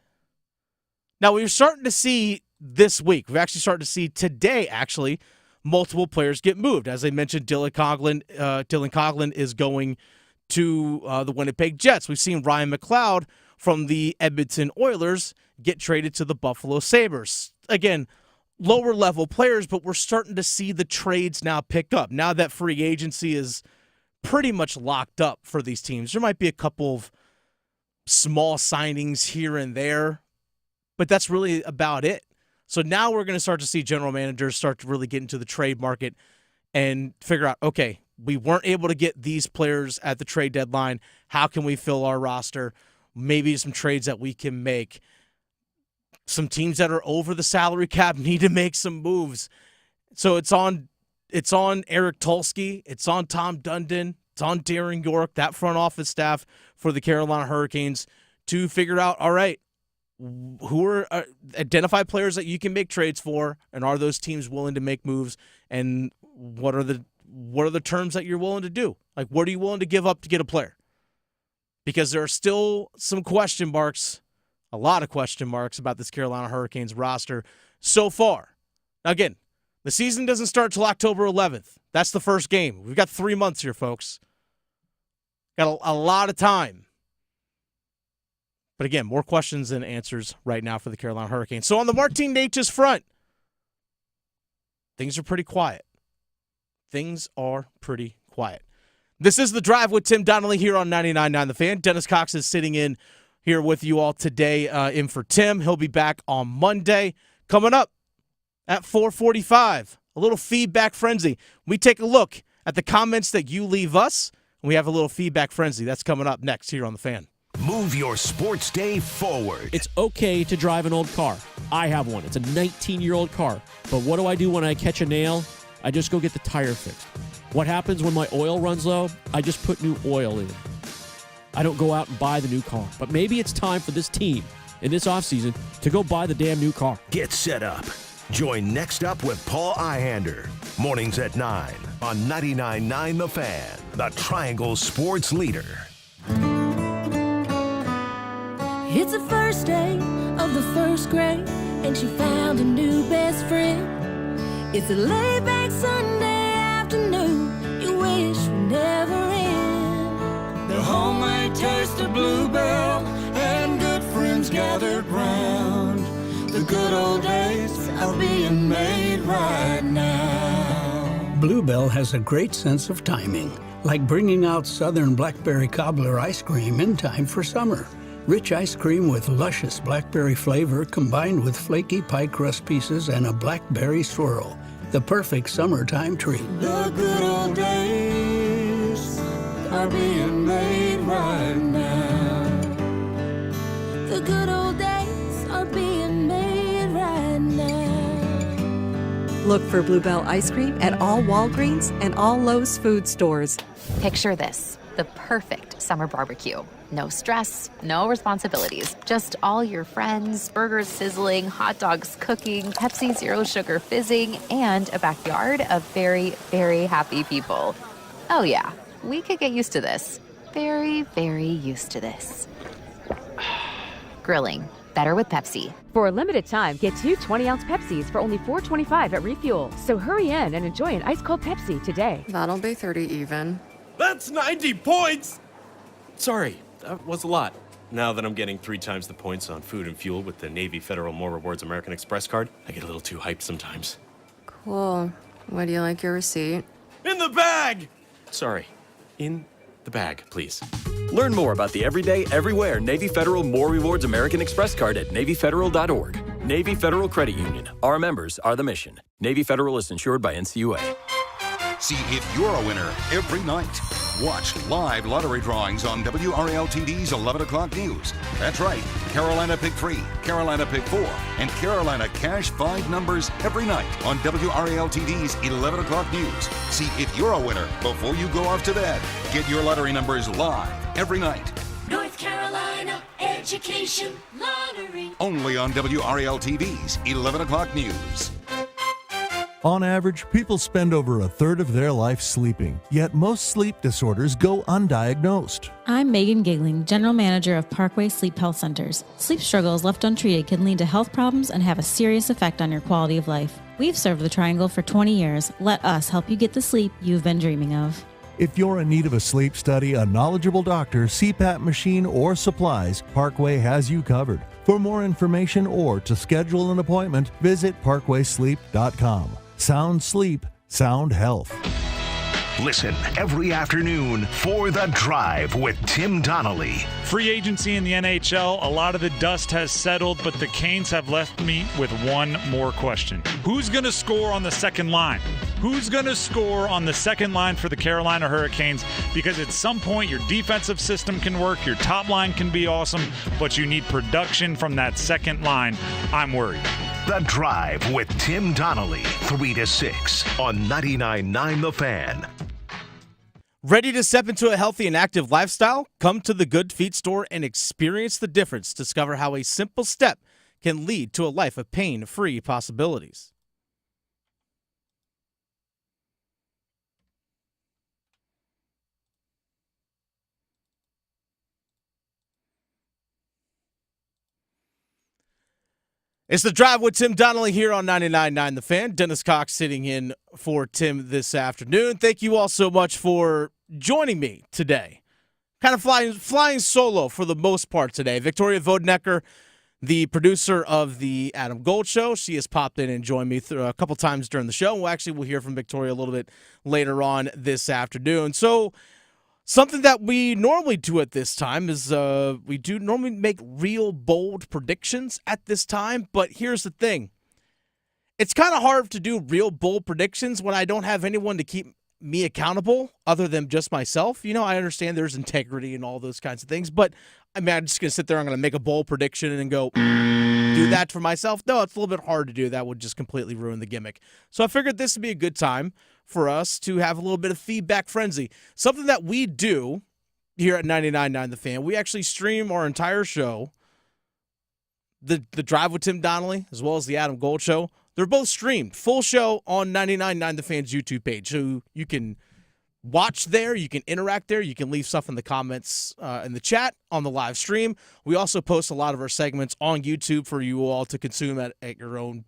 Now, we're starting to see this week, we've actually started to see today, actually, multiple players get moved. As I mentioned, Dylan Coughlin is going to the Winnipeg Jets. We've seen Ryan McLeod from the Edmonton Oilers get traded to the Buffalo Sabres. Again, lower level players, but we're starting to see the trades now pick up. Now that free agency is pretty much locked up for these teams. There might be a couple of small signings here and there, but that's really about it. So now we're going to start to see general managers start to really get into the trade market and figure out, okay, we weren't able to get these players at the trade deadline. How can we fill our roster? Maybe some trades that we can make. Some teams that are over the salary cap need to make some moves. So it's on Eric Tulsky, it's on Tom Dundon, it's on Darren York, that front office staff for the Carolina Hurricanes to figure out, all right, who are identify players that you can make trades for, and are those teams willing to make moves, and what are the terms that you're willing to do? Like, what are you willing to give up to get a player? Because there are still some question marks, a lot of question marks about this Carolina Hurricanes roster so far. Now, again, the season doesn't start till October 11th. That's the first game. We've got 3 months here, folks. Got a lot of time. But again, more questions than answers right now for the Carolina Hurricanes. So on the Martin Necas front, things are pretty quiet. Things are pretty quiet. This is The Drive with Tim Donnelly here on 99.9 The Fan. Dennis Cox is sitting in here with you all today in for Tim. He'll be back on Monday. Coming up at 4:45, a little feedback frenzy. We take a look at the comments that you leave us, and we have a little feedback frenzy. That's coming up next here on The Fan. Move your sports day forward. It's okay to drive an old car. I have one. It's a 19-year-old car. But what do I do when I catch a nail? I just go get the tire fixed. What happens when my oil runs low? I just put new oil in. I don't go out and buy the new car. But maybe it's time for this team in this offseason to go buy the damn new car. Get set up. Join Next Up with Paul Ihander. Mornings at 9 on 99.9 The Fan, the Triangle Sports Leader. It's the first day of the first grade, and she found a new best friend. It's a laid-back Sunday afternoon you wish would never end. The homemade taste of Bluebell and good friends gathered round. The good old days are being made right now. Bluebell has a great sense of timing, like bringing out Southern Blackberry Cobbler ice cream in time for summer. Rich ice cream with luscious blackberry flavor combined with flaky pie crust pieces and a blackberry swirl. The perfect summertime treat. The good old days are being made right now. The good old days are being made right now. Look for Bluebell ice cream at all Walgreens and all Lowe's food stores. Picture this, the perfect summer barbecue. No stress, no responsibilities, just all your friends, burgers sizzling, hot dogs cooking, Pepsi Zero Sugar fizzing, and a backyard of very, very happy people. Oh yeah, we could get used to this. Very, very used to this. Grilling, better with Pepsi. For a limited time, get 2 20-ounce Pepsis for only $4.25 at Refuel. So hurry in and enjoy an ice-cold Pepsi today. That'll be 30 even. That's 90 points! Sorry, that was a lot. Now that I'm getting 3 times the points on food and fuel with the Navy Federal More Rewards American Express card, I get a little too hyped sometimes. Cool. Would you like your receipt? In the bag! Sorry, in the bag, please. Learn more about the everyday, everywhere Navy Federal More Rewards American Express card at NavyFederal.org. Navy Federal Credit Union. Our members are the mission. Navy Federal is insured by NCUA. See if you're a winner every night. Watch live lottery drawings on WRAL-TV's 11 o'clock news. That's right, Carolina Pick 3, Carolina Pick 4, and Carolina Cash 5 numbers every night on WRAL-TV's 11 o'clock news. See if you're a winner before you go off to bed. Get your lottery numbers live every night. North Carolina Education Lottery. Only on WRAL-TV's 11 o'clock news. On average, people spend over a third of their life sleeping, yet most sleep disorders go undiagnosed. I'm Megan Gigling, General Manager of Parkway Sleep Health Centers. Sleep struggles left untreated can lead to health problems and have a serious effect on your quality of life. We've served the Triangle for 20 years. Let us help you get the sleep you've been dreaming of. If you're in need of a sleep study, a knowledgeable doctor, CPAP machine, or supplies, Parkway has you covered. For more information or to schedule an appointment, visit parkwaysleep.com. Sound sleep, sound health. Listen every afternoon for The Drive with Tim Donnelly. Free agency in the NHL, a lot of the dust has settled, but the Canes have left me with one more question. Who's going to score on the second line? Who's going to score on the second line for the Carolina Hurricanes? Because at some point, your defensive system can work, your top line can be awesome, but you need production from that second line. I'm worried. The Drive with Tim Donnelly, 3 to 6 on 99.9 The Fan. Ready to step into a healthy and active lifestyle? Come to the Good Feet store and experience the difference. Discover how a simple step can lead to a life of pain-free possibilities. It's The Drive with Tim Donnelly here on 99.9 The Fan. Dennis Cox sitting in for Tim this afternoon. Thank you all so much for joining me today. Kind of flying solo for the most part today. Victoria Vodnecker, the producer of the Adam Gold Show, she has popped in and joined me a couple times during the show. We'll hear from Victoria a little bit later on this afternoon. So something that we normally do at this time is we do normally make real bold predictions at this time, but here's the thing. It's kind of hard to do real bold predictions when I don't have anyone to keep me accountable other than just myself. You know, I understand there's integrity and all those kinds of things, but I mean, I'm just going to sit there, I'm going to make a bold prediction and go do that for myself. No, it's a little bit hard to do. That would just completely ruin the gimmick. So I figured this would be a good time for us to have a little bit of feedback frenzy. Something that we do here at 99.9 The Fan. We actually stream our entire show, the Drive with Tim Donnelly, as well as the Adam Gold Show. They're both streamed, full show on 99.9 The Fan's YouTube page. So you can watch there, you can interact there, you can leave stuff in the comments in the chat on the live stream. We also post a lot of our segments on YouTube for you all to consume at your own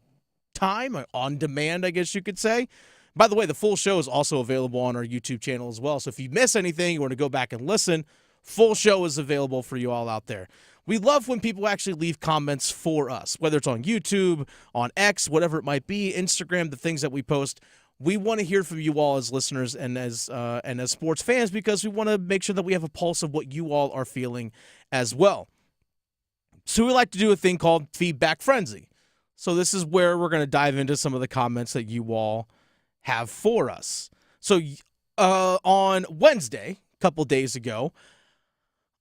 time, on demand, I guess you could say. By the way, the full show is also available on our YouTube channel as well. So if you miss anything, you want to go back and listen, full show is available for you all out there. We love when people actually leave comments for us, whether it's on YouTube, on X, whatever it might be, Instagram, the things that we post. We want to hear from you all as listeners and as sports fans, because we want to make sure that we have a pulse of what you all are feeling as well. So we like to do a thing called Feedback Frenzy. So this is where we're going to dive into some of the comments that you all have for us. So on Wednesday, a couple days ago,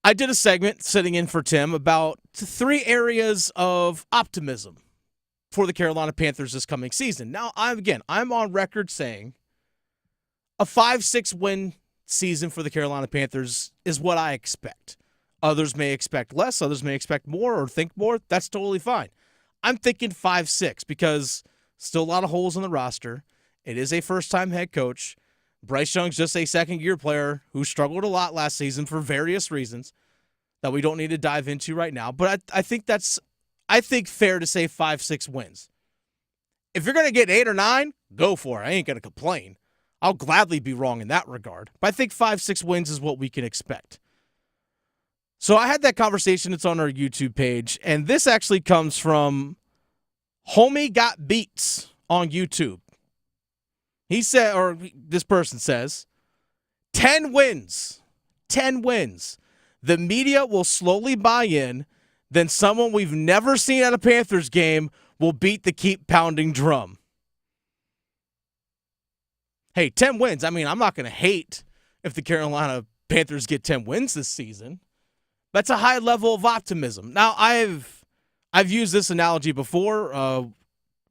I did a segment sitting in for Tim about 3 areas of optimism for the Carolina Panthers this coming season. Now, I'm on record saying a 5-6 win season for the Carolina Panthers is what I expect. Others may expect less, others may expect more or think more. That's totally fine. I'm thinking 5-6 because still a lot of holes in the roster. It is a first-time head coach. Bryce Young's just a second-year player who struggled a lot last season for various reasons that we don't need to dive into right now. But I think fair to say 5-6 wins. If you're going to get 8 or 9, go for it. I ain't going to complain. I'll gladly be wrong in that regard. But I think 5-6 wins is what we can expect. So I had that conversation. It's on our YouTube page. And this actually comes from Homie Got Beats on YouTube. He said, or this person says, 10 wins. 10 wins. The media will slowly buy in. Then someone we've never seen at a Panthers game will beat the keep pounding drum. Hey, 10 wins. I mean, I'm not going to hate, if the Carolina Panthers get 10 wins this season. That's a high level of optimism. Now, I've used this analogy before.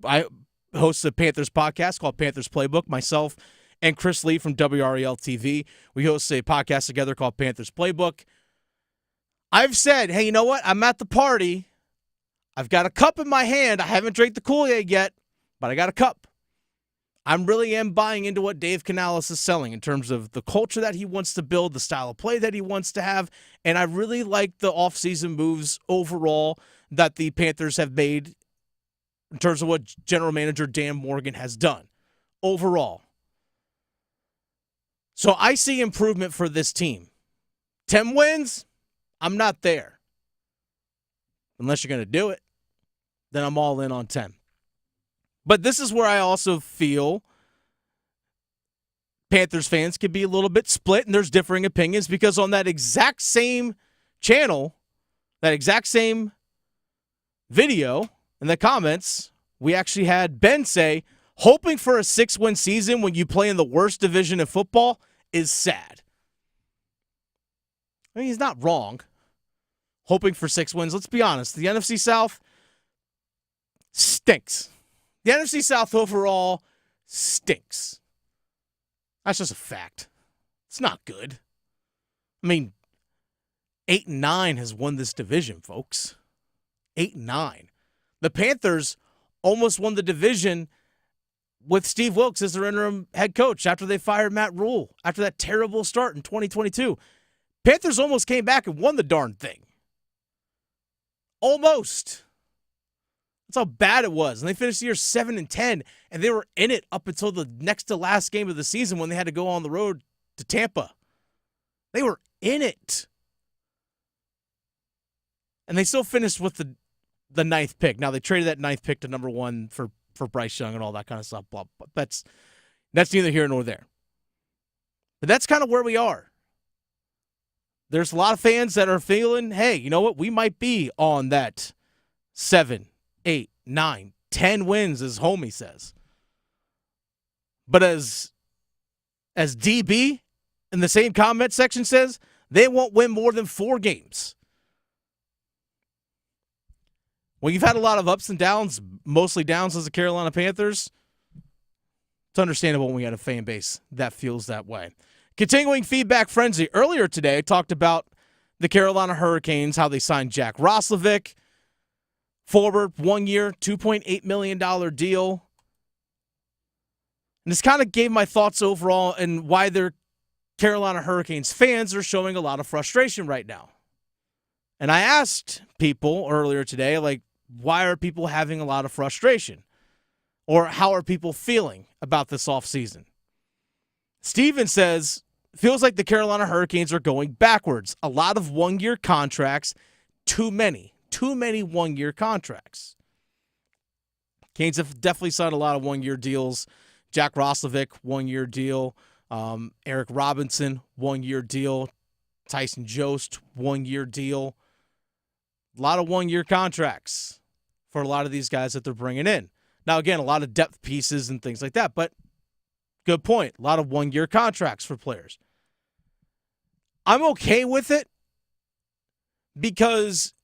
I host a Panthers podcast called Panthers Playbook. Myself and Chris Lee from WREL TV, we host a podcast together called Panthers Playbook. I've said, hey, you know what? I'm at the party. I've got a cup in my hand. I haven't drank the Kool-Aid yet, but I got a cup. I really am buying into what Dave Canales is selling in terms of the culture that he wants to build, the style of play that he wants to have, and I really like the offseason moves overall that the Panthers have made in terms of what general manager Dan Morgan has done overall. So I see improvement for this team. 10 wins, I'm not there. Unless you're going to do it, then I'm all in on 10. But this is where I also feel Panthers fans could be a little bit split, and there's differing opinions, because on that exact same channel, that exact same video in the comments, we actually had Ben say, hoping for a 6-win season when you play in the worst division in football is sad. I mean, he's not wrong. Hoping for 6 wins. Let's be honest. The NFC South stinks. The NFC South overall stinks. That's just a fact. It's not good. I mean, 8-9 has won this division, folks. 8-9. The Panthers almost won the division with Steve Wilkes as their interim head coach after they fired Matt Rule after that terrible start in 2022. Panthers almost came back and won the darn thing. Almost. That's how bad it was. And they finished the year 7-10, and they were in it up until the next to last game of the season when they had to go on the road to Tampa. They were in it. And they still finished with the 9th pick. Now, they traded that 9th pick to number 1 for Bryce Young and all that kind of stuff. But that's neither here nor there. But that's kind of where we are. There's a lot of fans that are feeling, hey, you know what? We might be on that 7, 8, 9, 10 wins, as Homie says. But as DB in the same comment section says, they won't win more than 4 games. Well, you've had a lot of ups and downs, mostly downs as the Carolina Panthers. It's understandable when we got a fan base that feels that way. Continuing feedback frenzy. Earlier today, I talked about the Carolina Hurricanes, how they signed Jack Roslovic, forward, 1 year, $2.8 million deal. And this kind of gave my thoughts overall and why their Carolina Hurricanes fans are showing a lot of frustration right now. And I asked people earlier today, like, why are people having a lot of frustration? Or how are people feeling about this offseason? Steven says, feels like the Carolina Hurricanes are going backwards. A lot of one-year contracts, too many 1-year contracts. Canes have definitely signed a lot of 1-year deals. Jack Roslovic, 1-year deal. Eric Robinson, 1-year deal. Tyson Jost, 1-year deal. A lot of 1-year contracts for a lot of these guys that they're bringing in. Now, again, a lot of depth pieces and things like that, but good point. A lot of 1-year contracts for players. I'm okay with it because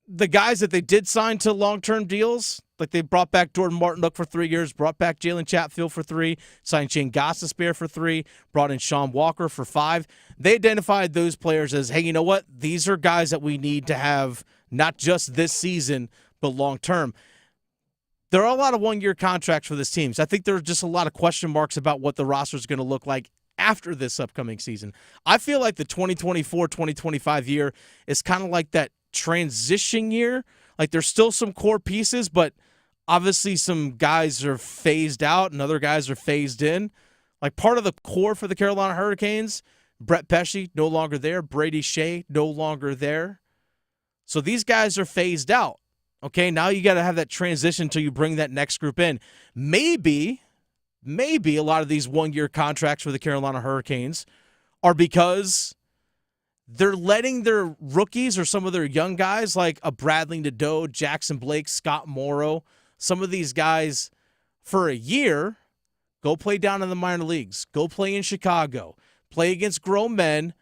the guys that they did sign to long-term deals, like they brought back Jordan Martindale for 3 years, brought back Jaylen Chatfield for 3, signed Shayne Gostisbehere for 3, brought in Shawn Walker for 5. They identified those players as, hey, you know what? These are guys that we need to have not just this season, but long-term. There are a lot of 1-year contracts for this team. So I think there are just a lot of question marks about what the roster is going to look like after this upcoming season. I feel like the 2024-2025 year is kind of like that transition year. Like there's still some core pieces, but obviously some guys are phased out and other guys are phased in. Like part of the core for the Carolina Hurricanes, Brett Pesce, no longer there. Brady Shea, no longer there. So these guys are phased out. Okay, now you got to have that transition until you bring that next group in. Maybe a lot of these 1-year contracts for the Carolina Hurricanes are because they're letting their rookies or some of their young guys like a Bradley Nadeau, Jackson Blake, Scott Morrow, some of these guys for a year, go play down in the minor leagues, go play in Chicago, play against grown men,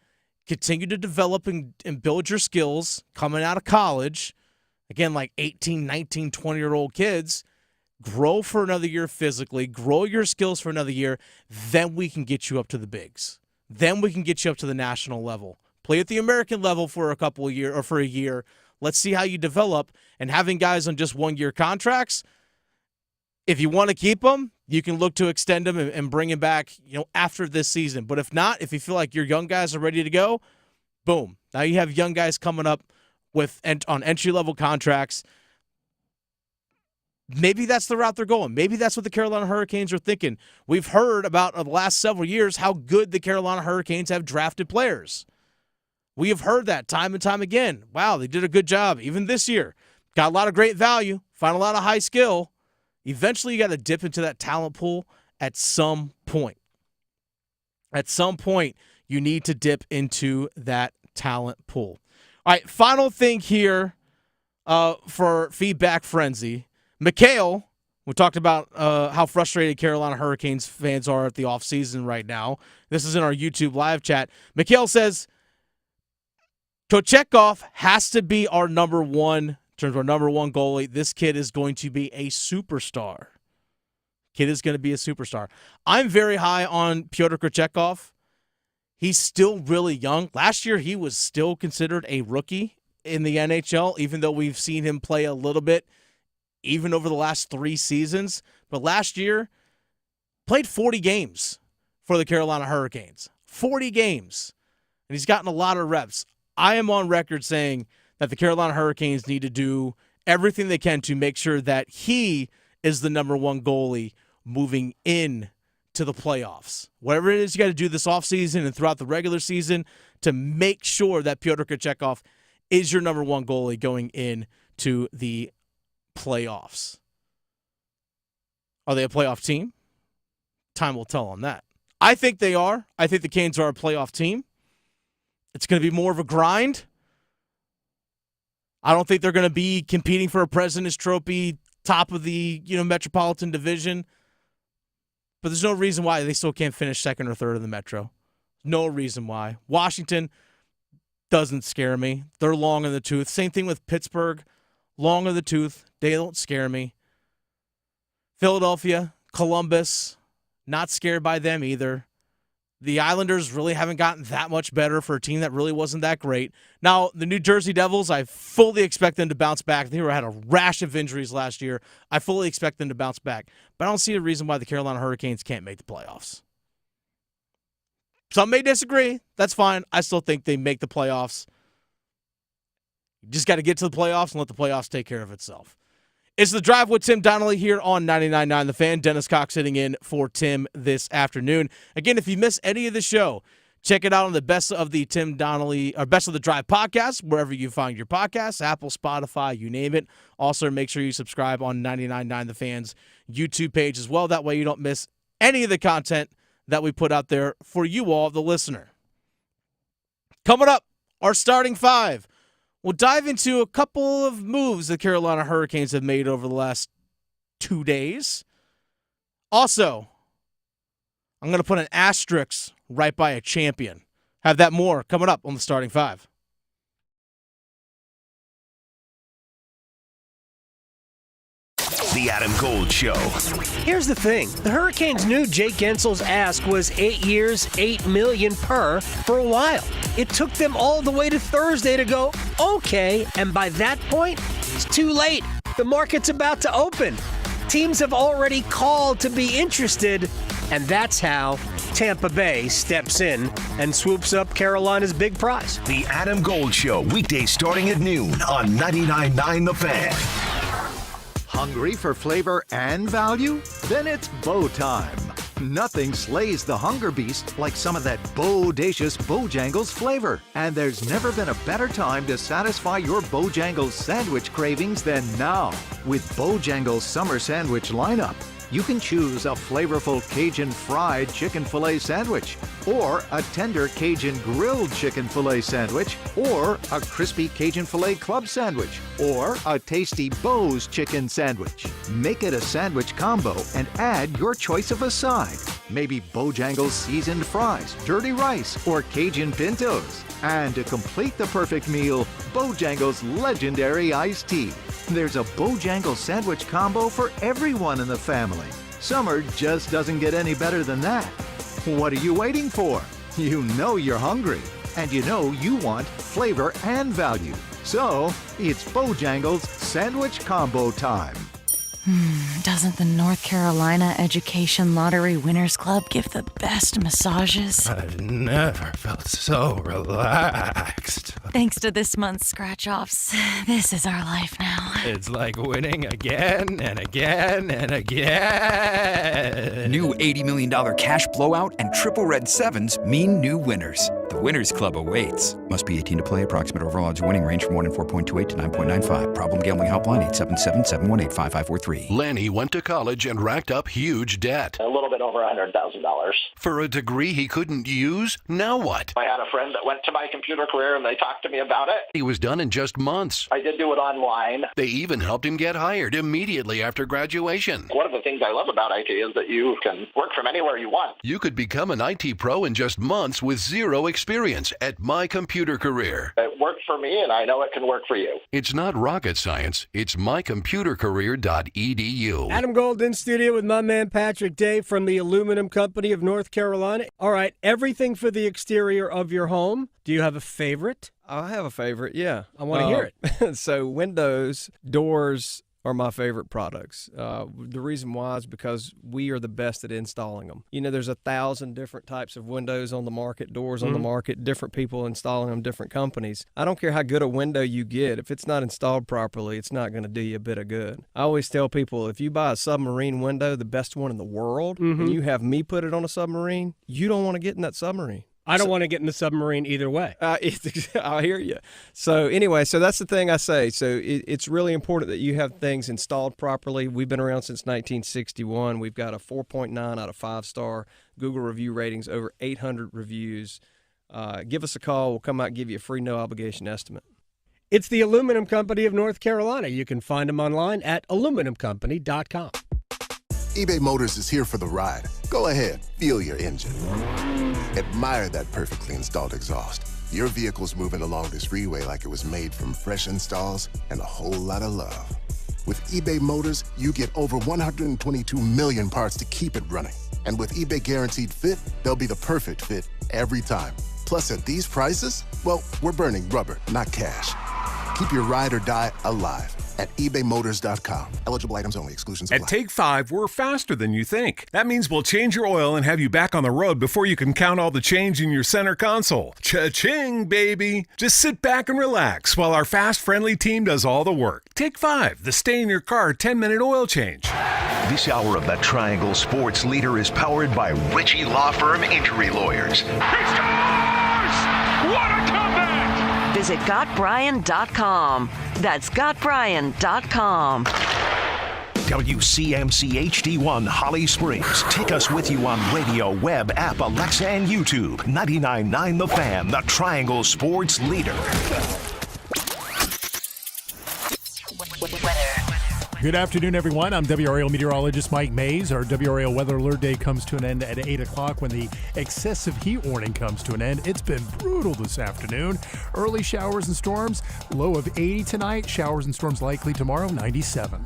continue to develop and build your skills coming out of college. Again, like 18, 19, 20-year-old kids, grow for another year physically, grow your skills for another year, then we can get you up to the bigs. Then we can get you up to the national level. Play at the American level for a couple of years or for a year. Let's see how you develop. And having guys on just 1-year contracts, if you want to keep them, you can look to extend them and bring them back, after this season. But if not, if you feel like your young guys are ready to go, boom. Now you have young guys coming up on entry-level contracts. Maybe that's the route they're going. Maybe that's what the Carolina Hurricanes are thinking. We've heard about the last several years how good the Carolina Hurricanes have drafted players. We have heard that time and time again. Wow, they did a good job. Even this year, got a lot of great value, found a lot of high skill. Eventually, you got to dip into that talent pool at some point. At some point, you need to dip into that talent pool. All right, final thing here for Feedback Frenzy. Mikhail, we talked about how frustrated Carolina Hurricanes fans are at the offseason right now. This is in our YouTube live chat. Mikhail says, Kochetkov has to be our number one, in terms of our number one goalie. This kid is going to be a superstar. Kid is going to be a superstar. I'm very high on Pyotr Kochetkov. He's still really young. Last year, he was still considered a rookie in the NHL, even though we've seen him play a little bit, even over the last 3 seasons. But last year, played 40 games for the Carolina Hurricanes. 40 games. And he's gotten a lot of reps. I am on record saying that the Carolina Hurricanes need to do everything they can to make sure that he is the number one goalie moving in to the playoffs. Whatever it is you got to do this offseason and throughout the regular season to make sure that Pyotr Kochetkov is your number one goalie going into the playoffs. Are they a playoff team? Time will tell on that. I think they are. I think the Canes are a playoff team. It's going to be more of a grind. I don't think they're going to be competing for a President's Trophy, top of the Metropolitan Division. But there's no reason why they still can't finish second or third in the Metro. No reason why. Washington doesn't scare me. They're long in the tooth. Same thing with Pittsburgh. Long in the tooth. They don't scare me. Philadelphia, Columbus, not scared by them either. The Islanders really haven't gotten that much better for a team that really wasn't that great. Now, the New Jersey Devils, I fully expect them to bounce back. They had a rash of injuries last year. I fully expect them to bounce back. But I don't see a reason why the Carolina Hurricanes can't make the playoffs. Some may disagree. That's fine. I still think they make the playoffs. You just got to get to the playoffs and let the playoffs take care of itself. It's The Drive with Tim Donnelly here on 99.9 The Fan. Dennis Cox sitting in for Tim this afternoon. Again, if you miss any of the show, check it out on the Best of the Tim Donnelly or Best of the Drive podcast, wherever you find your podcasts, Apple, Spotify, you name it. Also, make sure you subscribe on 99.9 The Fan's YouTube page as well. That way you don't miss any of the content that we put out there for you all, the listener. Coming up, our starting five. We'll dive into a couple of moves the Carolina Hurricanes have made over the last 2 days. Also, I'm going to put an asterisk right by a champion. Have that more coming up on the starting five. The Adam Gold Show. Here's the thing. The Hurricanes knew Jake Gensel's ask was 8 years, $8 million per for a while. It took them all the way to Thursday to go, okay, and by that point, it's too late. The market's about to open. Teams have already called to be interested, and that's how Tampa Bay steps in and swoops up Carolina's big prize. The Adam Gold Show, weekdays starting at noon on 99.9 The Fan. Hungry for flavor and value? Then it's Bo time. Nothing slays the hunger beast like some of that bodacious Bojangles flavor. And there's never been a better time to satisfy your Bojangles sandwich cravings than now. With Bojangles Summer Sandwich lineup, you can choose a flavorful Cajun fried chicken filet sandwich, or a tender Cajun grilled chicken filet sandwich, or a crispy Cajun filet club sandwich, or a tasty Bo's chicken sandwich. Make it a sandwich combo and add your choice of a side. maybe Bojangles seasoned fries, dirty rice, or Cajun pintos. And to complete the perfect meal, Bojangles legendary iced tea. There's a Bojangles sandwich combo for everyone in the family. Summer just doesn't get any better than that. What are you waiting for? You know you're hungry, and you know you want flavor and value. So, it's Bojangles Sandwich Combo time. Doesn't the North Carolina Education Lottery Winners Club give the best massages? I've never felt so relaxed. Thanks to this month's scratch-offs, this is our life now. It's like winning again and again and again. New $80 million cash blowout and triple red sevens mean new winners. The Winners Club awaits. Must be 18 to play. Approximate overall odds winning range from 1 in 4.28 to 9.95. Problem gambling helpline 877-718-5543. Lanny went to college and racked up huge debt. A little bit over $100,000. For a degree he couldn't use? Now what? I had a friend that went to my computer career and they talked to me about it. He was done in just months. I did do it online. They even helped him get hired immediately after graduation. One of the things I love about IT is that you can work from anywhere you want. You could become an IT pro in just months with zero experience at My Computer Career. It worked for me, and I know it can work for you. It's not rocket science. It's mycomputercareer.edu. Adam Gold in studio with my man Patrick Day from the Aluminum Company of North Carolina. All right, everything for the exterior of your home. Do you have a favorite? I have a favorite, yeah. I want to hear it. So windows, doors are my favorite products. The reason why is because we are the best at installing them. You know, there's 1,000 different types of windows on the market, doors on the market, different people installing them, different companies. I don't care how good a window you get. If it's not installed properly, it's not going to do you a bit of good. I always tell people, if you buy a submarine window, the best one in the world, and you have me put it on a submarine, you don't want to get in that submarine. I don't want to get in the submarine either way. I hear you. So anyway, so that's the thing I say. So it's really important that you have things installed properly. We've been around since 1961. We've got a 4.9 out of 5-star Google review ratings, over 800 reviews. Give us a call. We'll come out and give you a free no obligation estimate. It's the Aluminum Company of North Carolina. You can find them online at aluminumcompany.com. eBay Motors is here for the ride. Go ahead, feel your engine. Admire that perfectly installed exhaust. Your vehicle's moving along this freeway like it was made from fresh installs and a whole lot of love. With eBay Motors, you get over 122 million parts to keep it running. And with eBay Guaranteed Fit, they'll be the perfect fit every time. Plus, at these prices, well, we're burning rubber, not cash. Keep your ride or die alive at ebaymotors.com. Eligible items only. Exclusions apply. At Take 5, we're faster than you think. That means we'll change your oil and have you back on the road before you can count all the change in your center console. Cha-ching, baby. Just sit back and relax while our fast, friendly team does all the work. Take 5, the stay-in-your-car 10-minute oil change. This hour of the Triangle Sports Leader is powered by Ritchie Law Firm Injury Lawyers. He scores! What a comeback! Visit GotBryan.com. That's GotBryan.com. WCMC HD1 Holly Springs. Take us with you on radio, web, app, Alexa, and YouTube. 99.9 The Fan, the Triangle Sports Leader. Good afternoon, everyone. I'm WRAL meteorologist Mike Mays. Our WRAL Weather Alert Day comes to an end at 8 o'clock when the excessive heat warning comes to an end. It's been brutal this afternoon. Early showers and storms, low of 80 tonight. Showers and storms likely tomorrow, 97.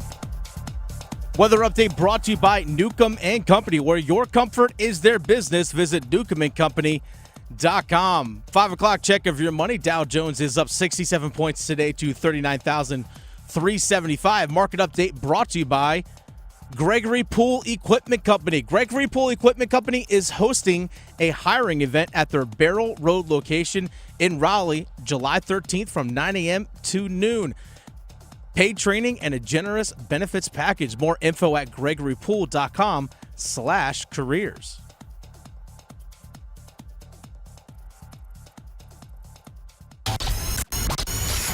Weather update brought to you by Newcomb & Company, where your comfort is their business. Visit newcombandcompany.com. 5 o'clock check of your money. Dow Jones is up 67 points today to 39,375. Market update brought to you by Gregory Pool Equipment Company. Gregory Pool Equipment Company is hosting a hiring event at their Barrel Road location in Raleigh, July 13th from 9 a.m. to noon. Paid training and a generous benefits package. More info at gregorypool.com/careers.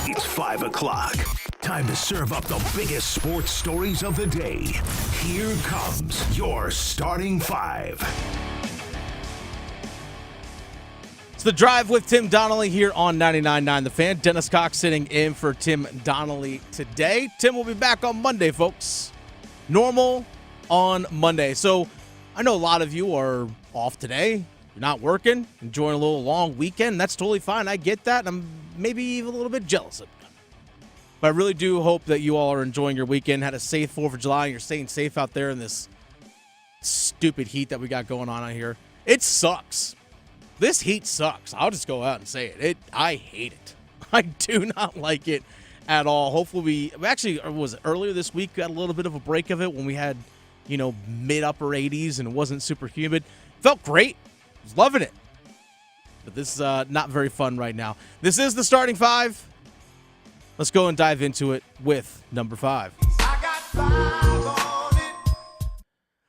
It's 5 o'clock. Time to serve up the biggest sports stories of the day. Here comes your starting five. It's the Drive with Tim Donnelly here on 99.9 The Fan. Dennis Cox sitting in for Tim Donnelly today. Tim will be back on Monday, folks. Normal on Monday. So I know a lot of you are off today. You're not working, enjoying a little long weekend. That's totally fine. I get that. I'm maybe even a little bit jealous of you. But I really do hope that you all are enjoying your weekend, had a safe 4th of July, and you're staying safe out there in this stupid heat that we got going on out here. It sucks. This heat sucks. I'll just go out and say it. I hate it. I do not like it at all. Hopefully we actually, was it earlier this week, got a little bit of a break of it when we had, mid-upper 80s and it wasn't super humid. Felt great. I was loving it. But this is not very fun right now. This is the starting 5. Let's go and dive into it with number 5.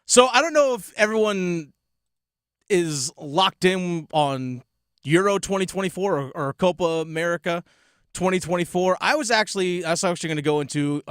So I don't know if everyone is locked in on Euro 2024 or Copa America 2024. I was actually going to go into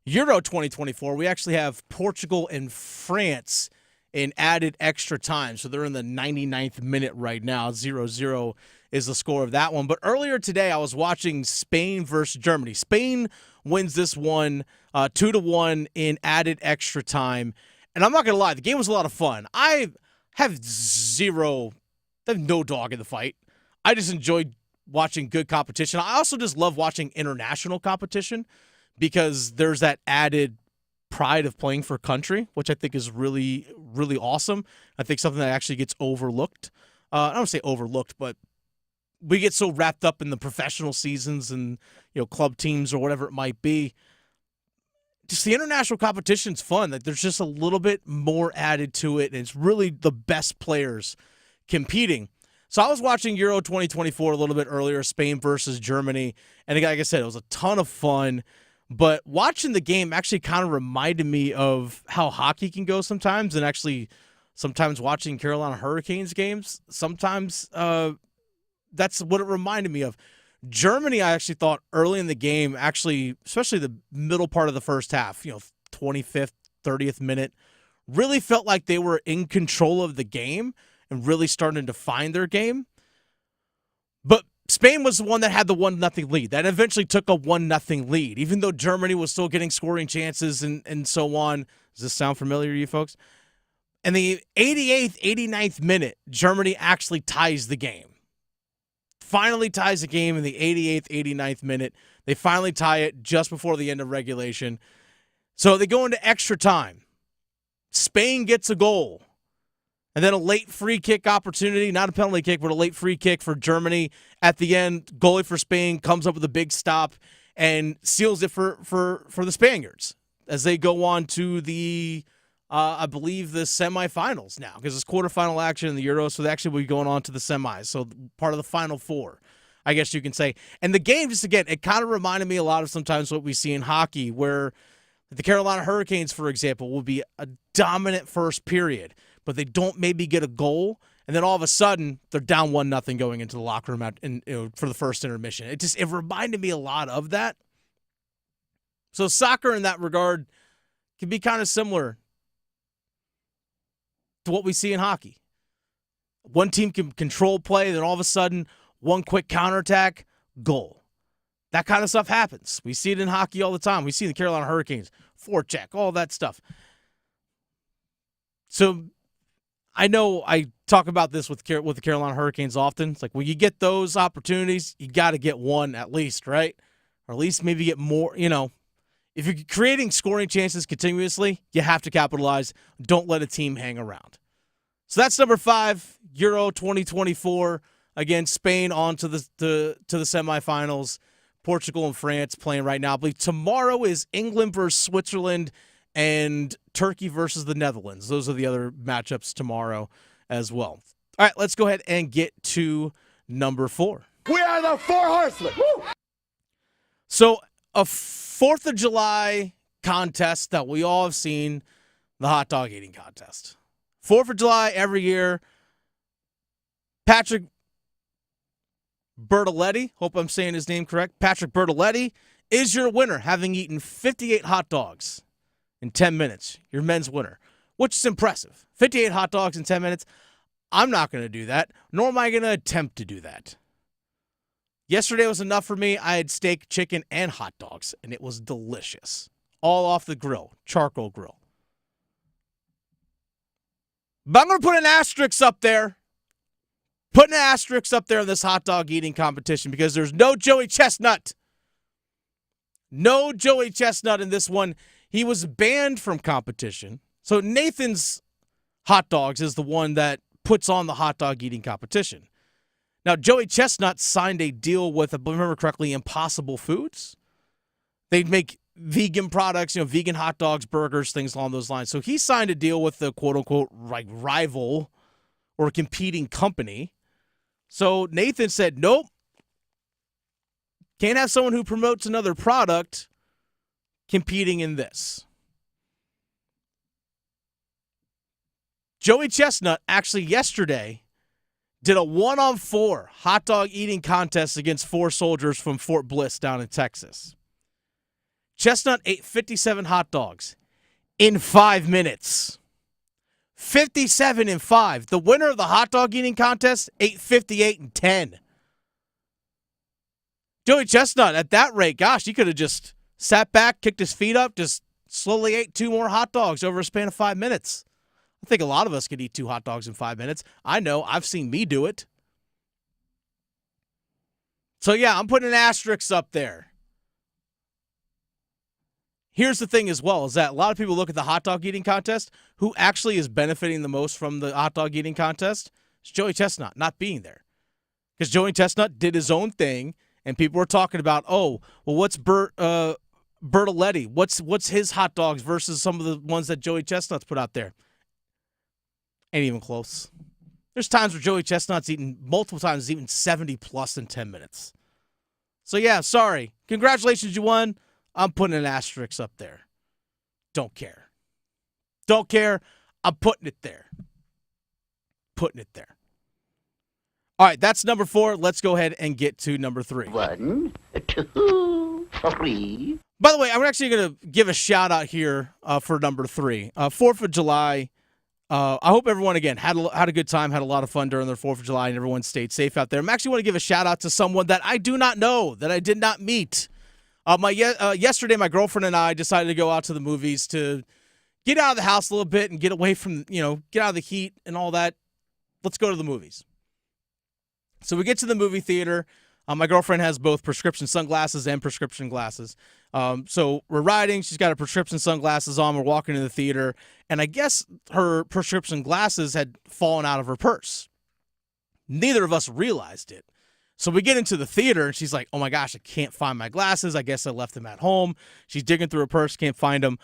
Euro 2024. We actually have Portugal and France in added extra time. So they're in the 99th minute right now. 0-0 is the score of that one. But earlier today, I was watching Spain versus Germany. Spain wins this one 2-1 in added extra time. And I'm not going to lie, the game was a lot of fun. I have no dog in the fight. I just enjoyed watching good competition. I also just love watching international competition because there's that added pride of playing for country, which I think is really, really awesome. I think something that actually gets overlooked. I don't say overlooked, but we get so wrapped up in the professional seasons and club teams or whatever it might be. Just the international competition's fun. That there's just a little bit more added to it, and it's really the best players competing. So I was watching Euro 2024 a little bit earlier, Spain versus Germany, and like I said, it was a ton of fun. But watching the game actually kind of reminded me of how hockey can go sometimes, and actually sometimes watching Carolina Hurricanes games, sometimes that's what it reminded me of. Germany, I actually thought early in the game, actually, especially the middle part of the first half, 25th, 30th minute, really felt like they were in control of the game and really starting to find their game. But Spain was the one that had the 1-0 lead. That eventually took a 1-0 lead, even though Germany was still getting scoring chances and so on. Does this sound familiar to you folks? And the 88th, 89th minute, Germany actually ties the game. Finally ties the game in the 88th, 89th minute. They finally tie it just before the end of regulation. So they go into extra time. Spain gets a goal. And then a late free kick opportunity, not a penalty kick, but a late free kick for Germany. At the end, goalie for Spain comes up with a big stop and seals it for the Spaniards as they go on to the, I believe, the semifinals now, because it's quarterfinal action in the Euro, so they actually will be going on to the semis, so part of the Final Four, I guess you can say. And the game, just again, it kind of reminded me a lot of sometimes what we see in hockey, where the Carolina Hurricanes, for example, will be a dominant first period, but they don't maybe get a goal, and then all of a sudden they're down 1-0 going into the locker room for the first intermission. It reminded me a lot of that. So soccer in that regard can be kind of similar to what we see in hockey. One team can control play, then all of a sudden, one quick counterattack, goal. That kind of stuff happens. We see it in hockey all the time. We see the Carolina Hurricanes, forecheck, all that stuff. So I know I talk about this with the Carolina Hurricanes often. It's like, when you get those opportunities, you got to get one at least, right? Or at least maybe get more, If you're creating scoring chances continuously, you have to capitalize. Don't let a team hang around. So that's number 5, Euro 2024. Again, Spain on to the semifinals. Portugal and France playing right now. I believe tomorrow is England versus Switzerland and Turkey versus the Netherlands. Those are the other matchups tomorrow as well. All right, let's go ahead and get to number 4. We are the 4 horsemen. Woo! So a 4th of July contest that we all have seen, the hot dog eating contest. 4th of July every year. Patrick Bertoletti, hope I'm saying his name correct. Patrick Bertoletti is your winner, having eaten 58 hot dogs in 10 minutes. Your men's winner, which is impressive. 58 hot dogs in 10 minutes. I'm not going to do that, nor am I going to attempt to do that. Yesterday was enough for me. I had steak, chicken, and hot dogs, and it was delicious. All off the grill, charcoal grill. But I'm going to put an asterisk up there. Putting an asterisk up there in this hot dog eating competition because there's no Joey Chestnut. No Joey Chestnut in this one. He was banned from competition. So Nathan's Hot Dogs is the one that puts on the hot dog eating competition. Now, Joey Chestnut signed a deal with, if I remember correctly, Impossible Foods. They'd make vegan products, vegan hot dogs, burgers, things along those lines. So he signed a deal with the quote-unquote rival or competing company. So Nathan said, nope. Can't have someone who promotes another product competing in this. Joey Chestnut actually yesterday did a 1-on-4 hot dog eating contest against 4 soldiers from Fort Bliss down in Texas. Chestnut ate 57 hot dogs in 5 minutes. 57 in 5. The winner of the hot dog eating contest ate 58 in 10. Joey Chestnut, at that rate, gosh, he could have just sat back, kicked his feet up, just slowly ate 2 more hot dogs over a span of 5 minutes. I think a lot of us could eat 2 hot dogs in 5 minutes. I know. I've seen me do it. So, yeah, I'm putting an asterisk up there. Here's the thing as well, is that a lot of people look at the hot dog eating contest. Who actually is benefiting the most from the hot dog eating contest? It's Joey Chestnut not being there. Because Joey Chestnut did his own thing, and people were talking about, what's Bertoletti? What's his hot dogs versus some of the ones that Joey Chestnut's put out there? Ain't even close. There's times where Joey Chestnut's eaten, multiple times, even 70 plus in 10 minutes. So, yeah, sorry. Congratulations, you won. I'm putting an asterisk up there. Don't care. Don't care. I'm putting it there. Putting it there. All right, that's number 4. Let's go ahead and get to number 3. 1, 2, 3. By the way, I'm actually going to give a shout out here for number 3. 4th of July. I hope everyone, again, had a good time, had a lot of fun during their 4th of July, and everyone stayed safe out there. I'm actually want to give a shout out to someone that I do not know, that I did not meet. Yesterday, my girlfriend and I decided to go out to the movies to get out of the house a little bit and get away from, get out of the heat and all that. Let's go to the movies. So we get to the movie theater. My girlfriend has both prescription sunglasses and prescription glasses. So we're riding. She's got her prescription sunglasses on. We're walking to the theater. And I guess her prescription glasses had fallen out of her purse. Neither of us realized it. So we get into the theater, and she's like, oh, my gosh, I can't find my glasses. I guess I left them at home. She's digging through her purse, can't find them.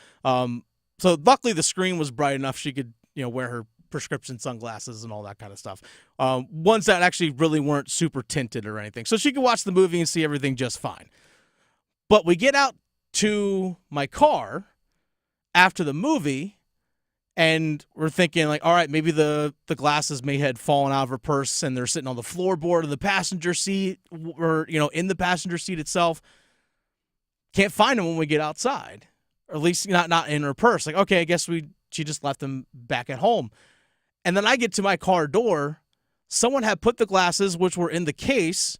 So luckily the screen was bright enough she could, wear her prescription sunglasses and all that kind of stuff. Ones that actually really weren't super tinted or anything. So she could watch the movie and see everything just fine. But we get out to my car after the movie, and we're thinking, like, all right, maybe the glasses may have fallen out of her purse and they're sitting on the floorboard of the passenger seat or, in the passenger seat itself. Can't find them when we get outside, or at least not in her purse. Like, okay, I guess she just left them back at home. And then I get to my car door. Someone had put the glasses, which were in the case,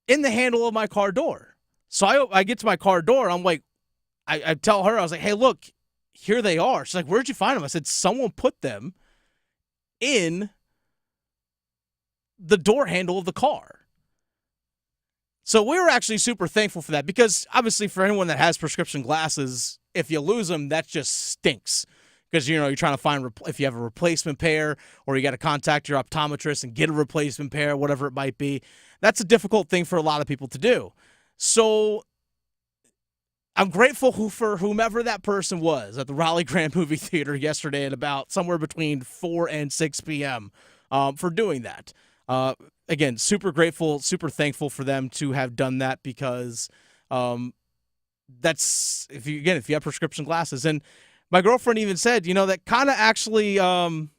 in the handle of my car door. So I get to my car door. I'm like, I tell her, I was like, hey, look, here they are. She's like, where'd you find them? I said, someone put them in the door handle of the car. So we were actually super thankful for that, because obviously for anyone that has prescription glasses, if you lose them, that just stinks. Because, you're trying to find, if you have a replacement pair, or you got to contact your optometrist and get a replacement pair, whatever it might be. That's a difficult thing for a lot of people to do. So I'm grateful for whomever that person was at the Raleigh Grand Movie Theater yesterday at about somewhere between 4 and 6 p.m. For doing that. Again, super grateful, super thankful for them to have done that, because that's, if you have prescription glasses. And my girlfriend even said, that kind of actually kind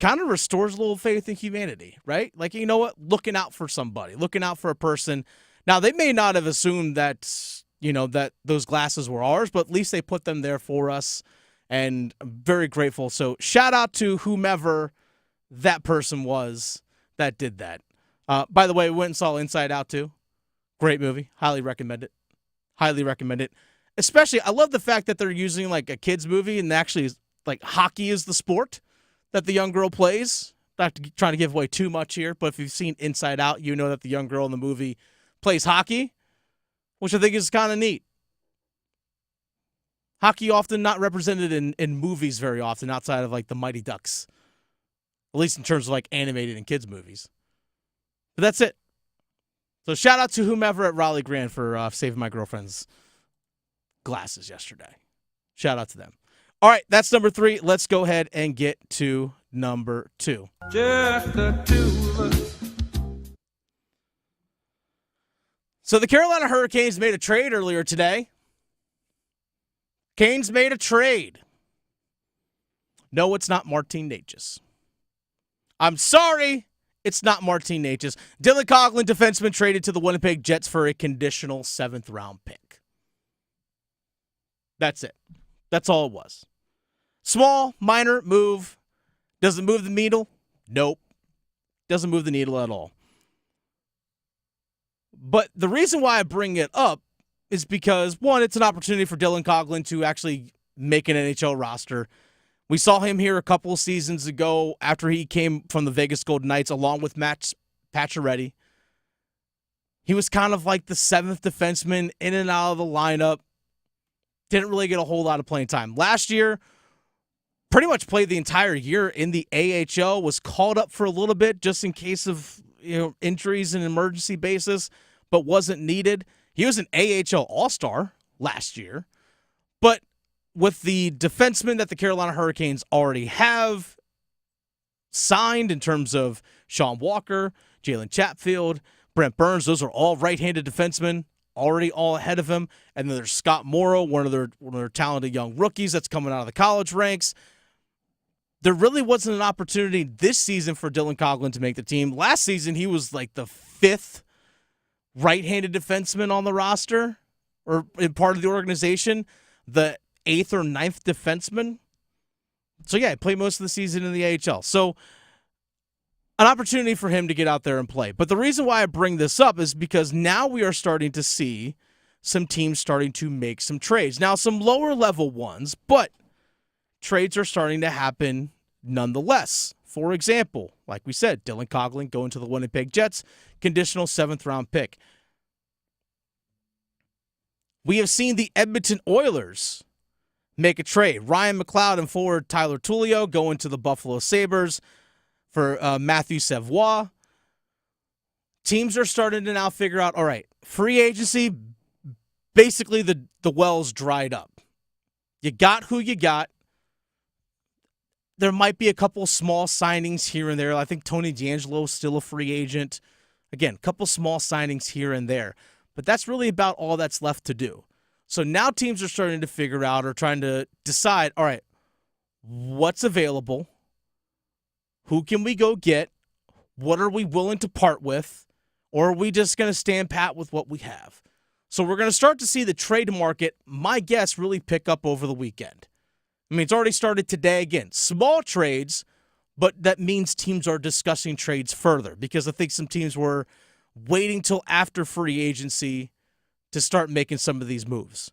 of restores a little faith in humanity, right? Like, you know what? Looking out for somebody, looking out for a person. Now, they may not have assumed that, that those glasses were ours, but at least they put them there for us, and I'm very grateful. So shout out to whomever that person was that did that. By the way, we went and saw Inside Out 2. Great movie. Highly recommend it. Highly recommend it. Especially, I love the fact that they're using like a kid's movie, and actually like hockey is the sport. that the young girl plays. Not trying to give away too much here, but if you've seen Inside Out, you know that the young girl in the movie plays hockey, which I think is kind of neat. Hockey often not represented in movies very often outside of like the Mighty Ducks, at least in terms of like animated and kids movies. But that's it. So shout out to whomever at Raleigh Grand for saving my girlfriend's glasses yesterday. Shout out to them. All right, that's number 3. Let's go ahead and get to number 2. Just the two of us. So the Carolina Hurricanes made a trade earlier today. Canes made a trade. No, it's not Martin Necas. I'm sorry, it's not Martin Necas. Dylan Coghlan, defenseman, traded to the Winnipeg Jets for a conditional 7th-round pick. That's it. That's all it was. Small, minor move. Does it move the needle? Nope. Doesn't move the needle at all. But the reason why I bring it up is because, one, it's an opportunity for Dylan Coghlan to actually make an NHL roster. We saw him here a couple of seasons ago after he came from the Vegas Golden Knights along with Matt Pacioretty. He was kind of like the 7th defenseman in and out of the lineup. Didn't really get a whole lot of playing time. Last year, pretty much played the entire year in the AHL, was called up for a little bit just in case of injuries and emergency basis, but wasn't needed. He was an AHL All-Star last year, but with the defensemen that the Carolina Hurricanes already have signed in terms of Shawn Walker, Jaylen Chatfield, Brent Burns, those are all right-handed defensemen, already all ahead of him. And then there's Scott Morrow, one of their talented young rookies that's coming out of the college ranks. There really wasn't an opportunity this season for Dylan Coghlan to make the team. Last season, he was like the 5th right-handed defenseman on the roster or in part of the organization, the 8th or 9th defenseman. So, yeah, he played most of the season in the AHL. So, an opportunity for him to get out there and play. But the reason why I bring this up is because now we are starting to see some teams starting to make some trades. Now, some lower-level ones, but trades are starting to happen nonetheless. For example, like we said, Dylan Coghlan going to the Winnipeg Jets, conditional 7th-round pick. We have seen the Edmonton Oilers make a trade. Ryan McLeod and forward Tyler Tullio going to the Buffalo Sabres for Matthew Savoie. Teams are starting to now figure out, all right, free agency, basically the well's dried up. You got who you got. There might be a couple small signings here and there. I think Tony DeAngelo is still a free agent. Again, a couple small signings here and there. But that's really about all that's left to do. So now teams are starting to figure out or trying to decide, all right, what's available? Who can we go get? What are we willing to part with? Or are we just going to stand pat with what we have? So we're going to start to see the trade market, my guess, really pick up over the weekend. I mean, it's already started today again. Small trades, but that means teams are discussing trades further because I think some teams were waiting till after free agency to start making some of these moves.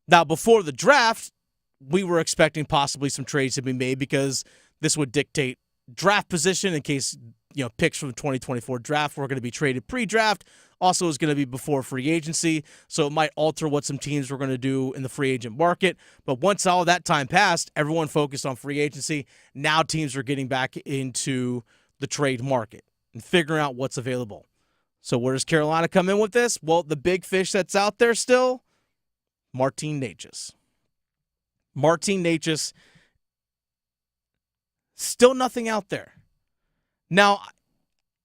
Now, before the draft, we were expecting possibly some trades to be made because this would dictate draft position in case, picks from the 2024 draft were going to be traded pre-draft. Also is going to be before free agency, so it might alter what some teams were going to do in the free agent market. But once all of that time passed, everyone focused on free agency. Now teams are getting back into the trade market and figuring out what's available. So where does Carolina come in with this? Well, the big fish that's out there still, Martin Necas. Martin Necas, still nothing out there. Now,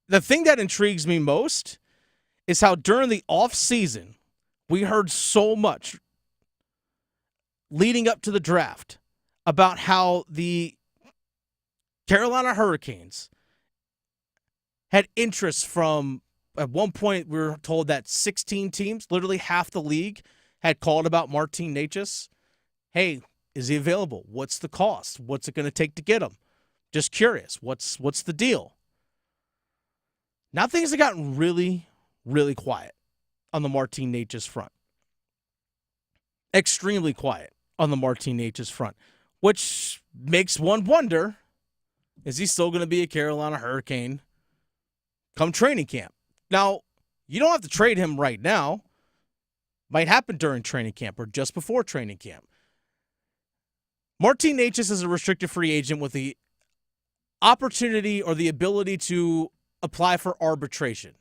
the thing that intrigues me most is how during the offseason, we heard so much leading up to the draft about how the Carolina Hurricanes had interest from, at one point, we were told that 16 teams, literally half the league, had called about Martin Necas. Hey, is he available? What's the cost? What's it going to take to get him? Just curious. What's the deal? Now things have gotten really, really quiet on the Martin Necas front. Extremely quiet on the Martin Necas front, which makes one wonder, Is he still going to be a Carolina Hurricane come training camp? Now, you don't have to trade him right now. Might happen during training camp or just before training camp. Martin Necas is a restricted free agent with the opportunity or the ability to apply for arbitration.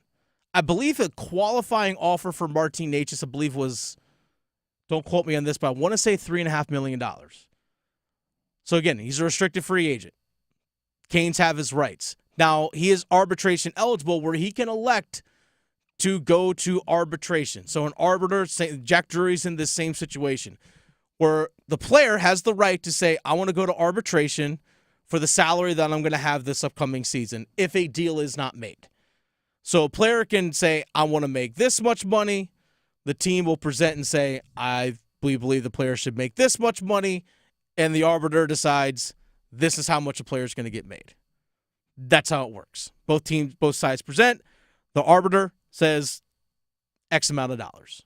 I believe a qualifying offer for Martin Necas, I believe was, don't quote me on this, but I want to say $3.5 million. So again, he's a restricted free agent. Canes have his rights. Now, he is arbitration eligible where he can elect to go to arbitration. So an arbiter, Jack Drury's in this same situation, where the player has the right to say, I want to go to arbitration for the salary that I'm going to have this upcoming season if a deal is not made. So a player can say, I want to make this much money. The team will present and say, we believe the player should make this much money. And the arbiter decides this is how much a player is going to get made. That's how it works. Both sides present. The arbiter says X amount of dollars.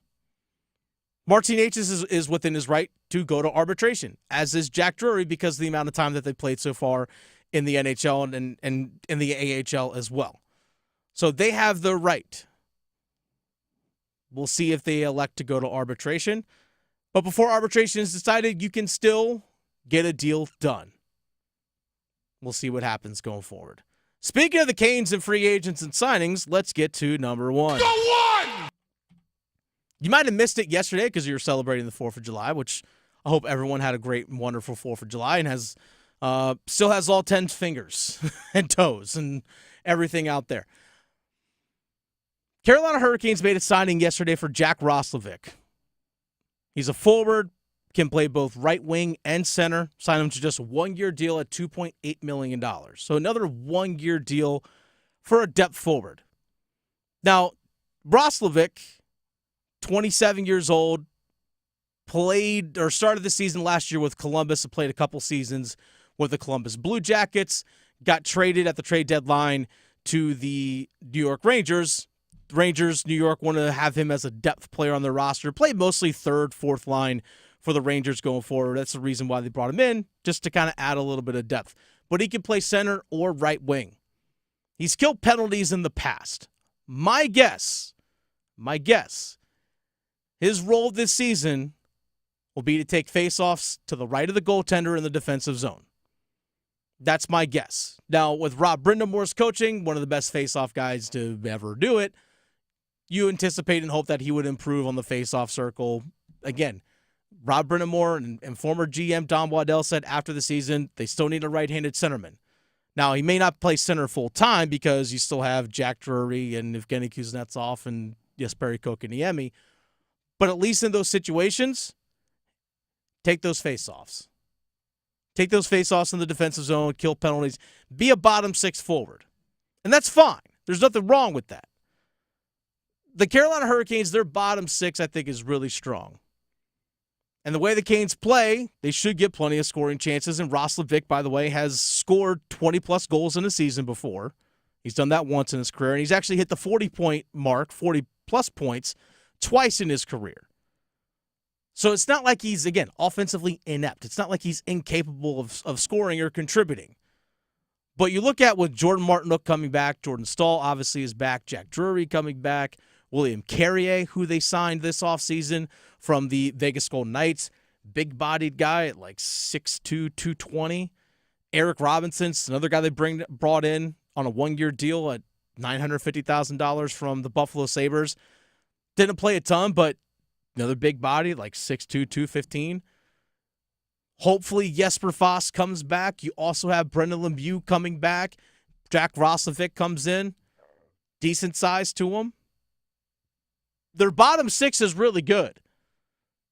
Martin Necas is within his right to go to arbitration, as is Jack Drury, because of the amount of time that they've played so far in the NHL and in the AHL as well. So they have the right. We'll see if they elect to go to arbitration. But before arbitration is decided, you can still get a deal done. We'll see what happens going forward. Speaking of the Canes and free agents and signings, let's get to number one. You might have missed it yesterday because you were celebrating the 4th of July, which I hope everyone had a great and wonderful 4th of July and has still has all 10 fingers and toes and everything out there. Carolina Hurricanes made a signing yesterday for Jack Roslovic. He's a forward, can play both right wing and center. Signed him to just a one-year deal at $2.8 million. So another one-year deal for a depth forward. Now, Roslovic, 27 years old, played or started the season last year with Columbus and played a couple seasons with the Columbus Blue Jackets, got traded at the trade deadline to the New York Rangers. New York wanted to have him as a depth player on their roster, played mostly third, fourth line for the Rangers going forward. That's the reason why they brought him in, just to kind of add a little bit of depth. But he can play center or right wing. He's killed penalties in the past. My guess, his role this season will be to take faceoffs to the right of the goaltender in the defensive zone. That's my guess. Now, with Rob Brindamore's coaching, one of the best faceoff guys to ever do it, you anticipate and hope that he would improve on the faceoff circle. Again, Rob Brindamore and former GM Don Waddell said after the season they still need a right-handed centerman. Now, he may not play center full-time because you still have Jack Drury and Evgeny Kuznetsov and Jesperi Kotkaniemi. But at least in those situations, take those faceoffs. Take those faceoffs in the defensive zone, kill penalties, be a bottom six forward. And that's fine. There's nothing wrong with that. The Carolina Hurricanes, their bottom six, I think, is really strong. And the way the Canes play, they should get plenty of scoring chances. And Roslovic, by the way, has scored 20-plus goals in a season before. He's done that once in his career. And he's actually hit the 40-point mark, 40-plus points, twice in his career. So it's not like he's, again, offensively inept. It's not like he's incapable of scoring or contributing. But you look at with Jordan Martinook coming back, Jordan Staal obviously is back, Jack Drury coming back, William Carrier, who they signed this offseason from the Vegas Golden Knights, big-bodied guy at like 6'2", 220. Eric Robinson's another guy they brought in on a one-year deal at $950,000 from the Buffalo Sabres. Didn't play a ton, but another big body, like 6'2", 215. Hopefully Jesper Fast comes back. You also have Brendan Lemieux coming back. Jack Roslovic comes in. Decent size to him. Their bottom six is really good.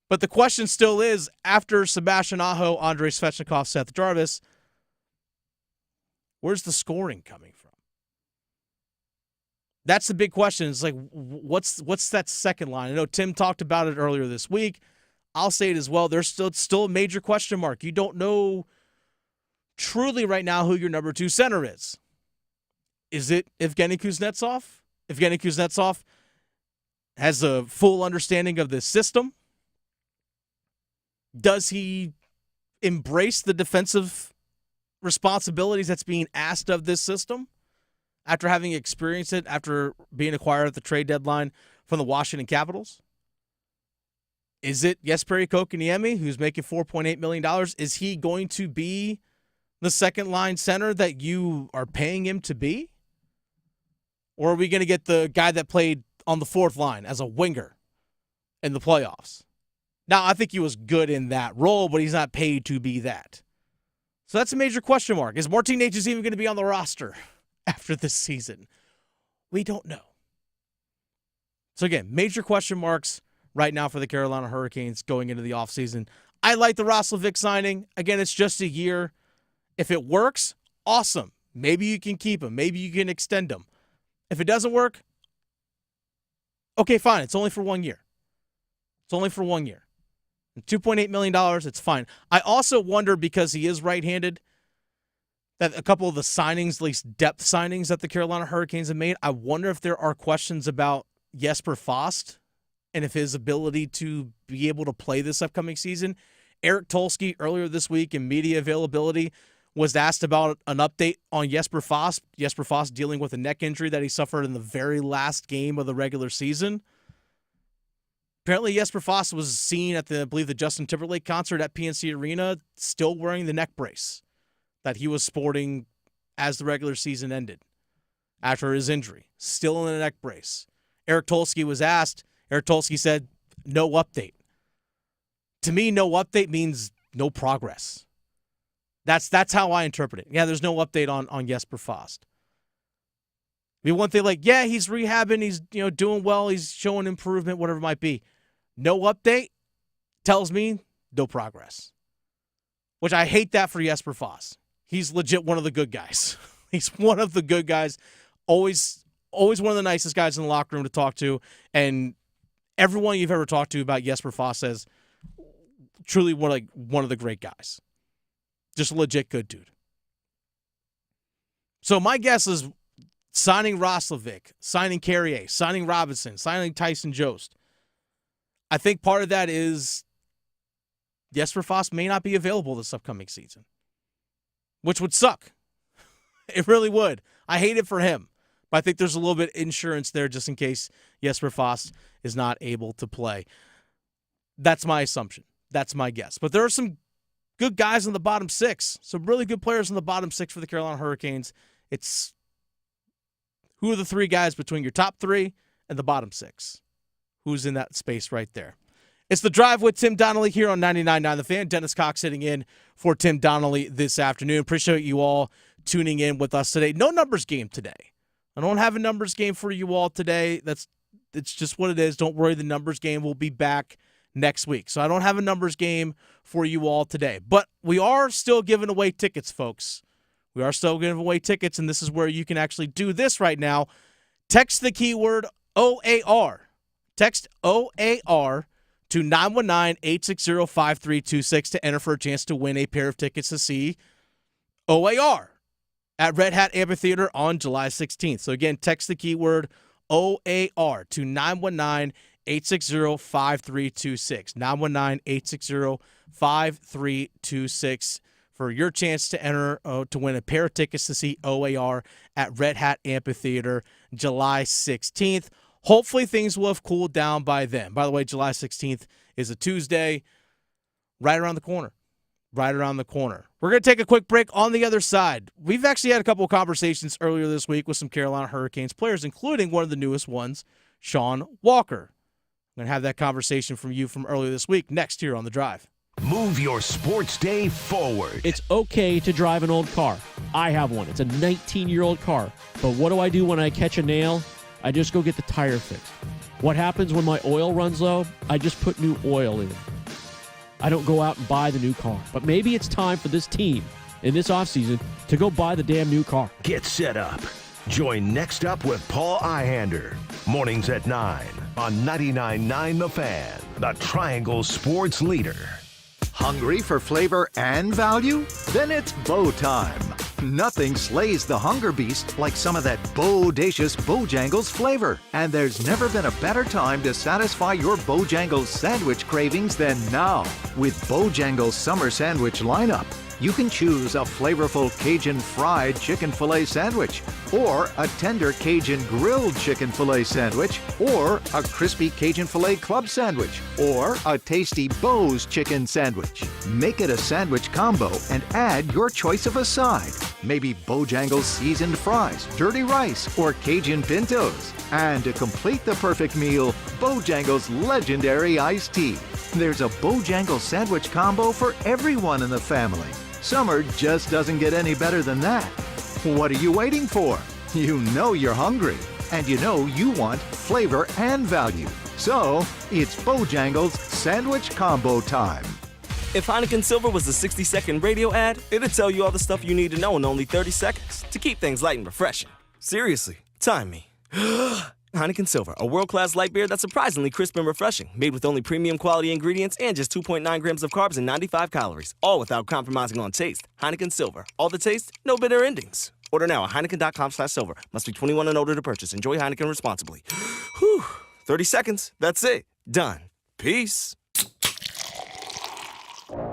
But the question still is, after Sebastian Aho, Andrei Svechnikov, Seth Jarvis, where's the scoring coming from? That's the big question. It's like, what's that second line? I know Tim talked about it earlier this week. I'll say it as well. There's still a major question mark. You don't know truly right now who your number two center is. Is it Evgeny Kuznetsov? Evgeny Kuznetsov has a full understanding of this system. Does he embrace the defensive responsibilities that's being asked of this system after having experienced it, after being acquired at the trade deadline from the Washington Capitals? Is it Jesperi Kotkaniemi, who's making $4.8 million? Is he going to be the second-line center that you are paying him to be? Or are we going to get the guy that played on the fourth line as a winger in the playoffs? Now, I think he was good in that role, but he's not paid to be that. So that's a major question mark. Is Martin Necas even going to be on the roster after this season? We don't know. So again, major question marks right now for the Carolina Hurricanes going into the offseason. I like the Roslovic signing. Again, it's just a year. If it works, awesome. Maybe you can keep him. Maybe you can extend him. If it doesn't work, okay, fine. It's only for 1 year. It's only for 1 year. $2.8 million, it's fine. I also wonder, because he is right-handed, that a couple of the signings, at least depth signings that the Carolina Hurricanes have made, I wonder if there are questions about Jesper Fast and if his ability to be able to play this upcoming season. Eric Tulsky earlier this week in media availability was asked about an update on Jesper Fast. Jesper Fast dealing with a neck injury that he suffered in the very last game of the regular season. Apparently, Jesper Fast was seen at I believe the Justin Timberlake concert at PNC Arena, still wearing the neck brace that he was sporting as the regular season ended after his injury. Still in a neck brace. Eric Tulsky was asked. Eric Tulsky said, no update. To me, no update means no progress. That's how I interpret it. Yeah, there's no update on Jesper Fast. I mean, one thing like, yeah, he's rehabbing, he's doing well, he's showing improvement, whatever it might be. No update tells me no progress. Which I hate that for Jesper Fast. He's legit one of the good guys. He's one of the good guys. Always one of the nicest guys in the locker room to talk to. And everyone you've ever talked to about Jesper Fast says truly one of the great guys. Just a legit good dude. So my guess is signing Roslovic, signing Carrier, signing Robinson, signing Tyson Jost. I think part of that is Jesper Fast may not be available this upcoming season, which would suck. It really would. I hate it for him, but I think there's a little bit of insurance there just in case Jesper Fast is not able to play. That's my assumption. That's my guess. But there are some good guys in the bottom six, some really good players in the bottom six for the Carolina Hurricanes. It's who are the three guys between your top three and the bottom six? Who's in that space right there? It's The Drive with Tim Donnelly here on 99.9 The Fan. Dennis Cox sitting in for Tim Donnelly this afternoon. Appreciate you all tuning in with us today. No numbers game today. I don't have a numbers game for you all today. It's just what it is. Don't worry, the numbers game will be back next week. So I don't have a numbers game for you all today. But we are still giving away tickets, folks. We are still giving away tickets, and this is where you can actually do this right now. Text the keyword OAR. Text OAR to 919-860-5326 to enter for a chance to win a pair of tickets to see OAR at Red Hat Amphitheater on July 16th. So again, text the keyword OAR to 919-860-5326. 919-860-5326 for your chance to enter to win a pair of tickets to see OAR at Red Hat Amphitheater July 16th. Hopefully things will have cooled down by then. By the way, July 16th is a Tuesday, right around the corner. Right around the corner. We're going to take a quick break. On the other side, we've actually had a couple of conversations earlier this week with some Carolina Hurricanes players, including one of the newest ones, Shawn Walker. I'm going to have that conversation from you from earlier this week next here on The Drive. Move your sports day forward. It's okay to drive an old car. I have one. It's a 19-year-old car. But what do I do when I catch a nail? I just go get the tire fixed. What happens when my oil runs low? I just put new oil in. I don't go out and buy the new car. But maybe it's time for this team in this offseason to go buy the damn new car. Get set up. Join Next Up with Paul Ihander. Mornings at 9 on 99.9 The Fan, the Triangle Sports Leader. Hungry for flavor and value? Then it's Bo time. Nothing slays the hunger beast like some of that bodacious Bojangles flavor. And there's never been a better time to satisfy your Bojangles sandwich cravings than now. With Bojangles Summer Sandwich lineup. You can choose a flavorful Cajun fried chicken filet sandwich, or a tender Cajun grilled chicken filet sandwich, or a crispy Cajun filet club sandwich, or a tasty Bo's chicken sandwich. Make it a sandwich combo and add your choice of a side. Maybe Bojangles seasoned fries, dirty rice, or Cajun pintos. And to complete the perfect meal, Bojangles legendary iced tea. There's a Bojangles sandwich combo for everyone in the family. Summer just doesn't get any better than that. What are you waiting for? You know you're hungry, and you know you want flavor and value. So, it's Bojangles Sandwich Combo time. If Heineken Silver was a 60-second radio ad, it'd tell you all the stuff you need to know in only 30 seconds to keep things light and refreshing. Seriously, time me. Heineken Silver, a world-class light beer that's surprisingly crisp and refreshing, made with only premium quality ingredients and just 2.9 grams of carbs and 95 calories, all without compromising on taste. Heineken Silver, all the taste, no bitter endings. Order now at Heineken.com/silver. Must be 21 and older to purchase. Enjoy Heineken responsibly. Whew, 30 seconds, that's it. Done. Peace.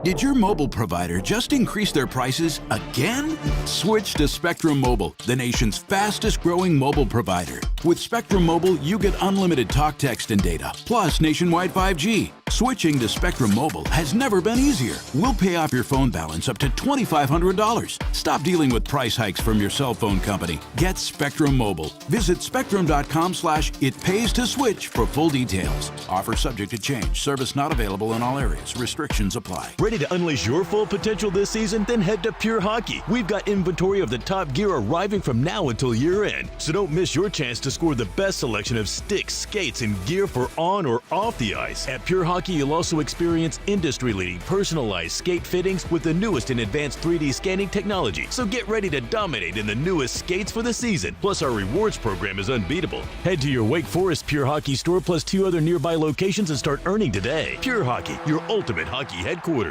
Did your mobile provider just increase their prices again? Switch to Spectrum Mobile, the nation's fastest growing mobile provider. With Spectrum Mobile, you get unlimited talk, text, and data, plus nationwide 5G. Switching to Spectrum Mobile has never been easier. We'll pay off your phone balance up to $2,500. Stop dealing with price hikes from your cell phone company. Get Spectrum Mobile. Visit spectrum.com/itpays-to-switch for full details. Offer subject to change. Service not available in all areas. Restrictions apply. Ready to unleash your full potential this season? Then head to Pure Hockey. We've got inventory of the top gear arriving from now until year end. So don't miss your chance to score the best selection of sticks, skates, and gear for on or off the ice. At Pure Hockey, you'll also experience industry-leading personalized skate fittings with the newest in advanced 3D scanning technology. So get ready to dominate in the newest skates for the season. Plus, our rewards program is unbeatable. Head to your Wake Forest Pure Hockey store plus 2 other nearby locations and start earning today. Pure Hockey, your ultimate hockey headquarters.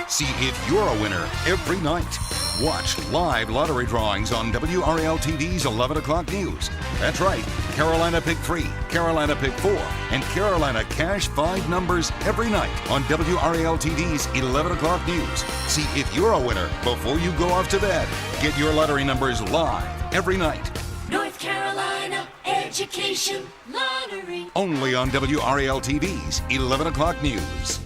See if you're a winner every night. Watch live lottery drawings on WRAL TV's 11 o'clock news. That's right, Carolina Pick 3, Carolina Pick 4, and Carolina Cash 5 numbers every night on WRAL TV's 11 o'clock news. See if you're a winner before you go off to bed. Get your lottery numbers live every night. North Carolina Education Lottery. Only on WRAL TV's 11 o'clock news.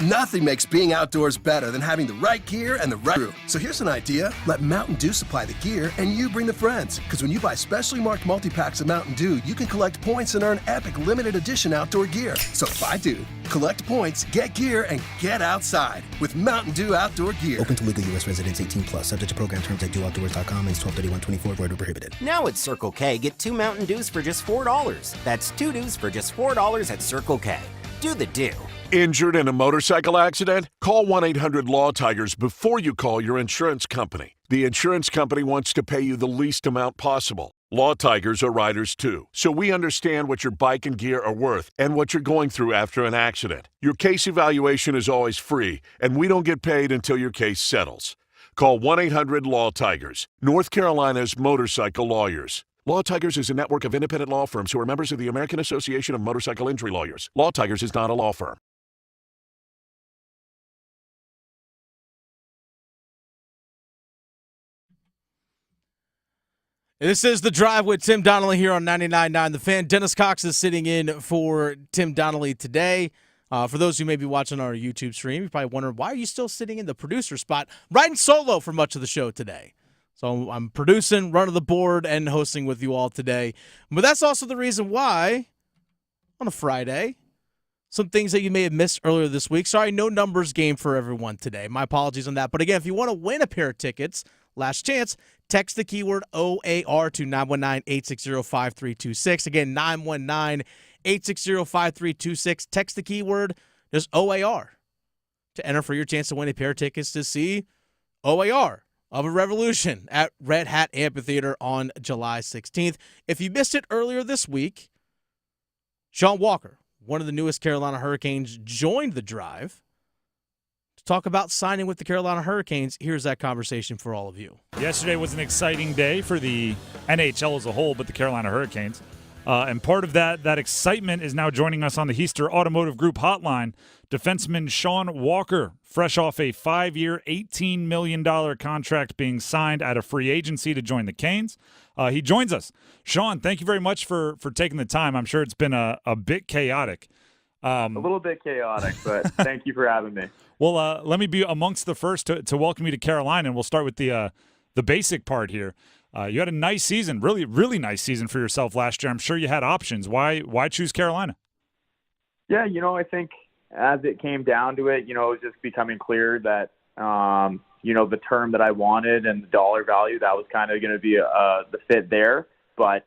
Nothing makes being outdoors better than having the right gear and the right crew. So here's an idea. Let Mountain Dew supply the gear and you bring the friends. Because when you buy specially marked multi-packs of Mountain Dew, you can collect points and earn epic limited edition outdoor gear. So buy Dew, collect points, get gear, and get outside with Mountain Dew outdoor gear. Open to legal U.S. residents 18+, subject to program terms at dewoutdoors.com and 12/31/24, void or prohibited. Now at Circle K, get 2 Mountain Dews for just $4. That's 2 Dews for just $4 at Circle K. Do the Dew. Injured in a motorcycle accident? Call 1-800-LAW-TIGERS before you call your insurance company. The insurance company wants to pay you the least amount possible. Law Tigers are riders too, so we understand what your bike and gear are worth and what you're going through after an accident. Your case evaluation is always free, and we don't get paid until your case settles. Call 1-800-LAW-TIGERS, North Carolina's motorcycle lawyers. Law Tigers is a network of independent law firms who are members of the American Association of Motorcycle Injury Lawyers. Law Tigers is not a law firm. This is The Drive with Tim Donnelly here on 99.9 The Fan. Dennis Cox is sitting in for Tim Donnelly today. For those who may be watching our YouTube stream, you're probably wondering, why are you still sitting in the producer spot, riding solo for much of the show today? So I'm producing, running the board, and hosting with you all today. But that's also the reason why, on a Friday, some things that you may have missed earlier this week. Sorry, no numbers game for everyone today. My apologies on that. But again, if you want to win a pair of tickets, last chance, text the keyword OAR to 919-860-5326. Again, 919-860-5326. Text the keyword, just OAR, to enter for your chance to win a pair of tickets to see OAR of a Revolution at Red Hat Amphitheater on July 16th. If you missed it earlier this week, Shawn Walker, one of the newest Carolina Hurricanes, joined the drive to talk about signing with the Carolina Hurricanes. Here's that conversation for all of you. Yesterday was an exciting day for the NHL as a whole, but the Carolina Hurricanes. And part of that excitement is now joining us on the Heister Automotive Group hotline, defenseman Shawn Walker, fresh off a 5-year, $18 million contract being signed out of free agency to join the Canes. He joins us. Shawn, thank you very much for taking the time. I'm sure it's been a bit chaotic. A little bit chaotic, but thank you for having me. Well, let me be amongst the first to welcome you to Carolina, and we'll start with the basic part here. You had a nice season, really, really nice season for yourself last year. I'm sure you had options. Why choose Carolina? Yeah, I think as it came down to it, it was just becoming clear that, the term that I wanted and the dollar value, that was kind of going to be the fit there. But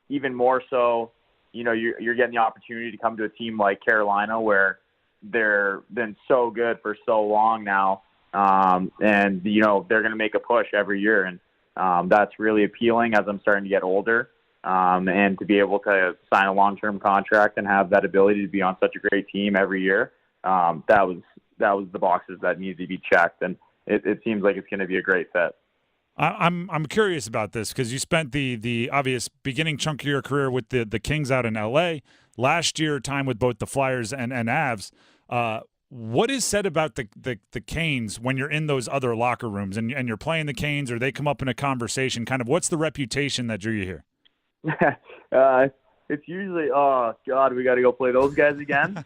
even more so, you're getting the opportunity to come to a team like Carolina where they're been so good for so long now. And, they're going to make a push every year. And that's really appealing as I'm starting to get older. And to be able to sign a long-term contract and have that ability to be on such a great team every year, that was the boxes that needed to be checked. And it seems like it's going to be a great fit. I'm curious about this because you spent the obvious beginning chunk of your career with the Kings out in L.A. Last year, time with both the Flyers and Avs. What is said about the Canes when you're in those other locker rooms and you're playing the Canes or they come up in a conversation? Kind of what's the reputation that drew you here? It's usually, oh God, we got to go play those guys again.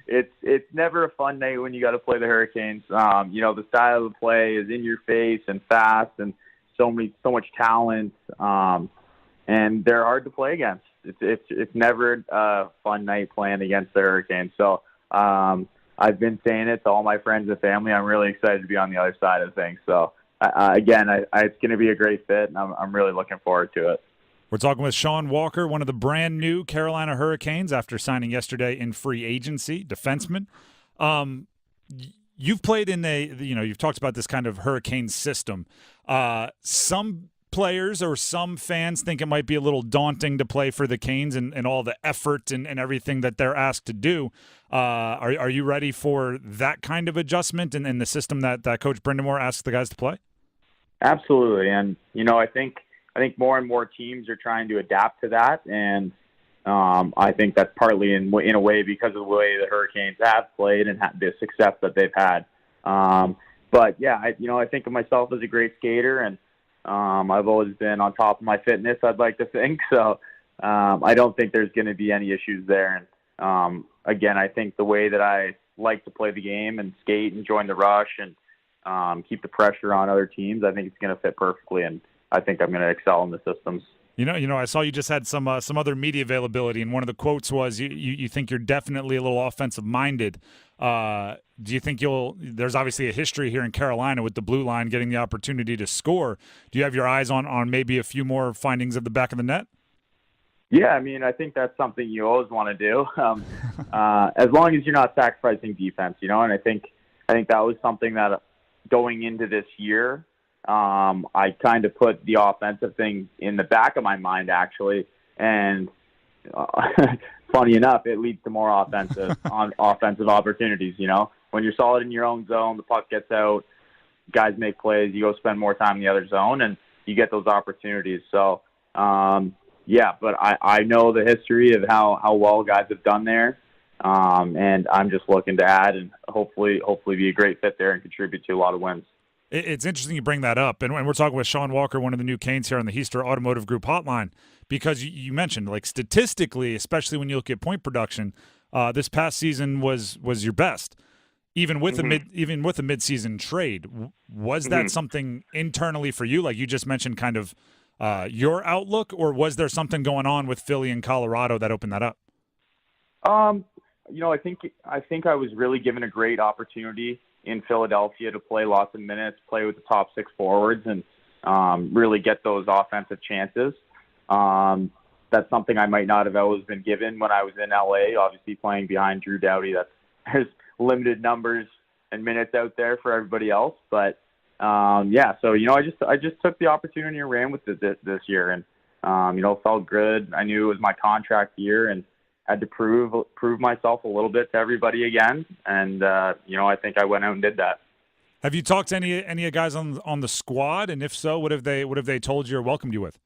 It's never a fun night when you got to play the Hurricanes. The style of play is in your face and fast and so much talent. And they're hard to play against. It's never a fun night playing against the Hurricanes. So I've been saying it to all my friends and family. I'm really excited to be on the other side of things. So again, it's going to be a great fit, and I'm really looking forward to it. We're talking with Shawn Walker, one of the brand new Carolina Hurricanes after signing yesterday in free agency, defenseman. You've played in you've talked about this kind of Hurricane system. Some players or some fans think it might be a little daunting to play for the Canes and all the effort and everything that they're asked to do. Are you ready for that kind of adjustment and the system that Coach Brindamore asks the guys to play? Absolutely. And, I think more and more teams are trying to adapt to that, and I think that's partly in a way because of the way the Hurricanes have played and the success that they've had. But yeah, I think of myself as a great skater, and I've always been on top of my fitness, I'd like to think. So I don't think there's going to be any issues there. And again, I think the way that I like to play the game and skate and join the rush and keep the pressure on other teams, I think it's going to fit perfectly, and I think I'm going to excel in the systems. I saw you just had some other media availability, and one of the quotes was you think you're definitely a little offensive minded. Do you think there's obviously a history here in Carolina with the blue line getting the opportunity to score. Do you have your eyes on maybe a few more findings at the back of the net? Yeah, I think that's something you always want to do, as long as you're not sacrificing defense, and I think that was something that going into this year, I kind of put the offensive thing in the back of my mind, actually, and funny enough, it leads to more offensive opportunities. When you're solid in your own zone, the puck gets out, guys make plays, you go spend more time in the other zone, and you get those opportunities. So, but I know the history of how well guys have done there, and I'm just looking to add and hopefully be a great fit there and contribute to a lot of wins. It's interesting you bring that up, and we're talking with Shawn Walker, one of the new Canes here on the Heister Automotive Group hotline, because you mentioned, like, statistically, especially when you look at point production, this past season was your best, even with a midseason trade. Was that something internally for you, like you just mentioned, kind of your outlook, or was there something going on with Philly and Colorado that opened that up? I think I was really given a great opportunity in Philadelphia to play lots of minutes, play with the top six forwards, and really get those offensive chances. That's something I might not have always been given when I was in LA, obviously playing behind Drew Doughty. There's limited numbers and minutes out there for everybody else. But, so, I just took the opportunity and ran with it this year, and, felt good. I knew it was my contract year, and had to prove myself a little bit to everybody again, and I think I went out and did that. Have you talked to any guys on the squad, and if so, what have they told you or welcomed you with?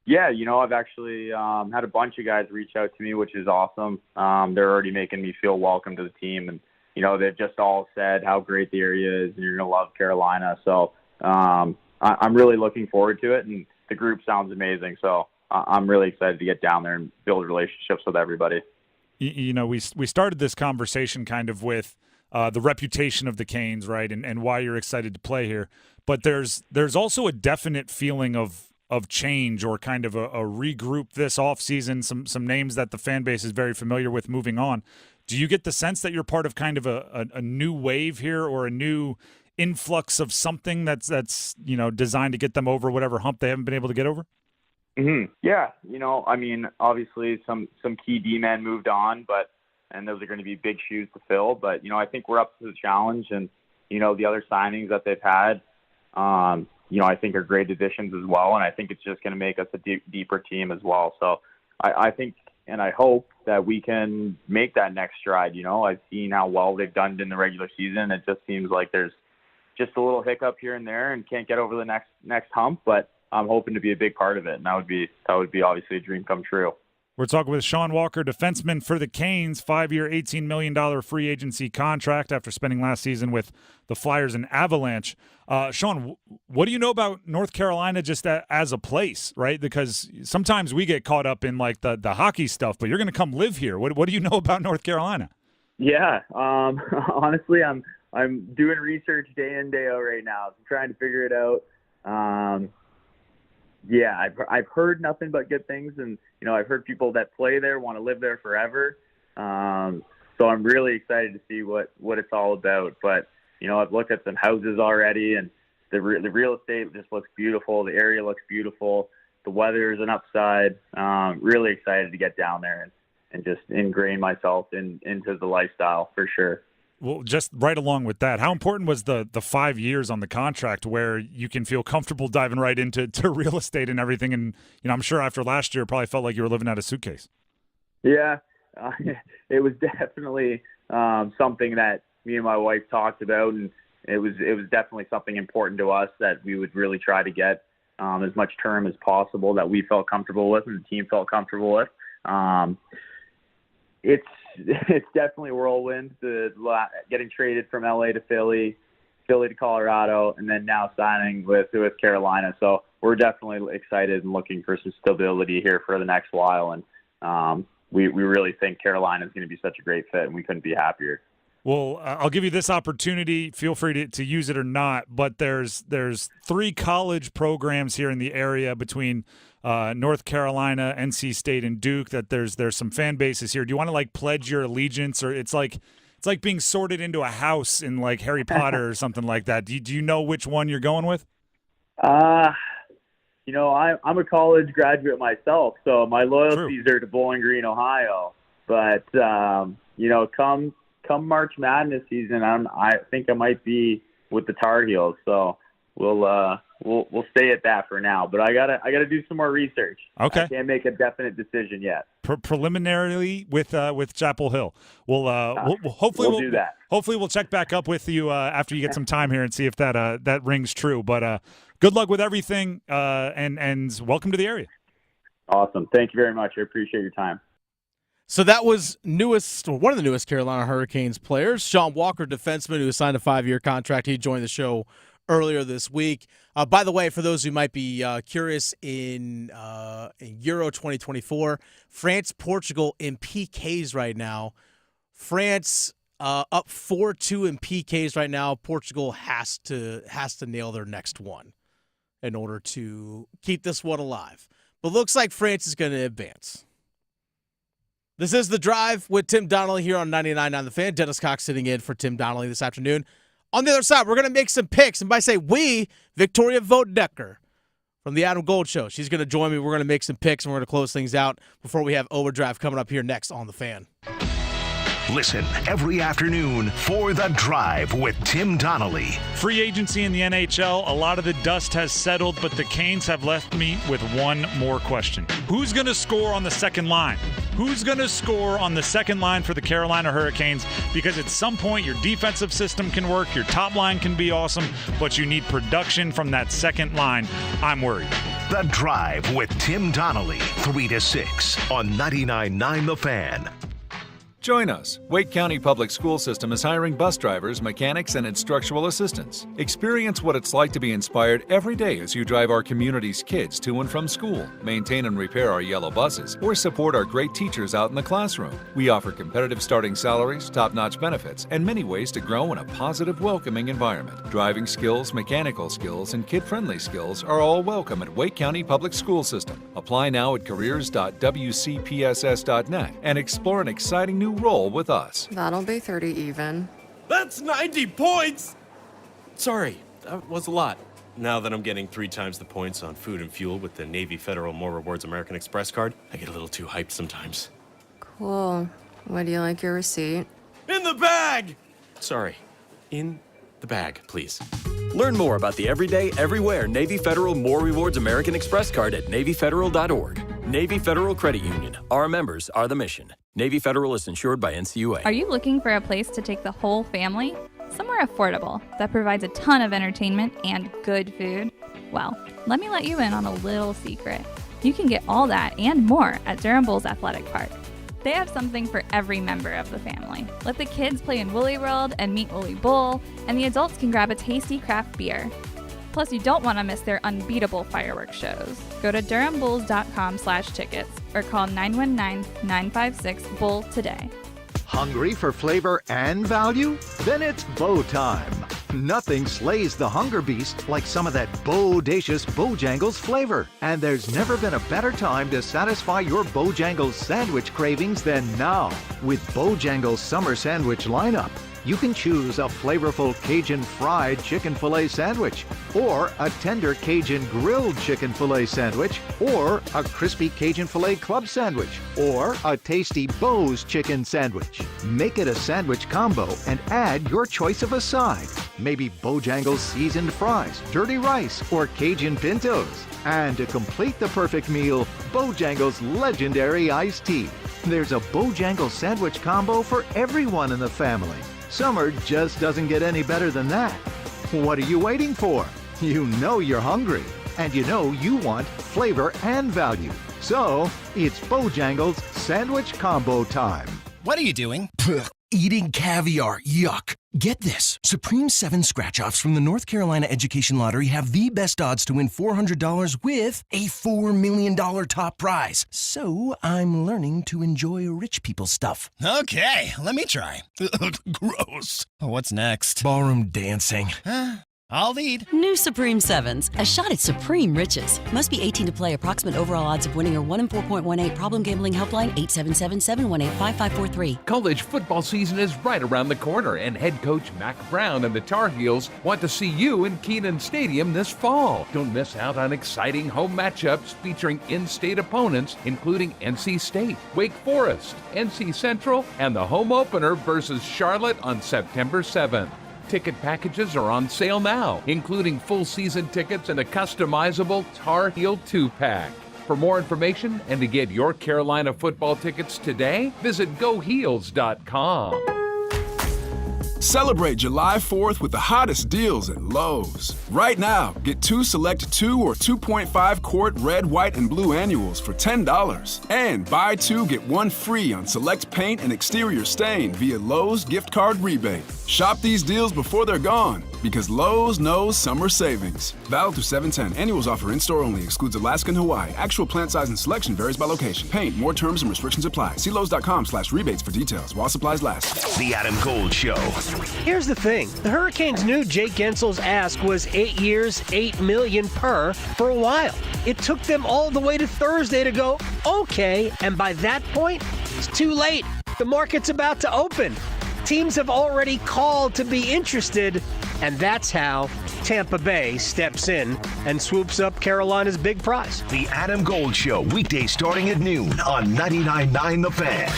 Yeah, I've actually had a bunch of guys reach out to me, which is awesome. They're already making me feel welcome to the team. And, they've just all said how great the area is and you're going to love Carolina. So I'm really looking forward to it. And the group sounds amazing. So I'm really excited to get down there and build relationships with everybody. We started this conversation kind of with the reputation of the Canes, right, and why you're excited to play here. But there's also a definite feeling of change or kind of a regroup this offseason, some names that the fan base is very familiar with moving on. Do you get the sense that you're part of kind of a new wave here or a new influx of something that's designed to get them over whatever hump they haven't been able to get over? Mm-hmm. Yeah, obviously some key D-men moved on, and those are going to be big shoes to fill. But, I think we're up to the challenge, and, the other signings that they've had, I think are great additions as well. And I think it's just going to make us a deeper team as well. So I think and I hope that we can make that next stride. I've seen how well they've done in the regular season. It just seems like there's just a little hiccup here and there and can't get over the next hump, but I'm hoping to be a big part of it. And that would be obviously a dream come true. We're talking with Shawn Walker, defenseman for the Canes, 5-year, $18 million free agency contract after spending last season with the Flyers and Avalanche. Shawn, what do you know about North Carolina just as a place, right? Because sometimes we get caught up in like the hockey stuff, but you're going to come live here. What do you know about North Carolina? Yeah, honestly, I'm doing research day in, day out right now. I'm trying to figure it out. Yeah, I've heard nothing but good things, and I've heard people that play there want to live there forever. So I'm really excited to see what it's all about. But I've looked at some houses already, and the real estate just looks beautiful. The area looks beautiful. The weather is an upside. Really excited to get down there and just ingrain myself into the lifestyle for sure. Well, just right along with that, how important was the 5 years on the contract where you can feel comfortable diving right into real estate and everything? And, I'm sure after last year, it probably felt like you were living out a suitcase. Yeah, it was definitely something that me and my wife talked about, and it was definitely something important to us that we would really try to get as much term as possible that we felt comfortable with and the team felt comfortable with. It's definitely a whirlwind, getting traded from LA to Philly to Colorado, and then now signing with Carolina. So we're definitely excited and looking for some stability here for the next while. And we really think Carolina is going to be such a great fit, and we couldn't be happier. Well, I'll give you this opportunity. Feel free to use it or not. But there's 3 college programs here in the area between North Carolina, NC State, and Duke. That there's some fan bases here. Do you want to like pledge your allegiance, or it's like being sorted into a house in like Harry Potter or something like that? Do you know which one you're going with? I'm a college graduate myself, so my loyalties are to Bowling Green, Ohio. But come March Madness season, I think I might be with the Tar Heels. So we'll stay at that for now. But I gotta do some more research. Okay, I can't make a definite decision yet. Preliminarily with Chapel Hill, we'll hopefully we'll do that. Hopefully we'll check back up with you after you get some time here and see if that rings true. But good luck with everything, and welcome to the area. Awesome, thank you very much. I appreciate your time. So that was one of the newest Carolina Hurricanes players, Shawn Walker, defenseman, who signed a 5-year contract. He joined the show earlier this week. By the way, for those who might be curious, in Euro 2024, France, Portugal in PKs right now. France up 4-2 in PKs right now. Portugal has to nail their next one in order to keep this one alive. But looks like France is going to advance. This is The Drive with Tim Donnelly here on 99.9 The Fan. Dennis Cox sitting in for Tim Donnelly this afternoon. On the other side, we're going to make some picks. And by say we, Victoria Vogt-Decker from the Adam Gold Show. She's going to join me. We're going to make some picks, and we're going to close things out before we have Overdrive coming up here next on The Fan. Listen every afternoon for The Drive with Tim Donnelly. Free agency in the NHL, a lot of the dust has settled, but the Canes have left me with one more question. Who's going to score on the second line? Who's going to score on the second line for the Carolina Hurricanes? Because at some point, your defensive system can work, your top line can be awesome, but you need production from that second line. I'm worried. The Drive with Tim Donnelly, 3 to 6 on 99.9 The Fan. Join us. Wake County Public School System is hiring bus drivers, mechanics, and instructional assistants. Experience what it's like to be inspired every day as you drive our community's kids to and from school, maintain and repair our yellow buses, or support our great teachers out in the classroom. We offer competitive starting salaries, top-notch benefits, and many ways to grow in a positive, welcoming environment. Driving skills, mechanical skills, and kid-friendly skills are all welcome at Wake County Public School System. Apply now at careers.wcpss.net and explore an exciting new role with us. That'll be 30 even. That's 90 points! Sorry, that was a lot. Now that I'm getting 3 times the points on food and fuel with the Navy Federal More Rewards American Express card, I get a little too hyped sometimes. Cool. Would you like your receipt? In the bag! Sorry, in the bag, please. Learn more about the everyday, everywhere Navy Federal More Rewards American Express card at NavyFederal.org. Navy Federal Credit Union. Our members are the mission. Navy Federal is insured by NCAA. Are you looking for a place to take the whole family? Somewhere affordable that provides a ton of entertainment and good food? Well, let me let you in on a little secret. You can get all that and more at Durham Bulls Athletic Park. They have something for every member of the family. Let the kids play in Woolly World and meet Woolly Bull, and the adults can grab a tasty craft beer. Plus, you don't want to miss their unbeatable fireworks shows. Go to durhambulls.com/tickets or call 919-956-BULL today. Hungry for flavor and value? Then it's Bow time. Nothing slays the hunger beast like some of that bodacious Bojangles flavor. And there's never been a better time to satisfy your Bojangles sandwich cravings than now. With Bojangles Summer Sandwich lineup, you can choose a flavorful Cajun fried chicken filet sandwich, or a tender Cajun grilled chicken filet sandwich, or a crispy Cajun filet club sandwich, or a tasty Bo's chicken sandwich. Make it a sandwich combo and add your choice of a side. Maybe Bojangles seasoned fries, dirty rice, or Cajun pintos. And to complete the perfect meal, Bojangles legendary iced tea. There's a Bojangles sandwich combo for everyone in the family. Summer just doesn't get any better than that. What are you waiting for? You know you're hungry, and you know you want flavor and value. So, it's Bojangles Sandwich Combo time. What are you doing? Eating caviar. Yuck. Get this. Supreme 7 scratch-offs from the North Carolina Education Lottery have the best odds to win $400 with a $4 million top prize. So I'm learning to enjoy rich people stuff. Okay, let me try. Gross. What's next? Ballroom dancing. I'll lead. New Supreme 7s. A shot at supreme riches. Must be 18 to play. Approximate overall odds of winning are 1 in 4.18. Problem gambling helpline 877-718-5543. College football season is right around the corner, and head coach Mac Brown and the Tar Heels want to see you in Kenan Stadium this fall. Don't miss out on exciting home matchups featuring in-state opponents, including NC State, Wake Forest, NC Central, and the home opener versus Charlotte on September 7th. Ticket packages are on sale now, including full season tickets and a customizable Tar Heel 2-pack. For more information and to get your Carolina football tickets today, visit GoHeels.com. Celebrate July 4th with the hottest deals at Lowe's. Right now, get 2 select 2 or 2.5 quart red, white, and blue annuals for $10. And buy 2, get 1 free on select paint and exterior stain via Lowe's gift card rebate. Shop these deals before they're gone, because Lowe's knows summer savings. Valid through 7/10. Annuals offer in-store only. Excludes Alaska and Hawaii. Actual plant size and selection varies by location. Paint. More terms and restrictions apply. See Lowe's.com/rebates for details while supplies last. The Adam Gold Show. Here's the thing. The Hurricanes knew Jake Gensel's ask was 8 years, $8 million per for a while. It took them all the way to Thursday to go, okay, and by that point, it's too late. The market's about to open. Teams have already called to be interested, and that's how Tampa Bay steps in and swoops up Carolina's big prize. The Adam Gold Show, weekdays starting at noon on 99.9 The Fan.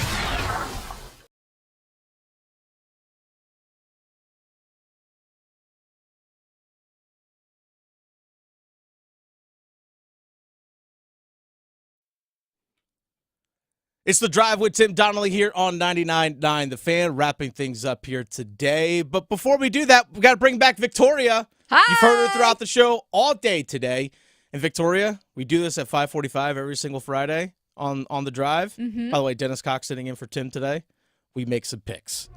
It's The Drive with Tim Donnelly here on 99.9 The Fan, wrapping things up here today. But before we do that, we got to bring back Victoria. Hi. You've heard her throughout the show all day today. And Victoria, we do this at 5:45 every single Friday on the drive. Mhm. By the way, Dennis Cox sitting in for Tim today. We make some picks.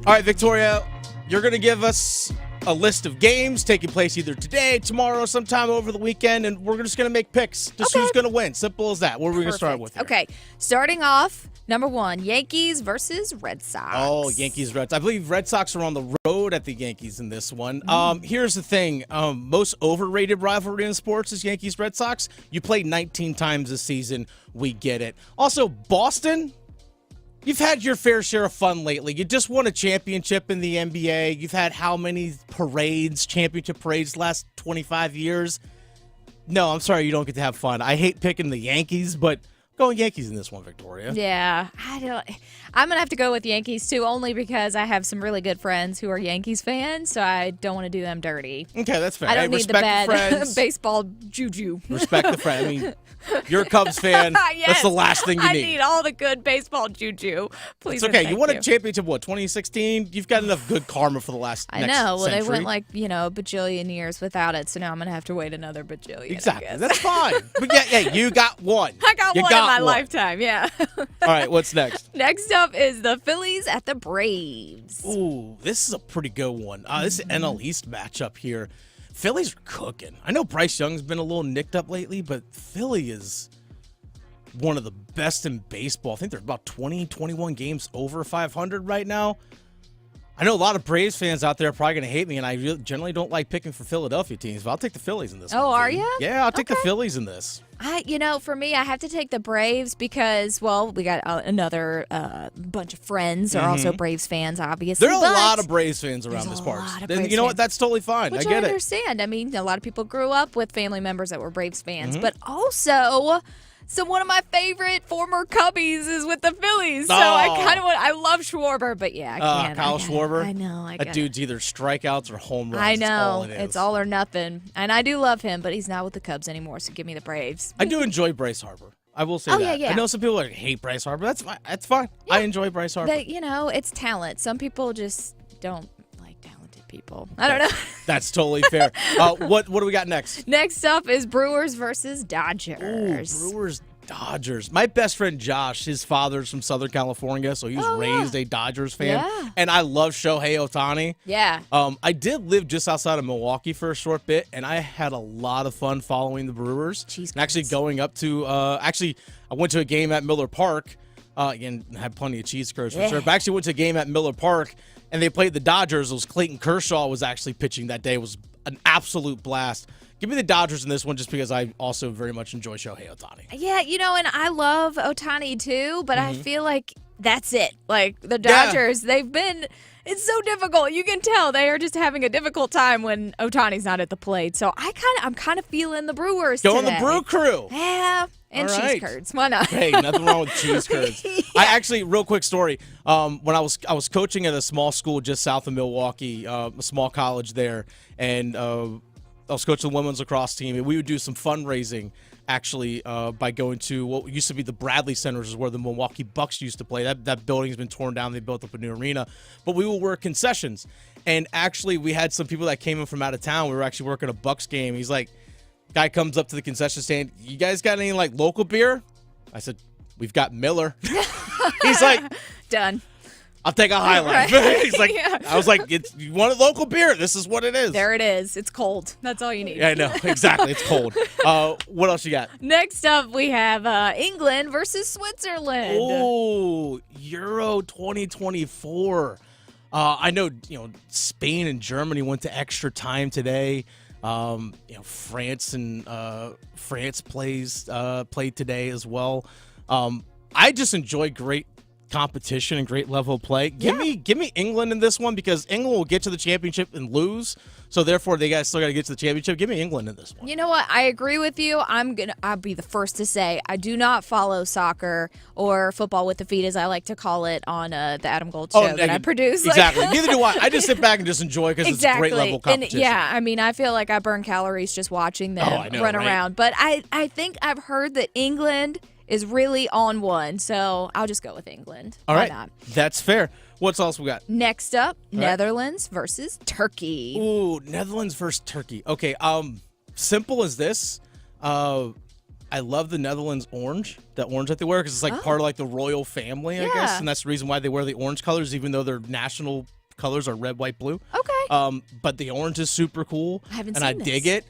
All right, Victoria, you're going to give us a list of games taking place either today, tomorrow, sometime over the weekend, and we're just going to make picks. Just who's going to win. Simple as that. What are we going to start with here? Okay, starting off, number one, Yankees versus Red Sox. Oh, Yankees, Reds. I believe Red Sox are on the road at the Yankees in this one. Here's the thing. Most overrated rivalry in sports is Yankees, Red Sox. You played 19 times this season. We get it. Also, Boston, you've had your fair share of fun lately. You just won a championship in the NBA. You've had how many parades, championship parades, the last 25 years? No, I'm sorry you don't get to have fun. I hate picking the Yankees, but going Yankees in this one, Victoria. Yeah, I'm going to have to go with Yankees, too, only because I have some really good friends who are Yankees fans, so I don't want to do them dirty. Okay, that's fair. I don't Hey, need the respect bad friends. baseball juju. Respect the friend. I mean, you're a Cubs fan. Yes, That's the last thing you I need. need all the good baseball juju. Please. It's okay. and You thank won a championship, 2016? You've got enough good karma for the last I next know. Well, century. they went like, a bajillion years without it, so now I'm going to have to wait another bajillion. Exactly. I guess. That's fine. But yeah, you got one. I got You one in my one. lifetime, yeah. All right, what's next? Next up is the Phillies at the Braves. Ooh, this is a pretty good one. This is an NL East matchup here. Phillies are cooking. I know Bryce Young's been a little nicked up lately, but Philly is one of the best in baseball. I think they're about 20, 21 games over 500 right now. I know a lot of Braves fans out there are probably going to hate me, and I generally don't like picking for Philadelphia teams, but I'll take the Phillies in this one. Oh, are you? Yeah, I'll take the Phillies in this. For me, I have to take the Braves because, we got another bunch of friends are also Braves fans, obviously. There are a lot of Braves fans around this part. And you know what? That's totally fine. Which I get it. understand. I mean, a lot of people grew up with family members that were Braves fans, Mhm. but also... So one of my favorite former Cubbies is with the Phillies. So I kind of I love Schwarber, but yeah, I can't. Kyle Schwarber. I know. That dude's either strikeouts or home runs. I That's all know. it is. It's all or nothing. And I do love him, but he's not with the Cubs anymore, so give me the Braves. I do enjoy Bryce Harper. I will say Oh, that. yeah. I know some people hate Bryce Harper. That's fine. That's fine. I enjoy Bryce Harper. It's talent. Some people just don't like talented people. I don't know. That's totally fair. What do we got next? Next up is Brewers versus Dodgers. Ooh, Brewers, Dodgers. My best friend Josh, his father's from Southern California, so he was raised a Dodgers fan. Yeah. And I love Shohei Ohtani. Yeah. I did live just outside of Milwaukee for a short bit, and I had a lot of fun following the Brewers. And actually going up to, I went to a game at Miller Park. Again, had plenty of cheese curds for sure. But I actually went to a game at Miller Park, and they played the Dodgers. It was Clayton Kershaw was actually pitching that day. It was an absolute blast. Give me the Dodgers in this one just because I also very much enjoy Shohei Ohtani. Yeah, and I love Ohtani too, but I feel like that's it. Like the Dodgers, it's so difficult. You can tell they are just having a difficult time when Ohtani's not at the plate. So I'm kind of feeling the Brewers Go on today. the Brew Crew. Yeah, and All cheese right. curds. Why not? Hey, nothing wrong with cheese curds. I actually, real quick story. When I was coaching at a small school just south of Milwaukee, a small college there, and I was coaching the women's lacrosse team, and we would do some fundraising actually by going to what used to be the Bradley Centers, is where the Milwaukee Bucks used to play. That building's been torn down. They built up a new arena. But we would work concessions. And actually, we had some people that came in from out of town. We were actually working a Bucks game. He's like, guy comes up to the concession stand, you guys got any like local beer? I said, we've got Miller. He's like, done. I'll take a Highlight. Right. He's like, Yeah. I was like, you want a local beer? This is what it is. There it is. It's cold. That's all you need. Yeah, I know. Exactly. It's cold. What else you got? Next up, we have England versus Switzerland. Oh, Euro 2024. I know, Spain and Germany went to extra time today. France played today as well. I just enjoy great competition and great level of play. Give me England in this one because England will get to the championship and lose. So therefore, they still got to get to the championship. Give me England in this one. You know what? I agree with you. I'll be the first to say I do not follow soccer or football with the feet, as I like to call it, on the Adam Gold show that I produce. Exactly. Neither do I. I just sit back and just enjoy because it's a great level of competition. And I feel like I burn calories just watching them run around. But I think I've heard that England is really on one, so I'll just go with England. All right. Why not? That's fair. What's else we got? Next up, Netherlands versus Turkey. Ooh, Netherlands versus Turkey. Okay, simple as this. I love the Netherlands orange, that orange that they wear, because it's like part of like the royal family, I guess, and that's the reason why they wear the orange colors, even though their national colors are red, white, blue. Okay. But the orange is super cool, I haven't and seen I this. dig it.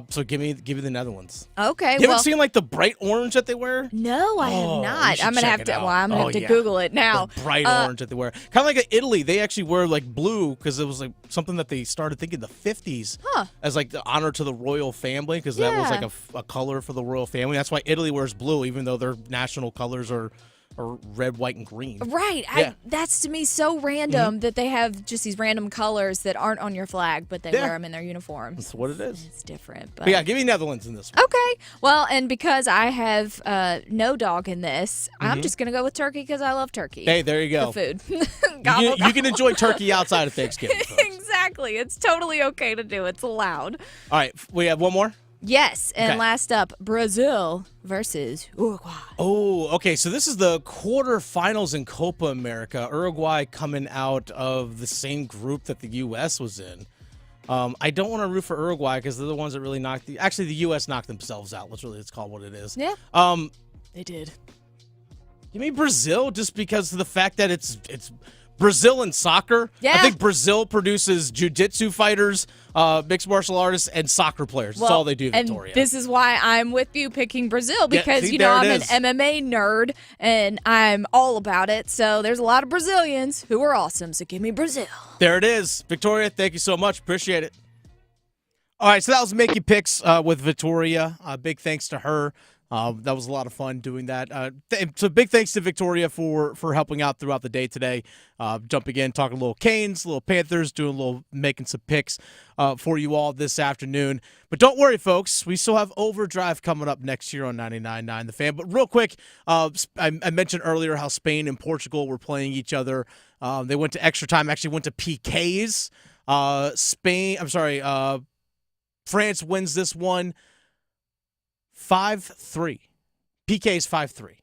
So give me the Netherlands. Okay. You haven't seen like the bright orange that they wear? No, I have not. I'm gonna have to. Well, I'm gonna have to yeah. Google it now. The bright orange that they wear, kind of like in Italy, they actually wear like blue because it was like something that they started thinking the 50s as like the honor to the royal family, because that was like a color for the royal family. That's why Italy wears blue, even though their national colors are red, white, and green. Right. Yeah. That's to me so random that they have just these random colors that aren't on your flag, but they wear them in their uniforms. That's what it is. It's different. But yeah, give me Netherlands in this one. Okay. Well, and because I have no dog in this, I'm just going to go with turkey because I love turkey. Hey, there you go. The food. You can enjoy turkey outside of Thanksgiving. Exactly. It's totally okay to do. It's allowed. All right. We have one more? Yes. And Okay. last up, Brazil versus Uruguay. Oh, okay. So this is the quarterfinals in Copa America. Uruguay coming out of the same group that the U.S. was in. I don't want to root for Uruguay because they're the ones that really knocked actually, the U.S. knocked themselves out. Let's call it what it is. Yeah. They did. Give me Brazil just because of the fact that it's Brazil and soccer. Yeah. I think Brazil produces jiu-jitsu fighters, mixed martial artists, and soccer players. That's all they do, Victoria. And this is why I'm with you picking Brazil because, see, I'm there an it is. MMA nerd and I'm all about it. So there's a lot of Brazilians who are awesome. So give me Brazil. There it is. Victoria, thank you so much. Appreciate it. All right, so that was Making Picks with Victoria. Big thanks to her. That was a lot of fun doing that. So big thanks to Victoria for helping out throughout the day today. Jumping in, talking a little Canes, a little Panthers, making some picks for you all this afternoon. But don't worry, folks. We still have Overdrive coming up next year on 99.9 The Fan. But real quick, I mentioned earlier how Spain and Portugal were playing each other. They went to extra time, actually went to PKs. France wins this one 5-3. PK's 5-3.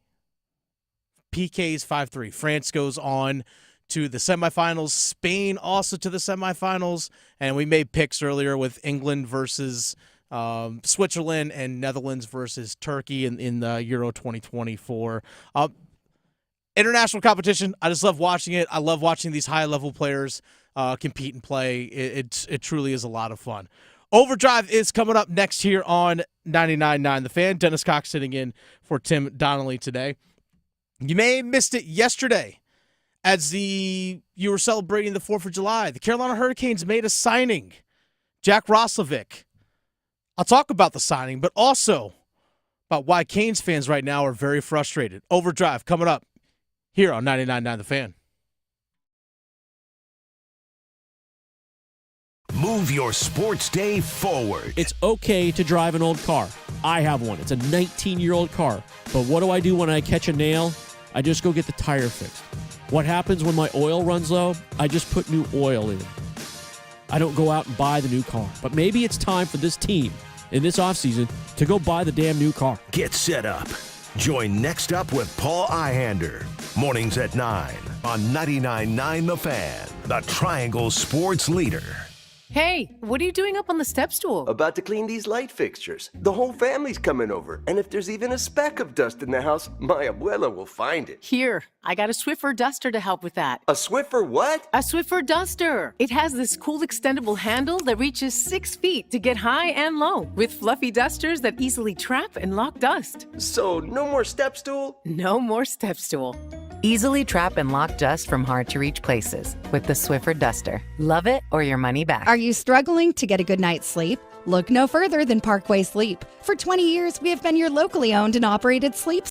PK's 5-3. France goes on to the semifinals. Spain also to the semifinals. And we made picks earlier with England versus Switzerland and Netherlands versus Turkey in the Euro 2024. International competition. I just love watching it. I love watching these high-level players compete and play. It truly is a lot of fun. Overdrive is coming up next here on 99.9 The Fan. Dennis Cox sitting in for Tim Donnelly today. You may have missed it yesterday as you were celebrating the 4th of July. The Carolina Hurricanes made a signing. Jack Roslovic. I'll talk about the signing, but also about why Canes fans right now are very frustrated. Overdrive coming up here on 99.9 The Fan. Move your sports day forward. It's okay to drive an old car. I have one. It's a 19-year-old car. But what do I do when I catch a nail? I just go get the tire fixed. What happens when my oil runs low? I just put new oil in. I don't go out and buy the new car. But maybe it's time for this team in this offseason to go buy the damn new car. Get set up. Join Next Up with Paul Ihander. Mornings at 9 on 99.9 The Fan, the Triangle Sports Leader. Hey, what are you doing up on the step stool? About to clean these light fixtures. The whole family's coming over, and if there's even a speck of dust in the house, my abuela will find it. Here, I got a Swiffer duster to help with that. A Swiffer what? A Swiffer duster. It has this cool extendable handle that reaches 6 feet to get high and low, with fluffy dusters that easily trap and lock dust. So, no more step stool? No more step stool. Easily trap and lock dust from hard-to-reach places with the Swiffer duster. Love it or your money back. Are you struggling to get a good night's sleep? Look no further than Parkway Sleep. For 20 years, we have been your locally owned and operated sleep